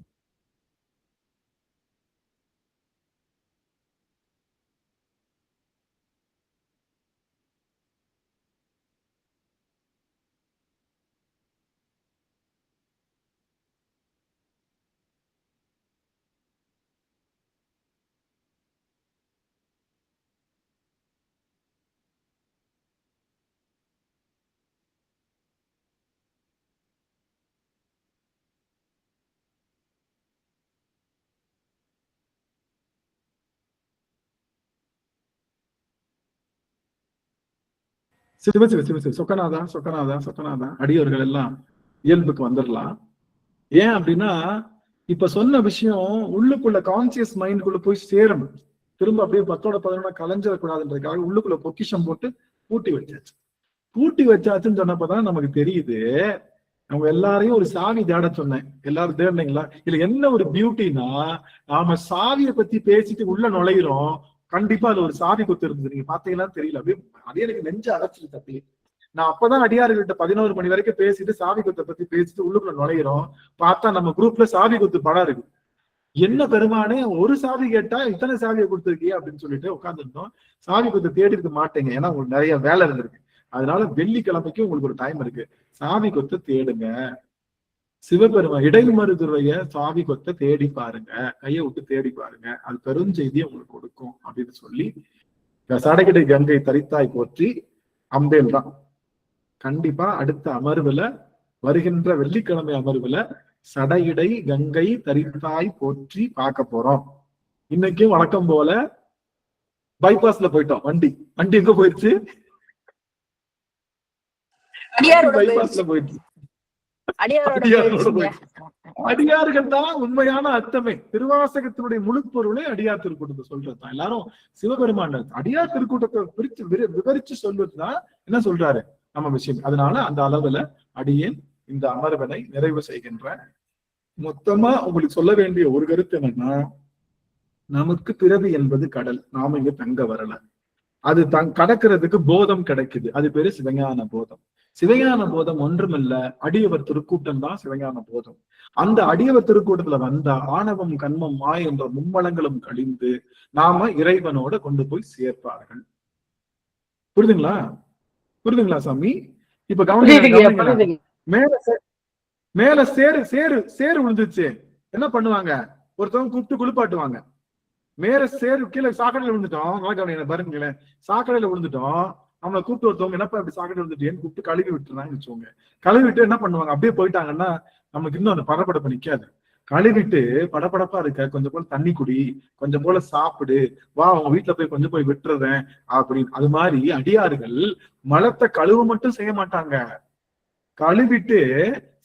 சொக்கநாதா அடியவர்கள் எல்லாம் இயல்புக்கு வந்துடலாம். ஏன் அப்படின்னா இப்ப சொன்ன விஷயம் உள்ளுக்குள்ள கான்சியஸ் மைண்டுக்குள்ள போய் சேரணும். திரும்ப அப்படியே 10-11 கலைஞ்சிடக்கூடாதுன்றதுக்காக உள்ளுக்குள்ள பொக்கிஷம் போட்டு பூட்டி வச்சாச்சுன்னு சொன்னப்பதான் நமக்கு தெரியுது. அவங்க எல்லாரையும் ஒரு சாவி தேட சொன்னேன். எல்லாரும் தேடினீங்களா? இல்ல என்ன ஒரு பியூட்டினா, நாம சாவியை பத்தி பேசிட்டு உள்ள நுழையிறோம், கண்டிப்பா அது ஒரு சாவி கொத்து இருந்தது. நீங்க பாத்தீங்கன்னா தெரியல, அப்படியே அதே எனக்கு நெஞ்சு அடைச்சிருக்கு. அப்படியே நான் அப்பதான் அடியார்கள்ட்ட 11 மணி வரைக்கும் பேசிட்டு சாவி கொத்தை பத்தி பேசிட்டு உள்ளுக்குள்ள நுழையிறோம். பார்த்தா நம்ம குரூப்ல சாவி கொத்து படம் இருக்கு. என்ன பெருமானே, ஒரு சாவி கேட்டா இத்தனை சாவியை கொடுத்துருக்கிய அப்படின்னு சொல்லிட்டு உட்காந்துருந்தோம். சாவி கொத்தை தேடி இருக்க மாட்டேங்க, ஏன்னா உங்களுக்கு நிறைய வேலை இருந்திருக்கு. அதனால வெள்ளிக்கிழமைக்கு உங்களுக்கு ஒரு டைம் இருக்கு, சாவி கொத்தை தேடுங்க. சிவபெருமான் இடைமருதுரைய சாவி கொத்தை தேடி பாருங்க, கையை விட்டு தேடி பாருங்க, அது பெருஞ்செய்தியை உங்களுக்கு கொடுக்கும் அப்படின்னு சொல்லி சடைகிடை கங்கை தரித்தாய் போற்றி அம்பேல் தான். கண்டிப்பா அடுத்த அமர்வுல, வருகின்ற வெள்ளிக்கிழமை அமர்வுல சடையிடை கங்கை தரித்தாய் போற்றி பார்க்க போறோம். இன்னைக்கும் வழக்கம் போல பைபாஸ்ல போயிட்டோம். வண்டி எங்க போயிடுச்சு? பைபாஸ்ல போயிடுச்சு. அடியார்கள் தான் உண்மையான அர்த்தமே. திருவாசகத்தினுடைய முழு பொருளை அடியார் திருக்கூட்டத்தை சொல்றதுதான். எல்லாரும் சிவபெருமான் அடியார் திருக்கூட்டத்தை விவரிச்சு சொல்வதுதான் என்ன சொல்றாரு நம்ம விஷயம். அதனால அந்த அளவுல அடியேன் இந்த அமர்வனை நிறைவு செய்கின்றேன். மொத்தமா உங்களுக்கு சொல்ல வேண்டிய ஒரு கருத்து என்னன்னா, நமக்கு பிறவி என்பது கடல், நாம இங்க தங்க வரல. அது கடக்கிறதுக்கு போதம் கிடைக்குது, அது பேரு சிவஞான போதம். சிவஞான போதம் ஒன்றுமில்ல, அடியவர் திருக்கூட்டம் தான் சிவஞான போதம். அந்த அடியவர் திருக்கூட்டத்துல வந்த ஆணவம் கண்மம் மாய் என்ற மும்மலங்களும் கழிந்து நாம இறைவனோட கொண்டு போய் சேர்ப்பார்கள். புரிதுங்களா சாமி? இப்ப கவனிங்க. மேல சேரு விழுந்துச்சு, என்ன பண்ணுவாங்க? ஒருத்தவங்க கூப்பிட்டு குளிப்பாட்டுவாங்க. மேல சேரு கீழே சாக்கடையில விழுந்துட்டோம், பாருங்களேன், சாக்கடையில விழுந்துட்டோம். நம்மளை கூப்பிட்டு ஒருத்தவங்க என்னப்பா இப்படி சாக்கடை விழுந்துட்டேன்னு கூப்பிட்டு கழுவி விட்டுறாங்கன்னு வச்சுக்கோங்க. கழுவி விட்டு என்ன பண்ணுவாங்க? அப்படியே போயிட்டாங்கன்னா நமக்கு இன்னும் அந்த படப்படப்பு நிக்காது. கழுவிட்டு படப்படப்பா இருக்க, கொஞ்சம் போல தண்ணி குடி, கொஞ்சம் போல சாப்பிடு, வா அவங்க வீட்டுல போய் கொஞ்சம் போய் விட்டுறேன் அப்படின்னு. அது மாதிரி அடியார்கள் மலத்தை கழுவ மட்டும் செய்ய மாட்டாங்க, கழுவிட்டு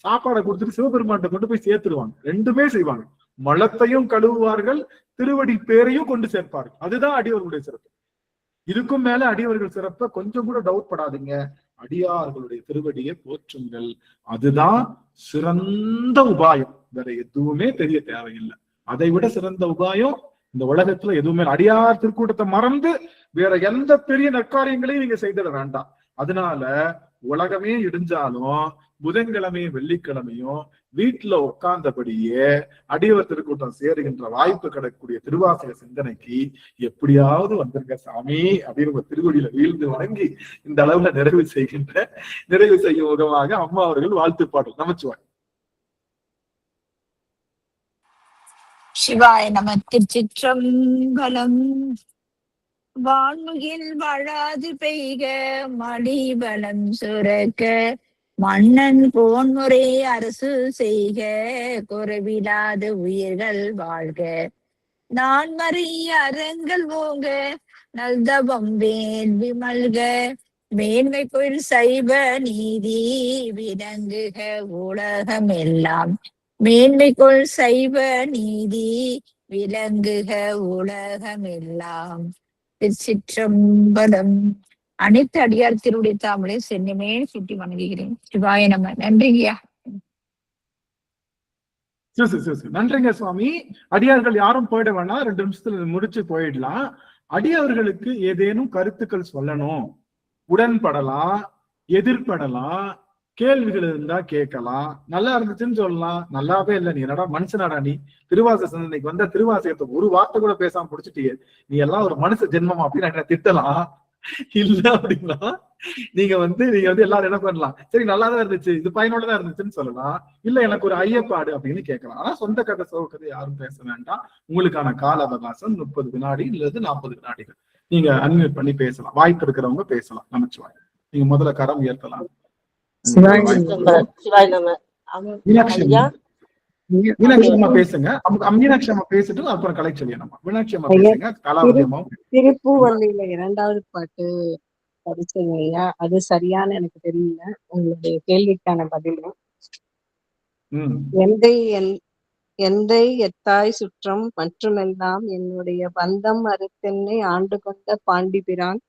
சாப்பாடை கொடுத்துட்டு சிவபெருமான்கிட்ட கொண்டு போய் சேர்த்துருவாங்க. ரெண்டுமே செய்வாங்க. மலத்தையும் கழுவுவார்கள், திருவடி பேரையும் கொண்டு சேர்ப்பார்கள். அதுதான் அடியவர்களுடைய சிறப்பு. இதுக்கும் மேல அடியவர்கள் சிறப்ப கொஞ்சம் கூட டவுட் படாதீங்க. அடியார்களுடைய திருவடியை போற்றுங்கள், அதுதான் சிறந்த உபாயம். வேற எதுவுமே தெரிய தேவையில்லை. அதை விட சிறந்த உபாயம் இந்த உலகத்துல எதுவுமே. அடியார் திருக்கூட்டத்தை மறந்து வேற எந்த பெரிய நற்காரியங்களையும் நீங்க செய்திட வேண்டாம். அதனால உலகமே இடிஞ்சாலும் புதன்கிழமையும் வெள்ளிக்கிழமையும் வீட்டுல உட்கார்ந்தபடியே அடியவர் திருக்கூட்டம் சேருகின்ற வாய்ப்பு கிடைக்கக்கூடிய திருவாசக சிந்தனைக்கு எப்படியாவது வந்திருக்க சாமி அப்படின்னு உங்க திருவடியில வீழ்ந்து வணங்கி இந்த அளவுல நிறைவு செய்யும் முகமாக அம்மா அவர்கள் வாழ்த்து பாடல் நமச்சிவாய். சிவாய நம. திருச்சிற்றம்பலம். வான்முகில் வாழாது பெய்க மடிபலம் சுரக்க, மன்னன் போன்முறை அரசு செய்க, குறைவிலாத உயிர்கள் வாழ்க, நான் மறை அறங்கள் ஓங்க, நல்தவம் வேள்வி மல்க, மேன்மை கோயில் சைவ நீதி விளங்குக உலகம் எல்லாம், மேன்மைக்குள் சைவ நீதி விளங்குக உலகம் எல்லாம். திருச்சிற்றம்பலம். அனைத்து அடியார் திருடைய தாமரை சென்னிமே சுட்டி வணங்குகிறேன். சிவாய நம. நன்றிங்கய்யா. நன்றிங்க சுவாமி. அடியார்கள் யாரும் போயிட வேணாம், 2 நிமிஷத்துல முடிச்சு போயிடலாம். அடியார்களுக்கு ஏதேனும் கருத்துக்கள் சொல்லணும், உடன்படலாம், எதிர்படலாம், கேள்விகள் இருந்தா கேட்கலாம். நல்லா இருந்துச்சுன்னு சொல்லலாம், நல்லாவே இல்லை நீ என்னடா மனுஷனாடா நீ, திருவாசக சிந்தனைக்கு வந்த திருவாசகத்தை ஒரு வார்த்தை கூட பேசாம முடிச்சுட்டியே, நீ எல்லாம் ஒரு மனுஷ ஜென்மம் அப்படின்னு திட்டலாம். இல்ல அப்படின்னா நீங்க வந்து எல்லாரும் என்ன பண்ணலாம், சரி நல்லாதான் இருந்துச்சு, இது பயனுள்ளதா இருந்துச்சுன்னு சொல்லலாம். இல்ல எனக்கு ஒரு ஐயப்பாடு அப்படின்னு கேட்கலாம். ஆனா சொந்த கதை சோகதை யாரும் பேச வேண்டாம். உங்களுக்கான கால அவகாசம் 30 வினாடி இல்லது 40 வினாடிகள். நீங்க அன்மியூட் பண்ணி பேசலாம். வாய்ப்பு இருக்கிறவங்க பேசலாம். நமச்சிவாய். நீங்க முதல்ல கரம் உயர்த்தலாம். மீனாட்சி அம்மா பேசுங்க. மீனாட்சி அம்மா பேசிட்டு அப்புறம் கலைச்செல்வி அம்மா. மீனாட்சி அம்மா பேசுங்க. கலாவதி அம்மா. திருப்பூவல்லியில 2வது பாட்டு படிச்சேங்க ஐயா. அது சரியான்னு எனக்கு தெரியல. உங்களுடைய கேள்விக்கான பதிலும். எந்தை எந்தை எத்தாய் சுற்றம் மற்றுமெல்லாம் என்னுடைய பந்தம் அறுத்தென்னை ஆண்டு கொண்ட பாண்டிபிரான்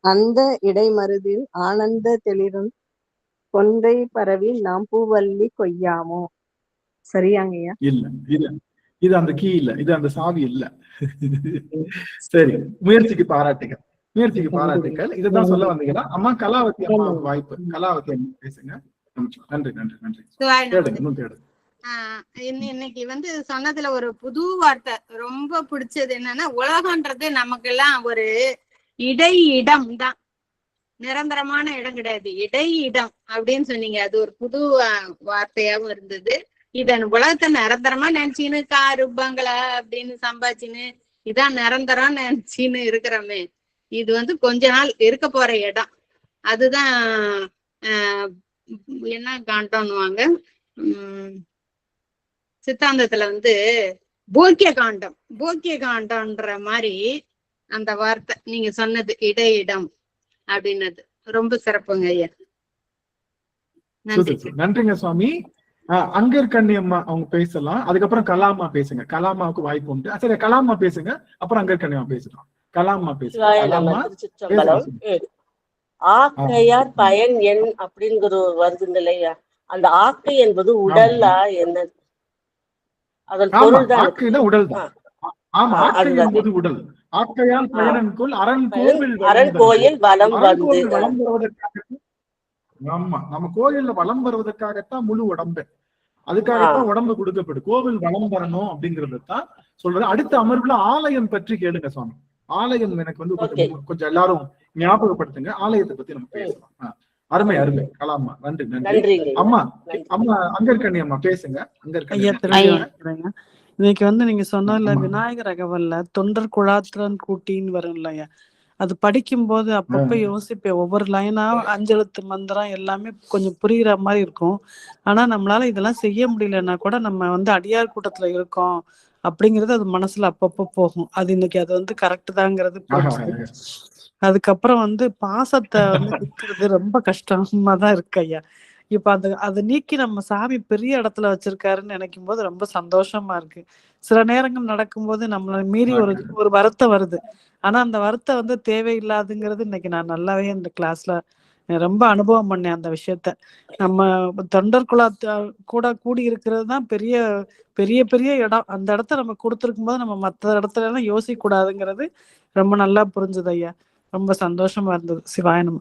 அந்த இடைமருதில் ஆனந்த தெளிரும் கொந்தை பரவி நாம் பூவல்லி கொய்யாமோ. சரியாங்கய்யா? இல்ல இது அந்த கீ இல்ல, இது அந்த சாவி இல்ல. சரி, முயற்சிக்கு பாராட்டுகள். இதுதான் சொல்ல வந்தீங்களா? அம்மா கலாவதி அம்மா வாய்ப்பு. கலாவதி அம்மா பேசுங்க. நன்றி. கேளுங்க. இன்னைக்கு சொன்னதுல ஒரு புது வார்த்தை ரொம்ப பிடிச்சது என்னன்னா, உலகம்ன்றது நமக்கு எல்லாம் ஒரு இடம் தான், நிரந்தரமான இடம் கிடையாது, இடம் அப்படின்னு சொன்னீங்க. அது ஒரு புது வார்த்தையாவும் இருந்தது. இதன் உலகத்தை நிரந்தரமா நினைச்சின்னு காரு பங்களா அப்படின்னு சம்பாதிச்சுன்னு இதான் நிரந்தரம் நினைச்சின்னு இருக்கிறோமே, இது கொஞ்ச நாள் இருக்க போற இடம். அதுதான் என்ன காண்டம்னுவாங்க சித்தாந்தத்துல போக்கிய காண்டம்ன்ற மாதிரி அந்த வார்த்தை நீங்க சொன்னது இடம் அப்படின்னது ரொம்ப சிறப்புங்க ஐயா. நன்றிங்க சுவாமி. அங்கர் கண்ணி அம்மா அவங்க பேசலாம், அதுக்கப்புறம் கலாமா பேசுங்க. கலாமாவுக்கு வாய்ப்பு உண்டு. சரி, கலாமா பேசுங்க, அப்புறம் அங்கர் கண்ணி அம்மா பேசலாம். கலாமா பேசுங்க. ஆக்கையார் பயன் எண் அப்படிங்கிற ஒரு வருது இல்லையா? அந்த ஆக்கை என்பது உடலா என்ன? அதன் பொருள் தான் உடல் தான். ஆமா, ஆக்கை என்பது உடல். ஆக்கையால் பயனன்கொள் அரண் கோயில் வலம் வந்து. ஆமா, நம்ம கோயில்ல வலம் வருவதற்காகத்தான் முழு உடம்பு, அதுக்காகத்தான் உடம்பு கொடுக்கப்படும். கோவில் வலம் வரணும் அப்படிங்கறதான் சொல்றது. அடுத்த அமர்வுல ஆலயம் பற்றி கேளுங்க சுவாமி. ஆலயம் எனக்கு கொஞ்சம் எல்லாரும் ஞாபகப்படுத்துங்க. ஆலயத்தை பத்தி நம்ம பேசலாம். அருமை. கலாமா, நன்றி. அம்மா அங்கர்கண்ணி அம்மா பேசுங்க. இன்னைக்கு நீங்க சொன்னதுல விநாயகர் அகவல்ல தொண்டர் குழாத்திரன் கூட்டின்னு வரும் இல்லையா, அது படிக்கும் போது அப்பப்ப யோசிப்பேன். ஒவ்வொரு லைனா 5 எழுத்து மந்திரம் எல்லாமே கொஞ்சம் புரியுற மாதிரி இருக்கும். ஆனா நம்மளால இதெல்லாம் செய்ய முடியலன்னா கூட நம்ம அடியார் கூட்டத்துல இருக்கோம் அப்படிங்கிறது அது மனசுல அப்பப்ப போகும். அது இன்னைக்கு அது கரெக்ட் தாங்கிறது போச்சு. அதுக்கப்புறம் பாசத்தை விற்கிறது ரொம்ப கஷ்டமா தான் இருக்கு ஐயா. இப்ப அதை நீக்கி நம்ம சாமி பெரிய இடத்துல வச்சிருக்காருன்னு நினைக்கும் போது ரொம்ப சந்தோஷமா இருக்கு. சில நேரங்கள் நடக்கும்போது நம்மள மீறி ஒரு வருத்தம் வருது. ஆனா அந்த வருத்தம் தேவையில்லாதுங்கிறது இன்னைக்கு நான் நல்லாவே இந்த கிளாஸ்ல ரொம்ப அனுபவம் பண்ணேன். அந்த விஷயத்த நம்ம தொண்டர் கூட கூடி இருக்கிறது தான் பெரிய பெரிய பெரிய இடம். அந்த இடத்த நம்ம கொடுத்துருக்கும் போது நம்ம மற்ற இடத்துல எல்லாம் யோசிக்க கூடாதுங்கிறது ரொம்ப நல்லா புரிஞ்சுது ஐயா. ரொம்ப சந்தோஷமா இருந்தது. சிவாயனம்.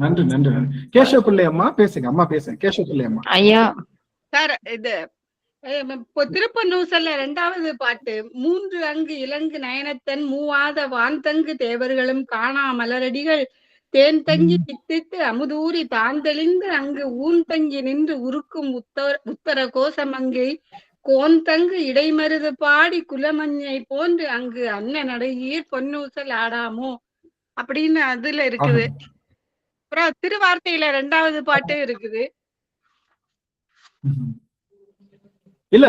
நன்றி. கேசவ பிள்ளை அம்மா பேசுங்க. அம்மா பேசுங்க. கேசவ பிள்ளை அம்மா. ஐயா சார், இது திருப்பன்னூசல்ல 2வது பாட்டு, 3 அங்கு இலங்கு நயனத்தன் மூவாத வான்தங்கு தேவர்களும் காணா மலரடிகள் தேன் தங்கி தித்தித்து அமுதூரி தாந்தெளிந்து அங்கு ஊன் தங்கி நின்று உருக்கும் உத்தர கோசமங்கை கோந்தங்கு இடைமருது பாடி குலமஞ்சை போன்று அங்கு அன்ன நடையீர் பொன்னூசல் ஆடாமோ அப்படின்னு அதுல இருக்குது. அப்புறம் திருவார்த்தையில 2வது பாட்டு இருக்குது. இல்ல,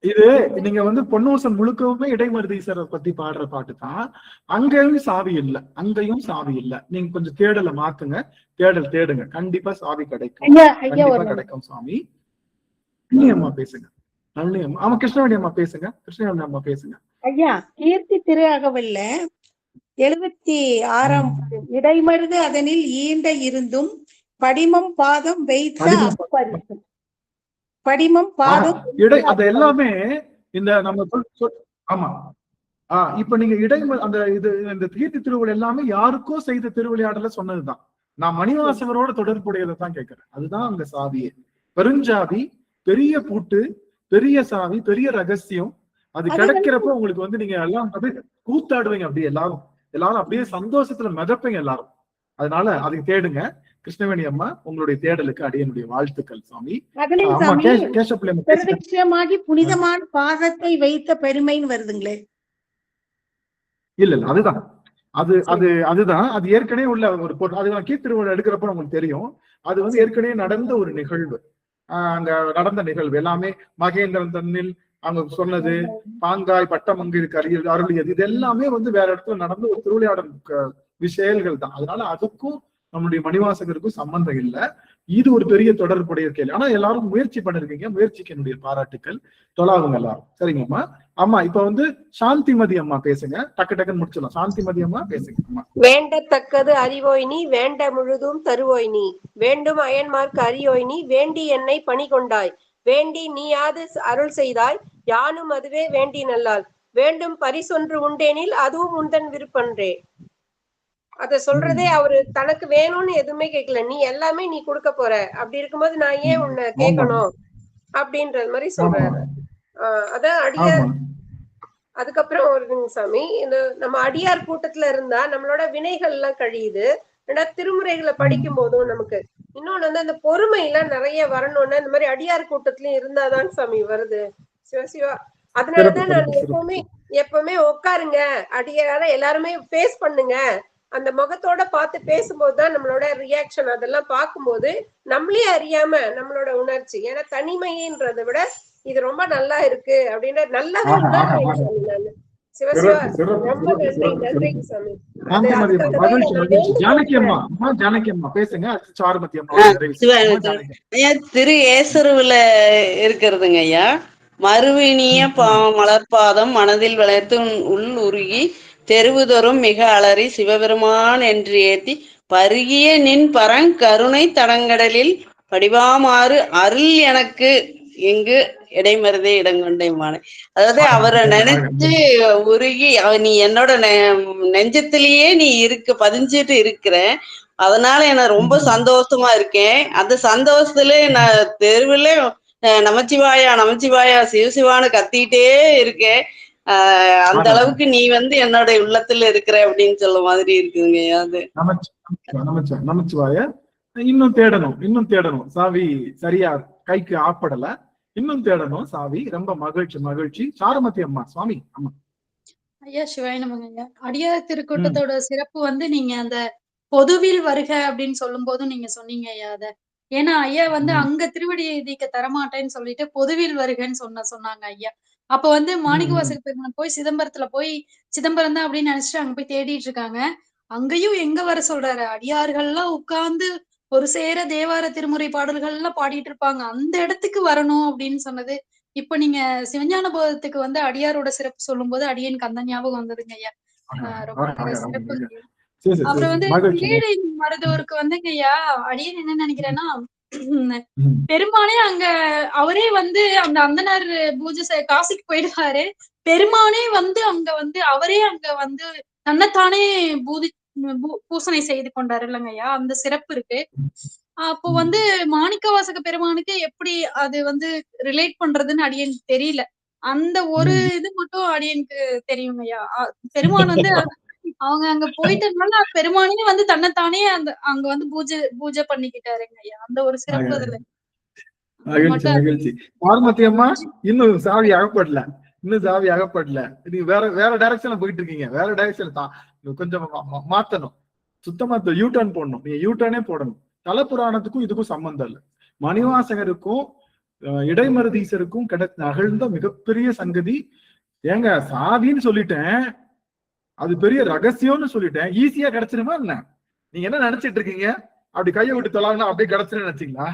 இது நீங்க பொன்னூசல் முழுக்கவுமே இடைமருதீஸ்வரர் பத்தி பாடுற பாட்டு தான். அங்கேயும் சாவி இல்ல. நீங்க கொஞ்சம் தேடலை மாத்துங்க. தேடுங்க, கண்டிப்பா சாவி கிடைக்கும். சுவாமி அம்மா பேசுங்க. ஆமா, கிருஷ்ணவேணி அம்மா பேசுங்க. ஐயா, கீர்த்தி திரு அகவல்ல 76ஆம் இடைமருது அதனில் ஈண்ட இருந்தும் படிமம் பாதம் வைத்த அப்பரிசும். படிமம் பாதம் அது எல்லாமே இந்த நம்ம ஆமா. இப்ப நீங்க அந்த இந்த கீர்த்தி திருவிழா எல்லாமே யாருக்கோ செய்த திருவிளையாடல சொன்னதுதான். நான் மணிவாசகரோட தொடர்புடையதை தான் கேட்கிறேன். அதுதான் அங்க சாவியே. பெருஞ்சாவி, பெரிய பூட்டு, பெரிய சாவி, பெரிய ரகசியம். அது கிடைக்கிறப்ப உங்களுக்கு நீங்க எல்லாம் கூத்தாடுவீங்க. அப்படியே எல்லாரும் அப்படியே சந்தோஷத்துல மிதப்பீங்க எல்லாரும். அதனால அதுக்கு தேடுங்க. கிருஷ்ணவேணி அம்மா, உங்களுடைய தேடலுக்கு அடியனுடைய வாழ்த்துக்கள் சுவாமி. பிரதட்சமாகி புனிதமான பாதத்தை வைத்த பெருமைன்னு வருதுங்களே. இல்ல, அதுதான் அது ஏற்கனவே உள்ள ஒரு அது கீர்த்திருவிழா எடுக்கிறப்ப உங்களுக்கு தெரியும். அது ஏற்கனவே நடந்த ஒரு நிகழ்வு. அங்க நடந்த நிகழ்வு எல்லாமே மகேந்திரன் தன்னில் அவங்க சொன்னது பாங்காய் பட்டமங்கைக்கு அருளியது, இது எல்லாமே வந்து வேற இடத்துல நடந்து ஒரு திருவிளையாடல் விஷயங்கள் தான். அதனால அதுக்கும் நம்மளுடைய மணிவாசகருக்கும் சம்பந்தம் இல்லை. இது ஒரு பெரிய தொடர்புடைய கேள்வி. ஆனா எல்லாரும் முயற்சி பண்ணிருக்கீங்க, முயற்சிக்கு என்னுடைய பாராட்டுக்கள். தொழாவுங்க எல்லாரும். சரிங்கம்மா. அம்மா இப்ப வந்து சாந்திமதி அம்மா பேசுங்க, டக்கு டக்குன்னு முடிச்சிடலாம். சாந்திமதி அம்மா பேசுங்க அம்மா. வேண்டத்தக்கது அறிவோய்னி வேண்ட முழுதும் தருவோய்னி, வேண்டும் அயன்மார்க்கு அறியோய்னி வேண்டி என்னை பணி கொண்டாய், வேண்டி நீயாது அருள் செய்தாய் யானும் அதுவே வேண்டி நல்லால், வேண்டும் பரிசொன்று உண்டேனில் அதுவும் உந்தன் விருப்பன்றே. அத சொல்றதே அவரு தனக்கு வேணும்னு எதுவுமே கேட்கல, நீ எல்லாமே நீ கொடுக்க போற, அப்படி இருக்கும்போது நான் ஏன் உன்னை கேட்கணும் அப்படின்றது மாதிரி சொல்றாரு. அதான் அடியார். அதுக்கப்புறம் ஒரு சாமி, இந்த நம்ம அடியார் கூட்டத்துல இருந்தா நம்மளோட வினைகள் எல்லாம் கழியுது. திருமுறைகளை படிக்கும் போதும் நமக்கு இன்னொன்னு வந்து அந்த பொறுமை எல்லாம் நிறைய வரணும்னா இந்த மாதிரி அடியார் கூட்டத்திலயும் இருந்தாதான் சாமி வருது. சிவசிவா. அதனாலதான் நான் எப்பவுமே உட்காருங்க, அடியார எல்லாருமே ஃபேஸ் பண்ணுங்க, அந்த முகத்தோட பார்த்து பேசும்போதுதான் நம்மளோட ரியாக்ஷன் அதெல்லாம் பார்க்கும்போது நம்மளே அறியாம நம்மளோட உணர்ச்சி, ஏன்னா தனிமைன்றதை விட இது ரொம்ப நல்லா இருக்கு அப்படின்ற நல்லாவே சிவசிவா. ரொம்ப நன்றி, நன்றிங்க சாமி. திரு ஏசருவுல இருக்கிறதுங்க ஐயா. மறுவினிய மலர்பாதம் மனதில் வளர்த்து உள் உருகி தெருவுதொறும் மிக அலறி சிவபெருமான் என்று ஏத்தி பருகிய நின் பரங்கருணை தடங்கடலில் படிவாமாறு அருள் எனக்கு எங்கு இடைமருதே இடங்கொண்டைமானே. அதாவது அவரை நினைச்சு உருகி நீ என்னோட நெஞ்சத்திலேயே நீ பதிஞ்சிட்டு இருக்கிற, அதனால எனக்கு ரொம்ப சந்தோஷமா இருக்கேன். அந்த சந்தோஷத்துல நான் தெருவுல நமச்சிவாயா நமச்சிவாயா சிவசிவான்னு கத்திட்டே இருக்கேன். அந்த அளவுக்கு நீ வந்து என்னோட உள்ளத்துல இருக்கிற அப்படின்னு சொல்ல மாதிரி இருக்குங்க. அது நமச்சிவாய இன்னும் தேடணும் சாவி சரியா கைக்கு ஆப்படல, இன்னும் தேடணும் சாவி. ரொம்ப மகிழ்ச்சி. சாருமதி அம்மா சுவாமி. அம்மா ஐயா சிவாய நமங்க ஐயா. அடியார் திருக்கூட்டத்தோட சிறப்பு வந்து நீங்க அந்த பொதுவில் வருக அப்படின்னு சொல்லும் போதும் நீங்க சொன்னீங்க ஐயா அத. ஏன்னா ஐயா வந்து அங்க திருவடியை தீக்க தரமாட்டேன்னு சொல்லிட்டு பொதுவில் வருகன்னு சொன்னாங்க ஐயா. அப்ப வந்து மாணிக்கவாசக பெருமான் போய் சிதம்பரத்துல போய் சிதம்பரம் தான் அப்படின்னு நினைச்சிட்டு அங்க போய் தேடிட்டு இருக்காங்க. அங்கேயும் எங்க வர சொல்றாரு, அடியார்கள்லாம் உட்கார்ந்து ஒரு சேர தேவார திருமுறை பாடல்கள் எல்லாம் பாடிட்டு இருப்பாங்க, அந்த இடத்துக்கு வரணும் அப்படின்னு சொன்னது. இப்ப நீங்க சிவஞான போதத்துக்கு வந்து அடியாரோட சிறப்பு சொல்லும் போது அடியனுக்கு அந்த ஞாபகம் வந்ததுங்க ஐயா. ரொம்ப சிறப்பு. அப்புறம் வந்து கீழே மருதூருக்கு வந்துங்க ஐயா, அடியன் என்ன நினைக்கிறேன்னா, பெருமானே அங்க அவரே வந்து அந்த அந்தனர் பூஜை காசிக்கு போயிடுவாரு. பெருமானே வந்து அங்க வந்து அவரே அங்க வந்து தன்னைத்தானே பூசனை செய்து கொண்டாரு இல்லைங்கய்யா, அந்த சிறப்பு இருக்கு. அப்போ வந்து மாணிக்கவாசக பெருமானுக்கு எப்படி அது வந்து ரிலேட் பண்றதுன்னு அடியனுக்கு தெரியல. அந்த ஒரு இது மட்டும் அடியனுக்கு தெரியுங்கய்யா. பெருமான் வந்து அவங்க அங்க போயிட்டதுனால பெருமானே வந்து தன்னைத்தானே அங்க வந்து பூஜை பண்ணிக்கிட்டாருங்க ஐயா. அந்த ஒரு சிறப்பு அதுல. மகிழ்ச்சி. பார்மதி அம்மா இன்னும் சாவி அகப்படல, நீங்க வேற டைரக்ஷன்ல போயிட்டு இருக்கீங்க. வேற டைரக்ஷன் தான் கொஞ்சம் மாத்தணும், சுத்தமா யூ டர்ன் போடணும். நீங்க யூ டர்னே போடணும். தல புராணத்துக்கும் இதுக்கும் சம்பந்தம் இல்லை. மணிவாசகருக்கும் இடைமருதீசருக்கும் அகழ்ந்த மிகப்பெரிய சங்கதி. ஏங்க சாவின்னு சொல்லிட்டேன், அது பெரிய ரகசியம்னு சொல்லிட்டேன், ஈஸியா கிடைச்சிருமா என்ன? நீங்க என்ன நினைச்சிட்டு இருக்கீங்க? அப்படி கையை விட்டு தொலாங்கன்னா அப்படியே கிடைச்சிருன்னு நினைச்சீங்களா?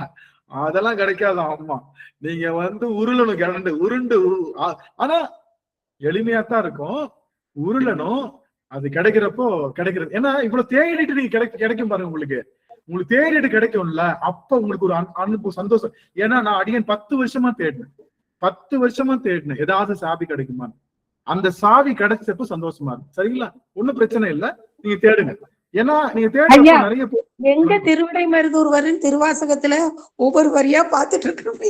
அதெல்லாம் கிடைக்காதான். அம்மா நீங்க வந்து உருளணும், உருண்டு. ஆனா எளிமையாத்தான் இருக்கும், உருளணும். அது கிடைக்கிறப்போ கிடைக்கிறது. ஏன்னா இவ்வளவு தேடிட்டு நீங்க கிடைக்கும் பாருங்க, உங்களுக்கு தேடிட்டு கிடைக்கும்ல, அப்ப உங்களுக்கு ஒரு அனுப்பு சந்தோஷம். ஏன்னா நான் அடியன் 10 வருஷமா தேடினேன் ஏதாவது சாவி கிடைக்குமா. அந்த சாவி கிடைச்சப்ப சந்தோஷமா இருக்கு. சரிங்களா? ஒண்ணும் பிரச்சனை இல்ல, நீங்க தேடுங்க. ஏன்னா நீங்க தேடுற நிறைய எங்க திருவிடை மருதூர் வரும் திருவாசகத்துல ஒவ்வொரு வரியா பாத்துட்டு இருக்கோம்.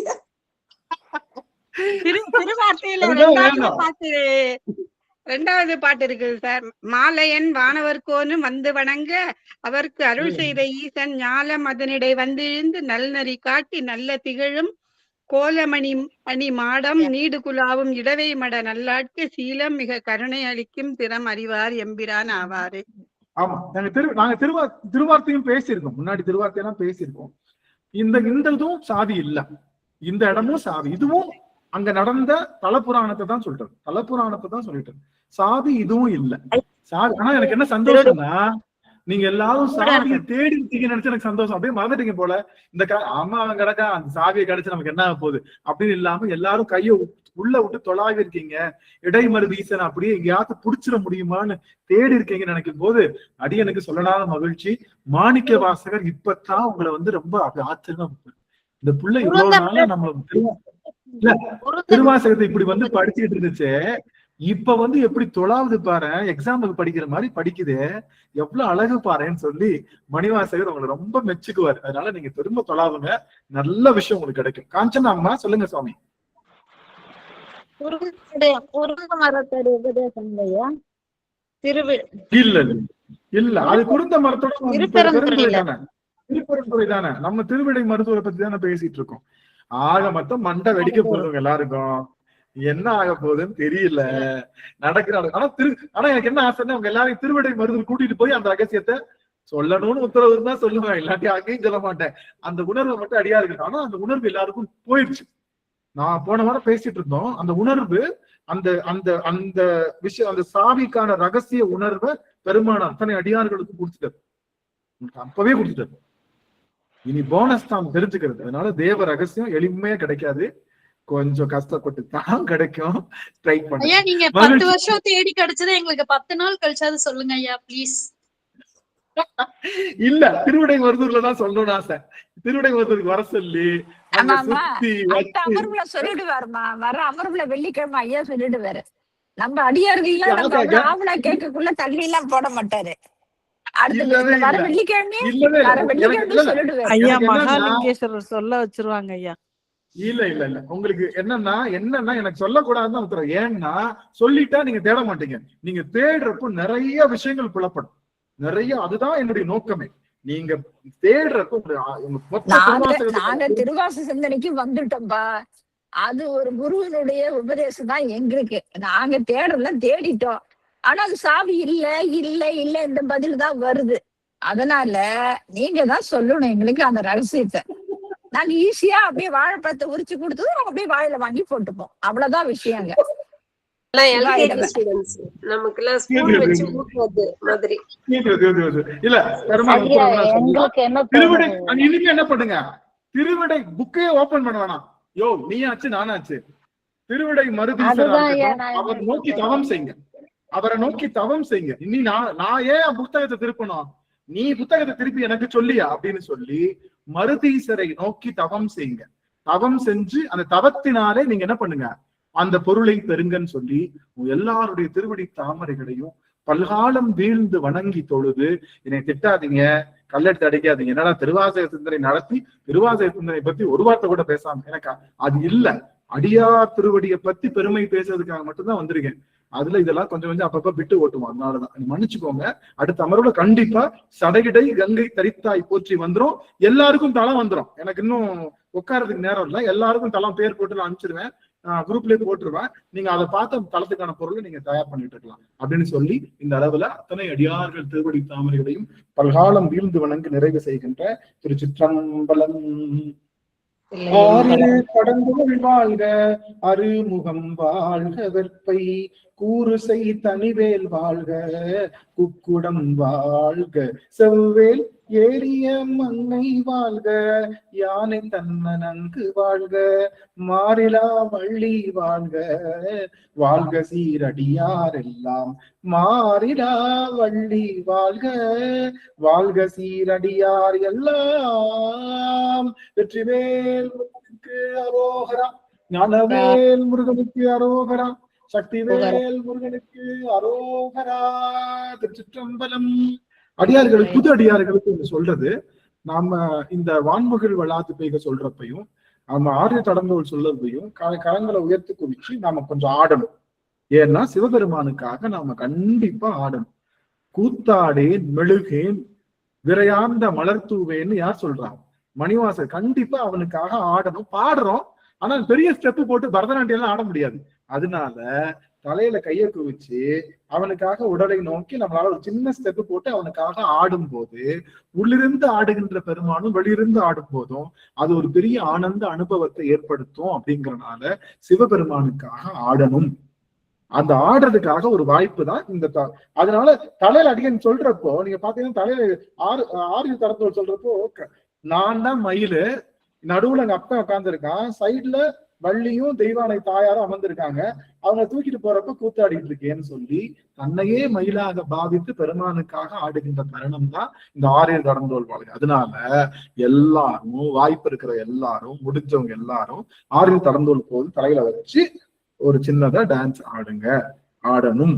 ரெண்டாவது பாட்டு இருக்குது சார். மாலையன் வானவர்கோன்னு வந்து வணங்க அவருக்கு அருள் செய்த ஈசன் ஞாலம் அதனிடை வந்திருந்து நல்நறி காட்டி நல்ல திகழும் கோலமணி மாடம் நீடு குலாவும் இடவை மட நல்லாட்கு சீலம் மிக கருணை அளிக்கும் திறம் அறிவார் எம்பிரான் ஆவாரு. ஆமா, நாங்க திருவார்த்தையும் பேசியிருக்கோம், முன்னாடி திருவார்த்தையெல்லாம் பேசியிருக்கோம். இந்த இதுவும் சாவி இல்ல, இந்த இடமும் சாவி, இதுவும் அங்க நடந்த தலப்புராணத்தை தான் சொல்லிட்டேன், தலப்புராணத்தை தான் சொல்லிட்டேன். சாவி இதுவும் இல்ல. சாவி ஆனா எனக்கு என்ன சந்தோஷம்னா, நீங்க எல்லாரும் சாவியை தேடி இருக்கீங்கன்னு நினைச்சு எனக்கு சந்தோஷம். அப்படியே மறந்துட்டீங்க போல. இந்த அம்மா அவன் கிடக்கா, அந்த சாவியை கிடைச்சு நமக்கு என்ன ஆக போகுது அப்படின்னு இல்லாம எல்லாரும் கையை உள்ள விட்டு தொலாவி இருக்கீங்க. இடைமருது ஈசன் அப்படியே எங்கேயாவது புடிச்சிட முடியுமான்னு தேடி இருக்கீங்கன்னு நினைக்கும் போது அடியனுக்கு சொல்லலாத மகிழ்ச்சி. மாணிக்க வாசகர் இப்பதான் உங்களை வந்து ரொம்ப ஆச்சரியமா இந்த புள்ள இவ்வளவு நாளா நம்ம திருவாசகத்தை இப்படி வந்து படிச்சுக்கிட்டு இருந்துச்சு, இப்ப வந்து எப்படி தொழாவது பாரு, எக்ஸாமுக்கு படிக்கிற மாதிரி படிக்குது, எவ்வளவு அழகு பாருன்னு சொல்லி மணிவாசகர் உங்களை ரொம்ப மெச்சுக்குவார். அதனால நீங்க திரும்ப தொழாவுங்க, நல்ல விஷயம் உங்களுக்கு கிடைக்கும். காஞ்சனா அம்மா சொல்லுங்க சுவாமி. இல்ல இல்ல அது குருந்த மரத்தோட திருப்பெருந்துறை தானே, நம்ம திருவிடை மருத்துவரை பத்தி தானே பேசிட்டு இருக்கோம். ஆக மொத்தம் மண்டை வெடிக்க போறவங்க எல்லாருக்கும் என்ன ஆக போகுதுன்னு தெரியல நடக்கிறாங்க. ஆனா எனக்கு என்ன ஆசைன்னா அவங்க எல்லாரையும் திருவிடை மருத்துவர் கூட்டிட்டு போய் அந்த ரகசியத்தை சொல்லணும்னு உத்தரவு இருந்தா சொல்லுவேன், இல்லாட்டி அங்கேயும் சொல்ல மாட்டேன். அந்த உணர்வு மட்டும் அடியா இருக்கு. ஆனா அந்த உணர்வு எல்லாருக்கும் போயிடுச்சு. நான் போன வாரம் பேசிட்டு இருந்தோம், அந்த உணர்வு அந்த அந்த அந்த விஷயம், அந்த சாவிக்கான ரகசிய உணர்வை பெருமான அத்தனை அடியார்களுக்கு கொடுத்துட்டாரு, அப்பவே கொடுத்துட்டாரு. இனி போனஸ் தான் தெரிஞ்சுக்கிறது. அதனால தேவ ரகசியம் எளிமையா கிடைக்காது, கொஞ்சம் கஷ்டப்பட்டு தான் கிடைக்கும். ட்ரை பண்ணுங்க. ஐயா நீங்க 10 வருஷம் தேடி கிடைச்சது எங்களுக்கு 10 நாள் கழிச்சாது சொல்லுங்க ஐயா ப்ளீஸ். இல்ல திருவிடை மருதூர்ல தான் சொல்லணும்னு ஆசை. திருவிடை மருதூருக்கு வர சொல்லி அமர்வுல சொல்லிடுவாருமா, வர அமர்வுல வெள்ளிக்கிழமை ஐயா சொல்லிடுவாரு. நம்ம அடியார்கள் ஆவலா கேட்கக்குள்ள தள்ளி எல்லாம் போட மாட்டாரு. ஐயா மகாலிங்கேஸ்வரர் சொல்ல வச்சிருவாங்க ஐயா. இல்ல இல்ல இல்ல உங்களுக்கு என்னன்னா எனக்கு சொல்லக்கூடாதுன்னு உத்தரவு. ஏன்னா சொல்லிட்டா நீங்க தேட மாட்டீங்க. நீங்க தேடுறப்போ நிறைய விஷயங்கள் புலப்படும், நிறைய. அதுதான் என்னுடைய நோக்கமே. நீங்க தேடுறப்போ நாங்க திருவாச சிந்தனைக்கு வந்துட்டோம்பா. அது ஒரு குருவினுடைய உபதேசம் தான் எங்களுக்கு. நாங்க தேடல, தேடிட்டோம். ஆனா அது சாவி இல்ல இல்ல இல்ல இந்த பதில் தான் வருது. அதனால நீங்க தான் சொல்லணும் எங்களுக்கு அந்த ரகசியத்தை. நாங்க ஈஸியா அப்படியே வாழைப்பழத்தை உரிச்சு கொடுத்தது அப்படியே வாயில வாங்கி போட்டுப்போம், அவ்வளவுதான் விஷயங்க. என்ன பண்ணுங்க, திருவிடை புக்கையே ஓபன் பண்ண வேணாம். யோ நீயாச்சு நானாச்சு, திருவிடை மருதீஸ்வரர் அவர் நோக்கி தவம் செய்யுங்க, அவரை நோக்கி தவம் செய்யுங்க. இனி நான் ஏன் புத்தகத்தை திருப்பணும், நீ புத்தகத்தை திருப்பி எனக்கு சொல்லியா அப்படின்னு சொல்லி மருதீசரை நோக்கி தவம் செய்யுங்க. தவம் செஞ்சு அந்த தவத்தினாலே நீங்க என்ன பண்ணுங்க, அந்த பொருளை பெறுங்கன்னு சொல்லி எல்லாருடைய திருவடி தாமரைகளையும் பல்காலம் வீழ்ந்து வணங்கி தொழுது, என்னை திட்டாதீங்க, கல்லெடுத்து அடிக்காதீங்க, என்னடா திருவாசக சிந்தனை நடத்தி திருவாசக சிந்தனை பத்தி ஒரு வார்த்தை கூட பேசாம, எனக்கு அது இல்ல. அடியார் திருவடியை பத்தி பெருமை பேசுறதுக்காக மட்டும்தான் வந்திருக்கேன். அதுல இதெல்லாம் கொஞ்சம் கொஞ்சம் அப்பப்ப விட்டு ஓட்டுவோம். அதனாலதான் மன்னிச்சுக்கோங்க. அடுத்த அமர்வுல கண்டிப்பா சடையிடை கங்கை தரித்தாய் போற்றி வந்துரும். எல்லாருக்கும் தளம் வந்துரும். எனக்கு இன்னும் உட்காரதுக்கு நேரம் இல்லை. எல்லாருக்கும் தளம் பேர் போட்டு நான் அனுப்பிச்சிருவேன், குரூப்ல இருந்து போட்டுருவேன். நீங்க அதை பார்த்து தளத்துக்கான பொருளை நீங்க தயார் பண்ணிட்டு இருக்கலாம் அப்படின்னு சொல்லி இந்த அளவுல அத்தனை அடியார்கள் திருவடி தாமரைகளையும் பல்காலம் வீழ்ந்து வணங்கி நிறைவு செய்கின்ற திருச்சிற்றம்பலம். கடந்தோள் வாழ்க, அருமுகம் வாழ்க, வெற்பை கூறுசை தனிவேல் வாழ்க, குக்குடம் வாழ்க, செவ்வேல் ஏறிய மங்கை வாழ்க, யானை தன்னனங்கு வாழ்க, மாறிலா வள்ளி வாழ்க, வாழ்க சீரடியார் எல்லாம் மாறிலா வள்ளி வாழ்க, வாழ்க சீரடியார் எல்லாம். வெற்றிவேல் முருகனுக்கு அரோகரா, ஞானவேல் முருகனுக்கு அரோகரா, சக்திவேல் முருகனுக்கு அரோகரா. திருச்சிற்றம்பலம். அடியார்களுக்கு, புது அடியார்களுக்கு சொல்றது, நாம இந்த வான்மகிழ் வளாத்து பெய்க சொல்றப்பையும் நம்ம ஆரிய தடங்கோல் சொல்றதையும் கரங்களை உயர்த்தி குவிச்சு நாம கொஞ்சம் ஆடணும். ஏன்னா சிவபெருமானுக்காக நாம கண்டிப்பா ஆடணும். கூத்தாடேன் மெழுகேன் விரையார்ந்த மலர்த்தூவேன்னு யார் சொல்றாங்க? மணிவாசர். கண்டிப்பா அவனுக்காக ஆடணும். பாடுறோம், ஆனா பெரிய ஸ்டெப்பு போட்டு பரதநாட்டியம் எல்லாம் ஆட முடியாது. அதனால தலையில கையை குவிச்சு அவனுக்காக உடலை நோக்கி நம்மளால ஒரு சின்ன ஸ்டெப் போட்டு அவனுக்காக ஆடும் போது உள்ளிருந்து ஆடுகின்ற பெருமானும் வெளியிருந்து ஆடும் போதும் அது ஒரு பெரிய ஆனந்த அனுபவத்தை ஏற்படுத்தும். அப்படிங்கறதுனால சிவபெருமானுக்காக ஆடணும். அந்த ஆடுறதுக்காக ஒரு வாய்ப்பு தான் இந்த அதனால தலையில அடிக்கன்னு சொல்றப்போ நீங்க பாத்தீங்கன்னா தலையில ஆறு தரத்தோடு சொல்றப்போ நான் தான் மயிலு, நடுவுல எங்க அப்பா உட்கார்ந்துருக்கான், சைடுல வள்ளியும் தெய்வானை தாயாரும் அமர்ந்திருக்காங்க, அவங்க தூக்கிட்டு போறப்ப கூத்தாடிட்டு இருக்கேன்னு சொல்லி தன்னையே மயிலாக பாவித்து பெருமானுக்காக ஆடுகின்ற தருணம் தான் இந்த ஆரியர் கடந்தோல் வாழ்க்கை. அதனால எல்லாரும் வாய்ப்பு இருக்கிற எல்லாரும் முடிஞ்சவங்க எல்லாரும் ஆரியர் கடந்தோல் போது தலையில வச்சு ஒரு சின்னதா டான்ஸ் ஆடுங்க, ஆடணும்.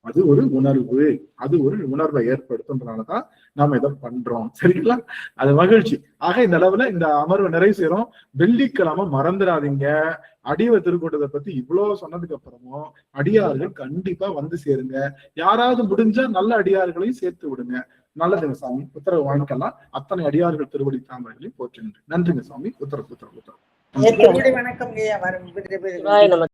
அது ஒரு உணர்வு, அது ஒரு உணர்வை ஏற்படுத்தும்ன்றதுனாலதான் நாம இதை பண்றோம். சரிங்களா? அது மகிழ்ச்சி. ஆக இந்த அளவுல இந்த அமர்வை நிறைவு செய்யறோம். வெள்ளிக்கிழமை மறந்துடாதீங்க. அடிவ திருக்கூட்டத்தை பத்தி இவ்வளவு சொன்னதுக்கு அப்புறமும் அடியார்கள் கண்டிப்பா வந்து சேருங்க. யாராவது முடிஞ்சா நல்ல அடியார்களையும் சேர்த்து விடுங்க. நல்லதுங்க சாமி, உத்தரவு வாங்கிக்கலாம். அத்தனை அடியார்கள் திருவடி தாமரைகளையும் போற்றுங்க. நன்றிங்க சாமி. உத்தரவு உத்தரவு உத்தரவு. வணக்கம்.